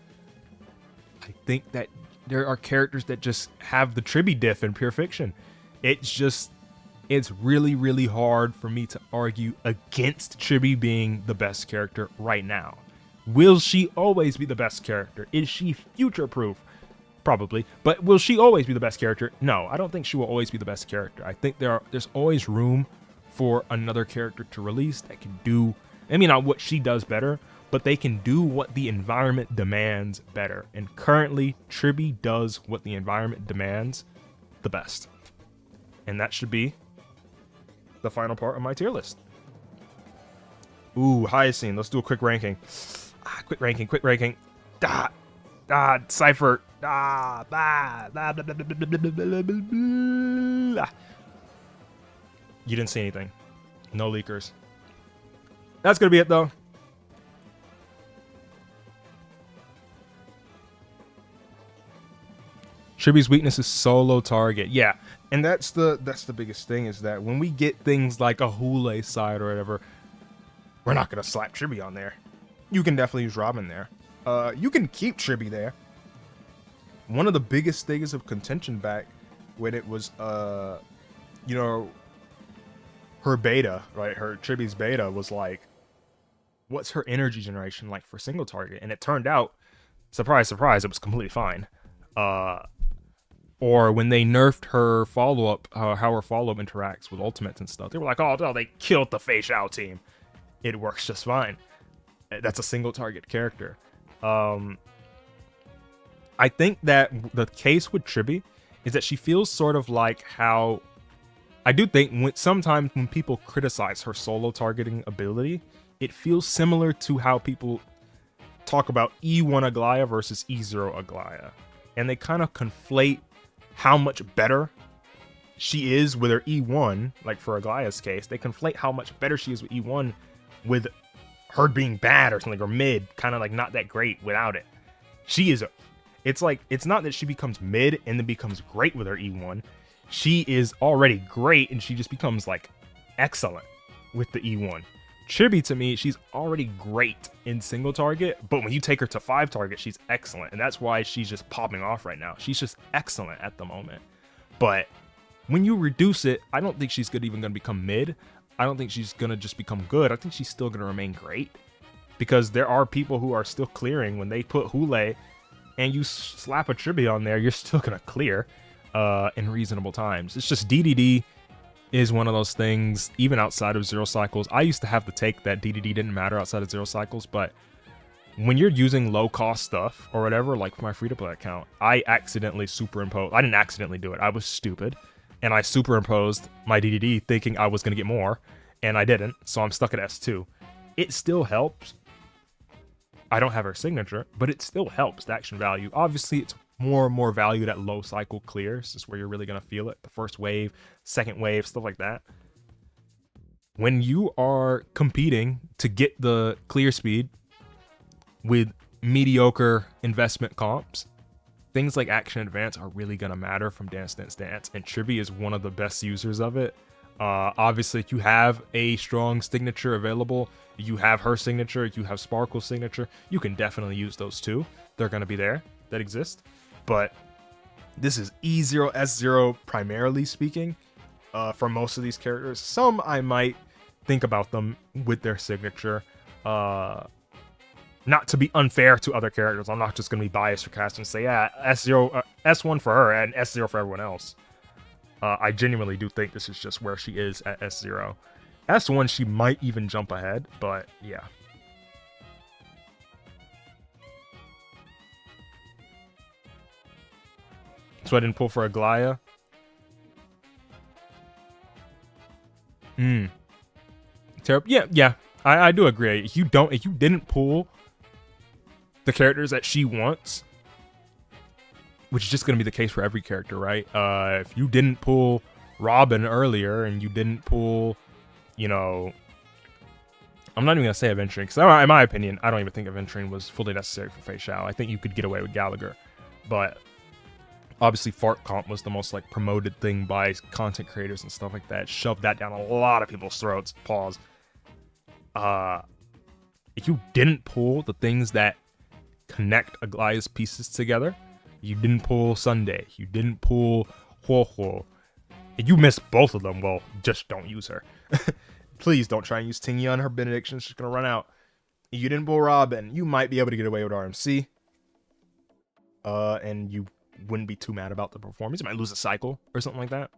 I think that there are characters that just have the Tribby diff in pure fiction. It's really, really hard for me to argue against Tribby being the best character right now. Will she always be the best character? Is she future-proof? Probably. But will she always be the best character? No, I don't think she will always be the best character. I think there's always room for another character to release that can do, I mean, not what she does better, but they can do what the environment demands better. And currently, Tribby does what the environment demands the best. And that should be the final part of my tier list. Ooh, Hyacin. Let's do a quick ranking. Quick ranking. Cypher. You didn't see anything. No leakers. That's gonna be it though. Tribby's weakness is solo target. Yeah, and that's the biggest thing, is that when we get things like a Hule side or whatever, we're not gonna slap Tribby on there. You can definitely use Robin there. You can keep Tribby there. One of the biggest things of contention back when it was, you know, her beta, right? Her Tribby's beta was like, what's her energy generation like for single target? And it turned out, surprise, surprise, it was completely fine. Or when they nerfed her follow-up, how her follow-up interacts with ultimates and stuff, they were like, oh, no, they killed the Fei Xiao team. It works just fine. That's a single target character. I think that the case with Tribby is that she feels sort of like how, I do think sometimes when people criticize her solo targeting ability, it feels similar to how people talk about E1 Aglaya versus E0 Aglaya. And they kind of conflate how much better she is with her E1, like for Aglaya's case. They conflate how much better she is with E1 with her being bad or something, or mid, kind of like not that great without it. She is, it's like, it's not that she becomes mid and then becomes great with her E1. She is already great and she just becomes like excellent with the E1. Tribby, to me, she's already great in single target, but when you take her to 5 target, she's excellent. And that's why she's just popping off right now. She's just excellent at the moment. But when you reduce it, I don't think she's even going to become mid. I don't think she's going to just become good. I think she's still going to remain great. Because there are people who are still clearing. When they put Hule and you slap a Tribby on there, you're still going to clear in reasonable times. It's just DDD is one of those things, even outside of 0 cycles. I used to have the take that DDD didn't matter outside of 0 cycles, but when you're using low-cost stuff or whatever, like my free-to-play account, I accidentally superimposed. I didn't accidentally do it. I was stupid, and I superimposed my DDD thinking I was going to get more, and I didn't, so I'm stuck at S2. It still helps. I don't have her signature, but it still helps, the action value. Obviously, it's more and more valued at low cycle clears. This is where you're really going to feel it. The first wave, second wave, stuff like that. When you are competing to get the clear speed with mediocre investment comps, things like action advance are really gonna matter from Dance Dance Dance, and Chibi is one of the best users of it. Obviously, if you have a strong signature available, you have her signature, you have Sparkle's signature, you can definitely use those too. They're gonna be there, that exist. But this is E0, S0 primarily speaking, for most of these characters. Some I might think about them with their signature. Not to be unfair to other characters, I'm not just going to be biased or cast and say, yeah, S0, S1 for her and S0 for everyone else. I genuinely do think this is just where she is at S0. S1, she might even jump ahead, but yeah. So I didn't pull for Aglaya. Terrible. Yeah. I do agree. If you didn't pull the characters that she wants, which is just going to be the case for every character, right? If you didn't pull Robin earlier and you didn't pull, you know, I'm not even going to say Adventuring, because in my opinion, I don't even think Adventuring was fully necessary for Fei Xiao. I think you could get away with Gallagher, but obviously Fart Comp was the most like promoted thing by content creators and stuff like that. Shoved that down a lot of people's throats. Pause. If you didn't pull the things that connect Aglaya's pieces together, you didn't pull Sunday, you didn't pull Huo, and you missed both of them, well, just don't use her. Please don't try and use Tingyan. Her benediction's just gonna run out. If you didn't pull Robin, you might be able to get away with RMC. And you wouldn't be too mad about the performance. You might lose a cycle or something like that.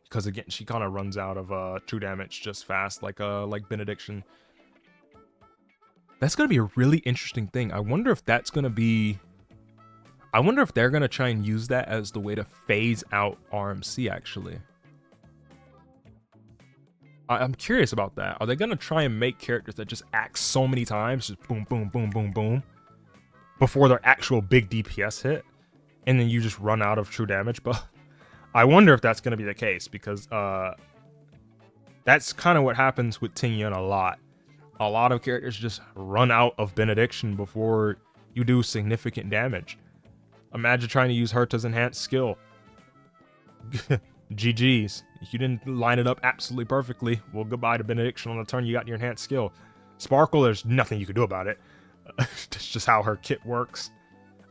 Because again, she kind of runs out of true damage just fast, like benediction. That's gonna be a really interesting thing. I wonder if that's gonna be. I wonder if they're gonna try and use that as the way to phase out RMC. Actually, I'm curious about that. Are they gonna try and make characters that just act so many times, just boom, boom, boom, boom, boom, before their actual big DPS hit, and then you just run out of true damage? But I wonder if that's gonna be the case, because that's kind of what happens with Tingyan a lot. A lot of characters just run out of benediction before you do significant damage. Imagine trying to use Herta's enhanced skill. GG's. If you didn't line it up absolutely perfectly, well, goodbye to benediction on the turn you got in your enhanced skill. Sparkle, there's nothing you can do about it. That's just how her kit works.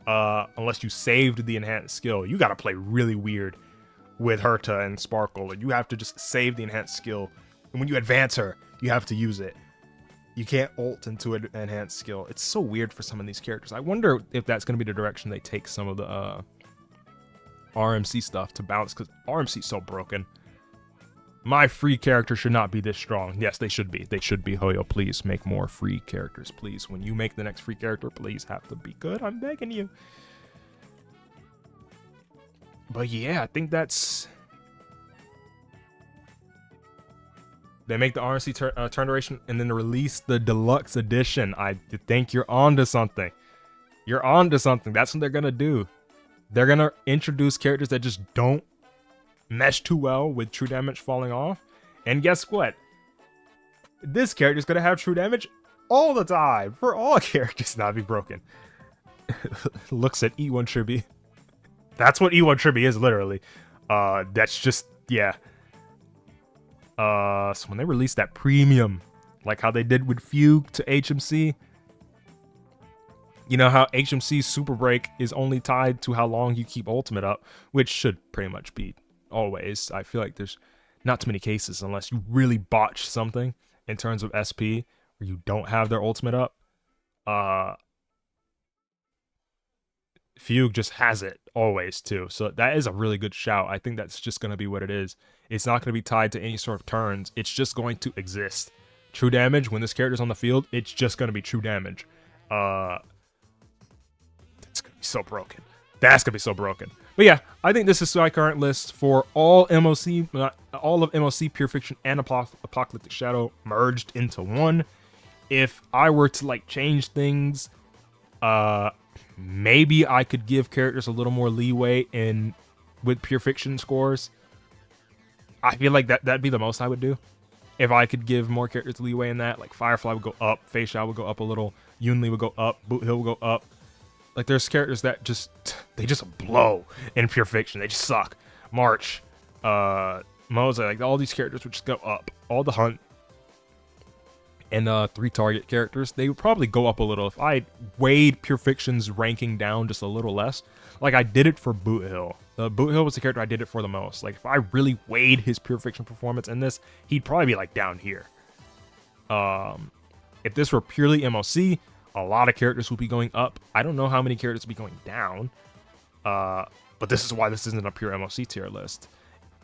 Unless you saved the enhanced skill. You gotta play really weird with Herta and Sparkle. You have to just save the enhanced skill. And when you advance her, you have to use it. You can't ult into an enhanced skill. It's so weird for some of these characters. I wonder if that's going to be the direction they take some of the RMC stuff to balance, because RMC's so broken. My free character should not be this strong. Yes, they should be. They should be. Hoyo, please make more free characters, please. When you make the next free character, please have to be good. I'm begging you. But yeah, I think that's... They make the RNC turn duration and then release the deluxe edition. I think you're on to something. You're on to something. That's what they're going to do. They're going to introduce characters that just don't mesh too well with true damage falling off. And guess what? This character's going to have true damage all the time. For all characters not be broken. Looks at E1 Triby. That's what E1 Triby is, literally. That's just, yeah. So when they release that premium, like how they did with Fugue to HMC, you know how HMC's Super Break is only tied to how long you keep ultimate up, which should pretty much be always. I feel like there's not too many cases unless you really botch something in terms of SP where you don't have their ultimate up. Fugue just has it always too, so that is a really good shout. I think that's just going to be what it is. It's not going to be tied to any sort of turns. It's just going to exist. True damage, when this character's on the field, it's just going to be true damage. It's going to be so broken. That's going to be so broken. But yeah, I think this is my current list for all MOC, all of MOC, Pure Fiction, and Apocalyptic Shadow merged into one. If I were to like change things, maybe I could give characters a little more leeway with Pure Fiction scores. I feel like that'd be the most I would do. If I could give more characters leeway in that, like Firefly would go up, Fei Xiao would go up a little, Yunli would go up, Boot Hill would go up. Like there's characters that they just blow in Pure Fiction. They just suck. March, Moza, like all these characters would just go up. All the hunt and 3 target characters, they would probably go up a little if I weighed Pure Fiction's ranking down just a little less. Like I did it for Boot Hill. Boot Hill was the character I did it for the most. Like if I really weighed his Pure Fiction performance in this, he'd probably be like down here. If this were purely MOC, a lot of characters would be going up. I don't know how many characters would be going down. But this is why this isn't a pure MOC tier list.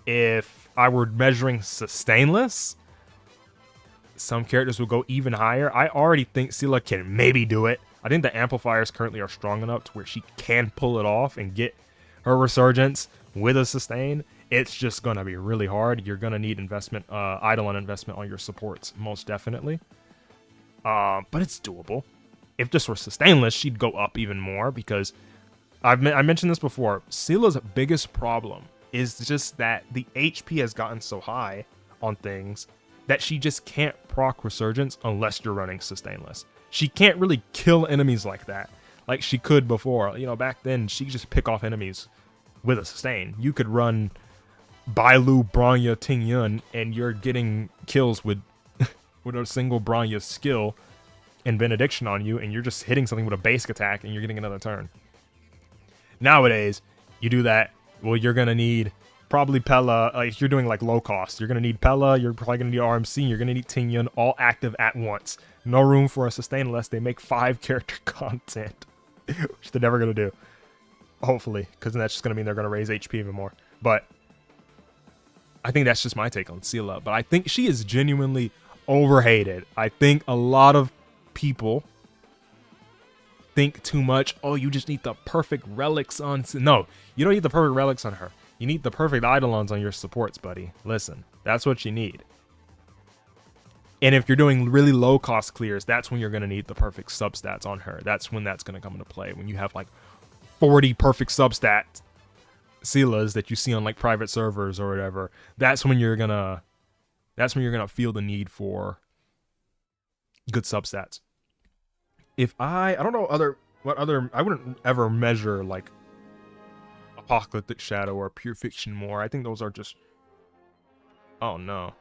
If I were measuring sustainless, some characters will go even higher. I already think Scylla can maybe do it. I think the amplifiers currently are strong enough to where she can pull it off and get her resurgence with a sustain. It's just going to be really hard. You're going to need investment, Eidolon investment on your supports, most definitely. But it's doable. If this were sustainless, she'd go up even more because I mentioned this before. Scylla's biggest problem is just that the HP has gotten so high on things that she just can't proc resurgence unless you're running sustainless. She can't really kill enemies like that, like she could before. You know, back then she could just pick off enemies with a sustain. You could run Bailu, Bronya, Ting Yun, and you're getting kills with with a single Bronya skill and Benediction on you, and you're just hitting something with a basic attack and you're getting another turn. Nowadays, you do that, well, you're going to need probably Pella. If you're doing like low cost, you're going to need Pella, you're probably going to need RMC, you're going to need Ting Yun all active at once. No room for a sustain unless they make 5 character content, which they're never going to do. Hopefully, because that's just going to mean they're going to raise HP even more. But I think that's just my take on Scylla. But I think she is genuinely overhated. I think a lot of people think too much. Oh, you just need the perfect relics on... No, you don't need the perfect relics on her. You need the perfect Eidolons on your supports, buddy. Listen, that's what you need. And if you're doing really low cost clears, that's when you're going to need the perfect substats on her. That's when that's going to come into play. When you have like 40 perfect substat Scyllas that you see on like private servers or whatever, that's when you're going to feel the need for good substats. If I don't know I wouldn't ever measure like Apocalyptic Shadow or Pure Fiction more. I think those are just, oh no,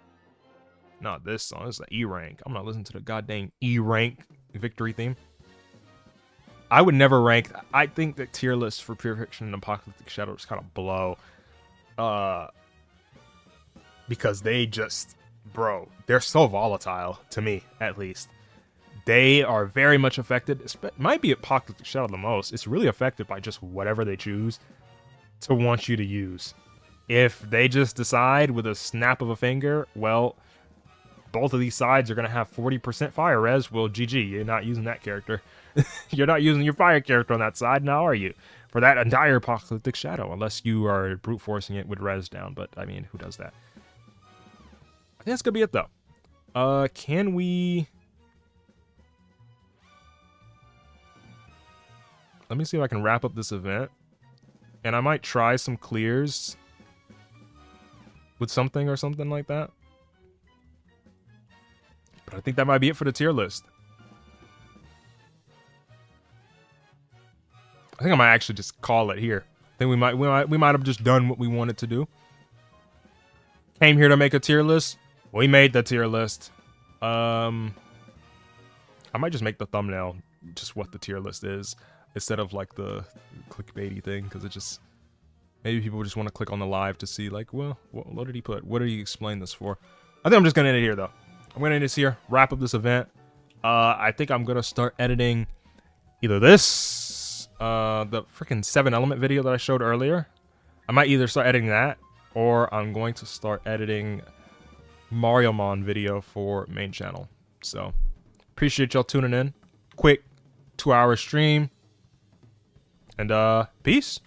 not this song. This is an E rank. I'm not listening to the goddamn E rank victory theme. I would never rank. I think that tier lists for Pure Fiction and Apocalyptic Shadow is kind of below, because they just, bro, they're so volatile to me, at least. They are very much affected. It might be Apocalyptic Shadow the most. It's really affected by just whatever they choose to want you to use. If they just decide with a snap of a finger, well, both of these sides are going to have 40% fire res, well, GG, you're not using that character. You're not using your fire character on that side, now are you? For that entire Apocalyptic Shadow, unless you are brute forcing it with res down, but I mean, who does that? I think that's going to be it, though. Can we... Let me see if I can wrap up this event. And I might try some clears with something or something like that. But I think that might be it for the tier list. I think I might actually just call it here. I think we might have just done what we wanted to do. Came here to make a tier list. We made the tier list. I might just make the thumbnail just what the tier list is, instead of like the clickbaity thing, because it just, maybe people just want to click on the live to see like, well, what did he put? What did he explain this for? I think I'm just gonna end it here though. I'm gonna end this here, wrap up this event. I think I'm gonna start editing either this, the freaking 7-element video that I showed earlier. I might either start editing that, or I'm going to start editing Mariomon video for main channel. So appreciate y'all tuning in. Quick 2-hour stream. And peace.